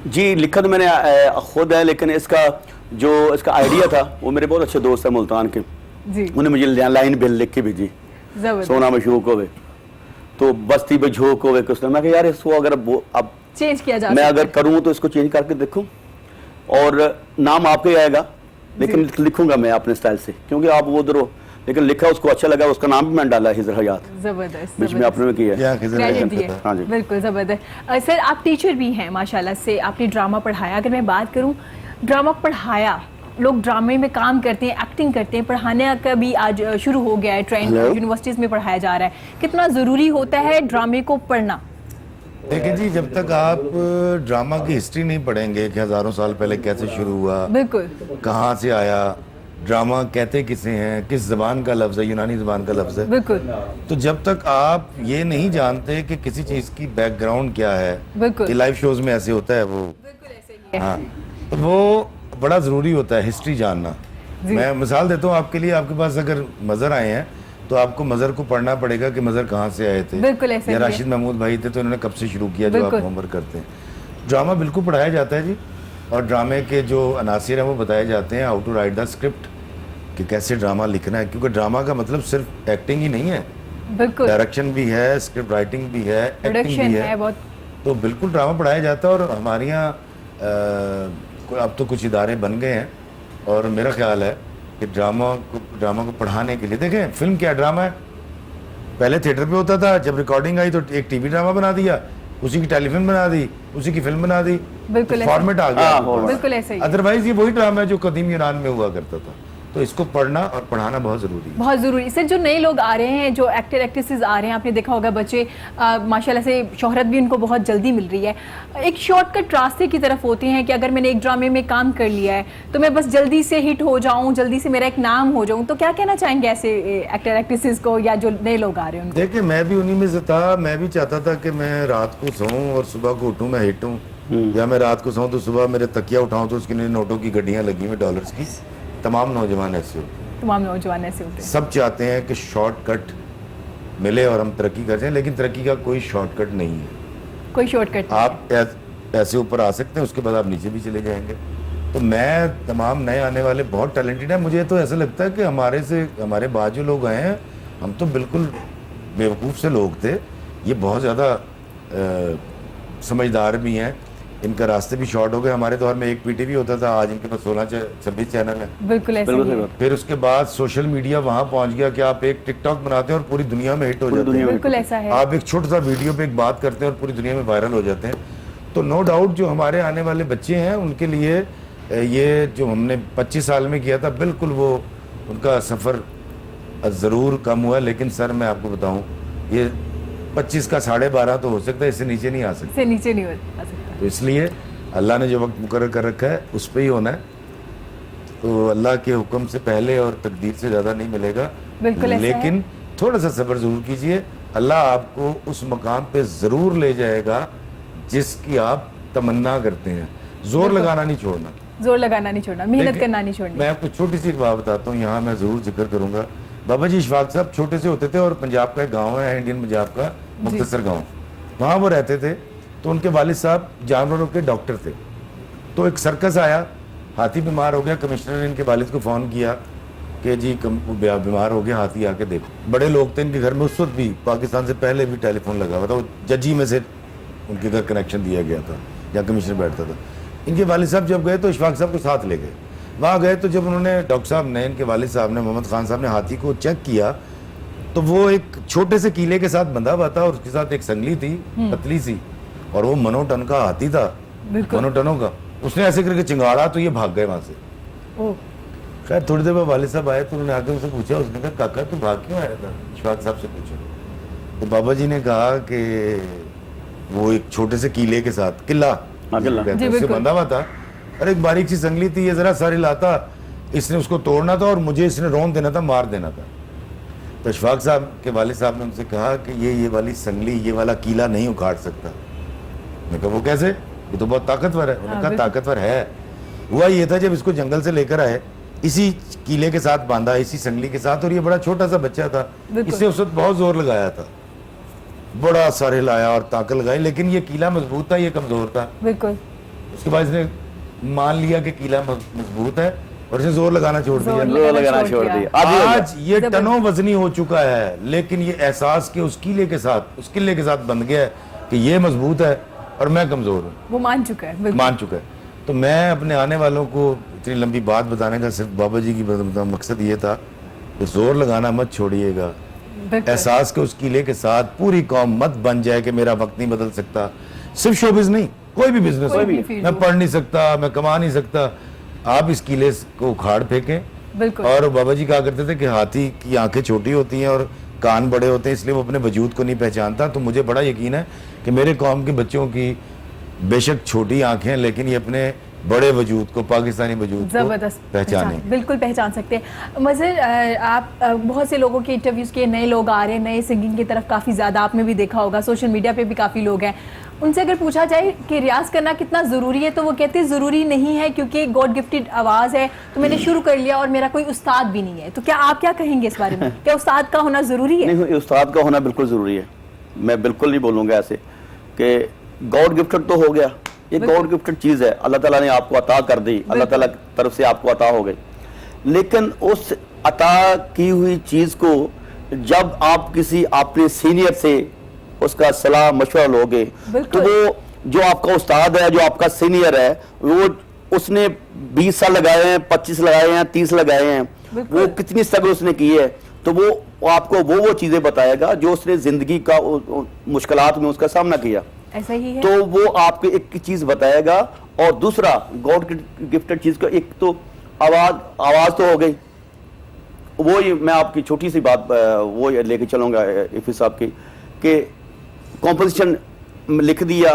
जी लिखा तो मैंने खुद है, लेकिन इसका जो इसका आइडिया था वो मेरे बहुत अच्छे दोस्त हैं मुल्तान के, जी उन्होंने मुझे लाइन बिल लिख के भेजी, जबरदस्त। सोना मशूक होवे तो बस्ती पे झोंक होवे कुछ। मैं कहा यार इसको अगर अब चेंज किया जा मैं सकता अगर है। करूँ तो इसको चेंज करके देखूं, और नाम आपके ही आएगा, लेकिन लिखूंगा मैं अपने स्टाइल से, क्योंकि आप वो उधर हो, लेकिन लिखा उसको अच्छा लगा, उसका नाम भी मैंने डाला हिजर हयात, जबरदस्त बीच में आपने में किया है। या खिजर क्रेडिट हयात दिए। था। हाँ जी। बिल्कुल ज़बरदस्त। सर आप टीचर भी हैं माशाल्लाह से, आपने ड्रामा पढ़ाया। अगर मैं बात करूं ड्रामा पढ़ाया, लोग ड्रामे में काम करते हैं, एक्टिंग करते हैं, पढ़ाने का भी आज शुरू हो गया है ट्रेंड, Hello? यूनिवर्सिटीज़ में पढ़ाया जा रहा है। कितना ज़रूरी होता है ड्रामे को पढ़ना? देखिए जी, जब तक आप ड्रामा की हिस्ट्री नहीं पढ़ेंगे कि हज़ारों साल पहले कैसे शुरू हुआ, बिल्कुल कहाँ से आया, ड्रामा कहते किसे हैं, किस ज़बान का लफ्ज़ है, यूनानी ज़बान का लफ्ज़ है, बिल्कुल तो जब तक आप ये नहीं जानते कि किसी चीज़ की बैकग्राउंड क्या है, बिल्कुल। कि लाइव शोज़ में ऐसे होता है वो, बिल्कुल ऐसे ही है। हाँ, तो वो बड़ा ज़रूरी होता है हिस्ट्री जानना। जी। मैं मिसाल देता हूँ आपके लिए, आपके पास अगर मज़र आए हैं तो आपको मज़र को पढ़ना पड़ेगा कि मज़र कहाँ से आए थे। बिल्कुल ऐसे या ही है। राशिद महमूद भाई थे तो इन्होंने कब से शुरू किया, जो आप बिल्कुल। होमवर्क करते हैं। ड्रामा बिल्कुल पढ़ाया जाता है जी, और ड्रामे के जो अनासिर हैं वो बताए जाते हैं, how to write the script, कि कैसे ड्रामा लिखना है, क्योंकि ड्रामा का मतलब सिर्फ एक्टिंग ही नहीं है, बिल्कुल डायरेक्शन भी है, स्क्रिप्ट राइटिंग भी है, एक्टिंग प्रोडक्शन भी है है। बहुत। तो बिल्कुल ड्रामा पढ़ाया जाता है, और हमारे यहाँ अब तो कुछ इदारे बन गए हैं, और मेरा ख्याल है कि ड्रामा को पढ़ाने के लिए, देखें फिल्म क्या ड्रामा है, पहले थिएटर पे होता था, जब रिकॉर्डिंग आई तो एक टीवी ड्रामा बना दिया, उसी की टेलीफिल्म बना दी, उसी की फिल्म बना दी, बिल्कुल ऐसे। फॉर्मेट आ गया हाँ, आपके पास। बिल्कुल ऐसे ही है। अदरवाइज ये वही ड्रामा है जो कदीम यूनान में हुआ करता था। तो इसको पढ़ना और पढ़ाना बहुत ज़रूरी है। बहुत ज़रूरी। सर जो नए लोग आ रहे हैं, जो एक्टर एक्ट्रेसेस आ रहे हैं, आपने देखा होगा बच्चे माशाल्लाह से शोहरत भी उनको बहुत जल्दी मिल रही है, एक शॉर्टकट रास्ते की तरफ होते हैं कि अगर मैंने एक ड्रामे में काम कर लिया है तो मैं बस जल्दी से हिट हो जाऊं, जल्दी से मेरा एक नाम हो जाऊं। तो क्या कहना चाहेंगे ऐसे एक्टर एक्ट्रेसेस को या जो नए लोग आ रहे हैं उनको? देखिए मैं भी उन्हीं में से था, मैं भी चाहता था कि मैं रात को सोऊं और सुबह को उठूं मैं हिट हूं, या मैं रात को सोऊं तो सुबह मेरे तकिया उठाऊं तो उसके लिए नोटों की गड्डियां लगी हुई डॉलर्स की। तमाम नौजवान ऐसे होते हैं, तमाम नौजवान ऐसे होते हैं। सब चाहते हैं कि शॉर्टकट मिले और हम तरक्की कर जाएं, लेकिन तरक्की का कोई शॉर्टकट नहीं है। कोई शॉर्टकट नहीं आप ऐसे ऊपर आ सकते हैं, उसके बाद आप नीचे भी चले जाएंगे। तो मैं तमाम नए आने वाले बहुत टैलेंटेड हैं, मुझे तो ऐसा लगता है कि हमारे बाद जो लोग आए हैं, हम तो बिल्कुल बेवकूफ़ से लोग थे, ये बहुत ज़्यादा समझदार भी हैं, इनका रास्ते भी शॉर्ट हो गए। हमारे दौर में एक पीटीवी होता था, आज इनके पास 16-26 चैनल है। बिल्कुल ऐसे बिल्कुल ही सही है। बात। फिर उसके बाद सोशल मीडिया वहाँ पहुँच गया कि आप एक टिकटॉक बनाते हैं और पूरी दुनिया में हिट हो पूरी जाते दुनिया हैं। में बिल्कुल ऐसा है। आप एक छोटा सा वीडियो पे एक बात करते हैं और पूरी दुनिया में वायरल हो जाते हैं। तो नो डाउट जो हमारे आने वाले बच्चे हैं उनके लिए ये जो हमने 25 साल में किया था, बिल्कुल वो उनका सफ़र ज़रूर कम हुआ, लेकिन सर मैं आपको बताऊं ये 25 का 12.5 तो हो सकता है, इससे नीचे नहीं आ सकता। से नीचे नहीं हो सकता। तो इसलिए अल्लाह ने जो वक्त मुकर्रर कर रखा है उस पर ही होना है। तो अल्लाह के हुक्म से पहले और तकदीर से ज़्यादा नहीं मिलेगा, बिल्कुल ऐसा है। लेकिन थोड़ा सा सब्र ज़रूर कीजिए, अल्लाह आपको उस मकाम पे ज़रूर ले जाएगा जिसकी आप तमन्ना करते हैं। जोर लगाना नहीं छोड़ना, जोर लगाना नहीं छोड़ना, मेहनत देखिए, करना नहीं छोड़नी। मैं आपको छोटी सी एक बात बताता हूँ, यहाँ मैं ज़रूर जिक्र करूँगा। बाबा जी इशफाक साहब छोटे से होते थे, और पंजाब का एक गाँव है इंडियन पंजाब का मुख्तसर गाँव, वहाँ वो रहते थे। तो उनके वालिद साहब जानवरों के डॉक्टर थे। तो एक सर्कस आया, हाथी बीमार हो गया, कमिश्नर ने इनके वालिद को फ़ोन किया कि जी बीमार हो गया हाथी, आके देखो। बड़े लोग थे इनके घर में, उस वक्त भी पाकिस्तान से पहले भी टेलीफोन लगा हुआ था, वो जजी में से उनके घर कनेक्शन दिया गया था, जहाँ कमिश्नर बैठता था। इनके वालिद साहब जब गए तो इशफाक साहब को साथ ले गए। वहाँ गए तो जब उन्होंने डॉक्टर साहब ने, इनके वालिद साहब ने, मोहम्मद खान साहब ने हाथी को चेक किया तो वो एक छोटे से कीले के साथ बंधा हुआ था, और उसके साथ एक संगली थी पतली सी, और वो मनोटन का हाथी था, बिल्कुल। मनोटनों का। उसने ऐसे करके चिंगाड़ा तो ये भाग गए वहाँ से। ओह, खैर थोड़ी देर बाद वालिद साहब आए तो उन्होंने आके उनसे पूछा, उसने कहा काका तू भाग क्यों आया था, इशफाक साहब से पूछो। तो बाबा जी ने कहा कि वो एक छोटे से कीले के साथ, किला किला। कहते जी, हैं, उससे बिल्कुल। बंधा हुआ था, और एक बारीक सी संगली थी, ये जरा सारी लाता, इसने उसको तोड़ना था और मुझे इसने रोन देना था, मार देना था। तो इशफाक साहब के वालिद साहब ने उनसे कहा कि ये वाली संगली, ये वाला कीला नहीं उखाड़ सकता। मैं कहा वो कैसे, ये तो बहुत ताकतवर है। उन्होंने कहा बिल्कुल। ताकतवर है, हुआ ये था, जब इसको जंगल से लेकर आए, इसी कीले के साथ बांधा, इसी संगली के साथ, और ये बड़ा छोटा सा बच्चा था, बिल्कुल। इससे उस वक्त बहुत जोर लगाया था, बड़ा सारे लाया और ताकत लगाई, लेकिन ये कीला मजबूत था, ये कमजोर था। बिल्कुल उसके बाद इसने मान लिया कि कीला मजबूत है और इसने जोर लगाना छोड़ दिया। जोर लगाना छोड़ दिया। अब ये हो गया। आज ये जबरदस्त। टनों वजनी हो चुका है, लेकिन ये एहसास के उस किले के साथ बंध गया है कि ये मजबूत है और मैं कमजोर हूँ, वो मान चुका है, बिल्कुल। मान चुका है। तो मैं अपने आने वालों को इतनी लंबी बात बताने का सिर्फ बाबा जी की मकसद ये था कि जोर लगाना मत छोड़िएगा, बिल्कुल। एहसास के उस किले के साथ पूरी कौम मत बन जाए कि मेरा वक्त नहीं बदल सकता। सिर्फ शोबिज नहीं, कोई भी बिजनेस कोई हो, भी फील्ड मैं हो। पढ़ नहीं सकता, मैं कमा नहीं सकता, आप इस किले को उखाड़ फेंकें। बिल्कुल। और बाबा जी कहा करते थे कि हाथी की आंखें छोटी होती हैं और कान बड़े होते हैं, इसलिए वो अपने वजूद को नहीं पहचानता। तो मुझे बड़ा यकीन है कि मेरे कौम के बच्चों की बेशक छोटी आंखें हैं, लेकिन ये अपने बड़े वजूद को, पाकिस्तानी वजूद को जबरदस्त पहचाने। बिल्कुल पहचान सकते हैं। मज़र, आप बहुत से लोगों के इंटरव्यूज़ किए, नए लोग आ रहे हैं, नए सिंगिंग की तरफ काफ़ी ज़्यादा आपने भी देखा होगा, सोशल मीडिया पे भी काफ़ी लोग हैं। उनसे अगर पूछा जाए कि रियाज़ करना कितना ज़रूरी है, तो वो कहते हैं ज़रूरी नहीं है, क्योंकि गॉड गिफ्टेड आवाज़ है, तो मैंने शुरू कर लिया और मेरा कोई उस्ताद भी नहीं है। तो क्या आप क्या कहेंगे इस बारे में? क्या उस्ताद का होना ज़रूरी है? नहीं, उस्ताद का होना बिल्कुल ज़रूरी है। मैं बिल्कुल नहीं बोलूँगा ऐसे कि गॉड गिफ्टेड तो हो गया, ये गॉड गिफ्टेड चीज़ है, अल्लाह ताला ने आपको अता कर दी, अल्लाह ताला की तरफ से आपको अता हो गई। लेकिन उस अता की हुई चीज़ को जब आप किसी अपने सीनियर से उसका सलाह मशवरा लोगे, तो बिल्कुल। वो जो आपका उस्ताद है, जो आपका सीनियर है, वो उसने 20 साल लगाए हैं, 25 लगाए हैं, 30 लगाए हैं, बिल्कुल। वो कितनी स्ट्रगल उसने की है, तो वो आपको वो चीज़ें बताएगा जो उसने ज़िंदगी का मुश्किलात में उसका सामना किया। ऐसा ही है। तो वो आपको एक चीज बताएगा। और दूसरा, गॉड गिफ्टेड चीज का एक तो आवाज तो हो गई, वो ये मैं आपकी छोटी सी बात वो लेके चलूंगा इफ़ी साहब की, कि कॉम्पोजिशन लिख दिया,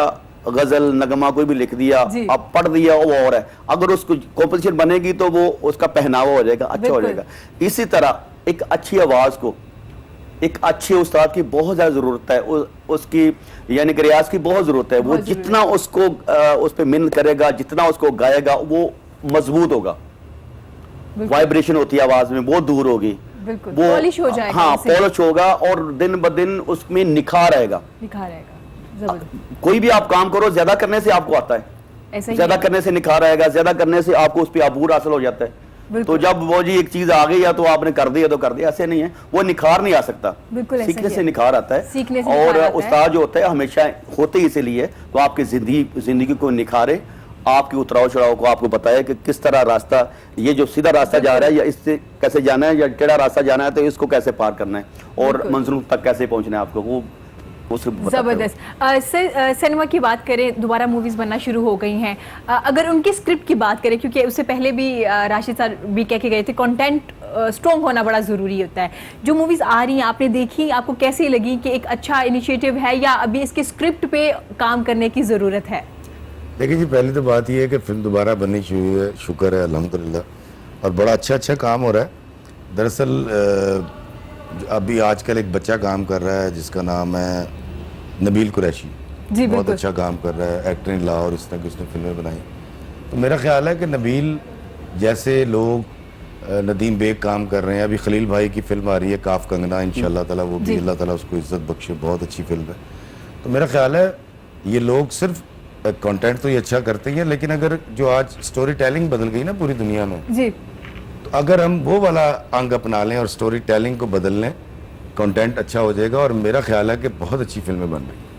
गजल नगमा कोई भी लिख दिया, जी। अब पढ़ दिया, वो और है, अगर उसको कॉम्पोजिशन बनेगी तो वो उसका पहनावा हो जाएगा, अच्छा हो बिल्कुल। जाएगा। इसी तरह एक अच्छी आवाज को, एक अच्छे उस्ताद की बहुत ज़्यादा ज़रूरत है, उसकी यानी कि रियाज की बहुत ज़रूरत है। वो बहुत ज़रूरी जितना उसको उस पर मेहनत करेगा, जितना उसको गाएगा, वो मजबूत होगा। बिल्कुल। वाइब्रेशन होती है आवाज़ में, वो दूर होगी, बिल्कुल वो पॉलिश हो जाएगा। हाँ इससे पॉलिश होगा और दिन ब दिन उसमें निखार आएगा। निखार आएगा। जबरदस्त। कोई भी आप काम करो, ज्यादा करने से आपको आता है, ऐसा ही ज्यादा है। करने से निखार आएगा, ज्यादा करने से आपको उस पर अबूर हासिल हो जाता है। बिल्कुल। तो जब वो जी एक चीज आ गई या तो आपने कर दिया तो कर दिया, ऐसे नहीं है, वो निखार नहीं आ सकता। बिल्कुल ऐसा सीखने ही से है। निखार आता है। सीखने से और निखार आता है। उस्ताद जो होता है हमेशा होते ही इसीलिए, तो आपकी जिंदगी को निखारे, आपकी उतराव चढ़ाव को आपको बताए कि किस तरह रास्ता, ये जो सीधा रास्ता जा रहा है या इससे कैसे जाना है, या टेढ़ा रास्ता जाना है तो इसको कैसे पार करना है, और बिल्कुल। मंजिल तक कैसे पहुंचना है आपको, वो जबरदस्त। सिनेमा की बात करें, दोबारा मूवीज बनना शुरू हो गई हैं। अगर उनकी स्क्रिप्ट की बात करें, क्योंकि उससे पहले भी राशिद सर भी कह के गए थे, कंटेंट स्ट्रॉन्ग होना बड़ा ज़रूरी होता है। जो मूवीज़ आ रही हैं आपने देखी, आपको कैसी लगी? कि एक अच्छा इनिशिएटिव है या अभी इसके स्क्रिप्ट पे काम करने की ज़रूरत है? देखिए जी, पहली तो बात यह है कि फिल्म दोबारा बननी शुरू है, शुक्र है अल्हम्दुलिल्लाह, और बड़ा अच्छा काम हो रहा है। दरअसल अभी आजकल एक बच्चा काम कर रहा है जिसका नाम है नबील कुरैशी, जी बहुत बिल्कुल। अच्छा काम कर रहा है, एक्टर इन लॉ, और इस तरह की उसने फिल्में बनाई। तो मेरा ख्याल है कि नबील जैसे लोग, नदीम बेग काम कर रहे हैं, अभी खलील भाई की फिल्म आ रही है काफ कंगना, इंशाल्लाह ताला वो भी जी। अल्लाह ताला उसको इज्जत बख्शे, बहुत अच्छी फिल्म है। तो मेरा ख्याल है ये लोग सिर्फ कंटेंट तो ये अच्छा करते हैं, लेकिन अगर जो आज स्टोरी टेलिंग बदल गई ना पूरी दुनिया में, जी तो अगर हम वो वाला अंग अपना लें और स्टोरी टेलिंग को बदल लें, कंटेंट अच्छा हो जाएगा, और मेरा ख्याल है कि बहुत अच्छी फिल्में बन रही हैं।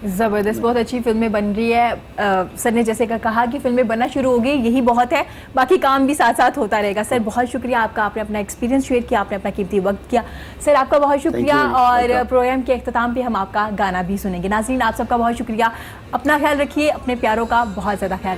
ज़बरदस्त, बहुत अच्छी फिल्में बन रही है। सर ने जैसे कहा कि फिल्में बनना शुरू हो गई, यही बहुत है, बाकी काम भी साथ साथ होता रहेगा। सर बहुत शुक्रिया आपका, आपने अपना एक्सपीरियंस शेयर किया, आपने अपना कीमती वक्त किया। सर आपका बहुत शुक्रिया। you. और Welcome. प्रोग्राम के अख्ताम पे हम आपका गाना भी सुनेंगे। नाज़रीन, आप सबका बहुत शुक्रिया। अपना ख्याल रखिए, अपने प्यारों का बहुत ज़्यादा ख्याल रखिए।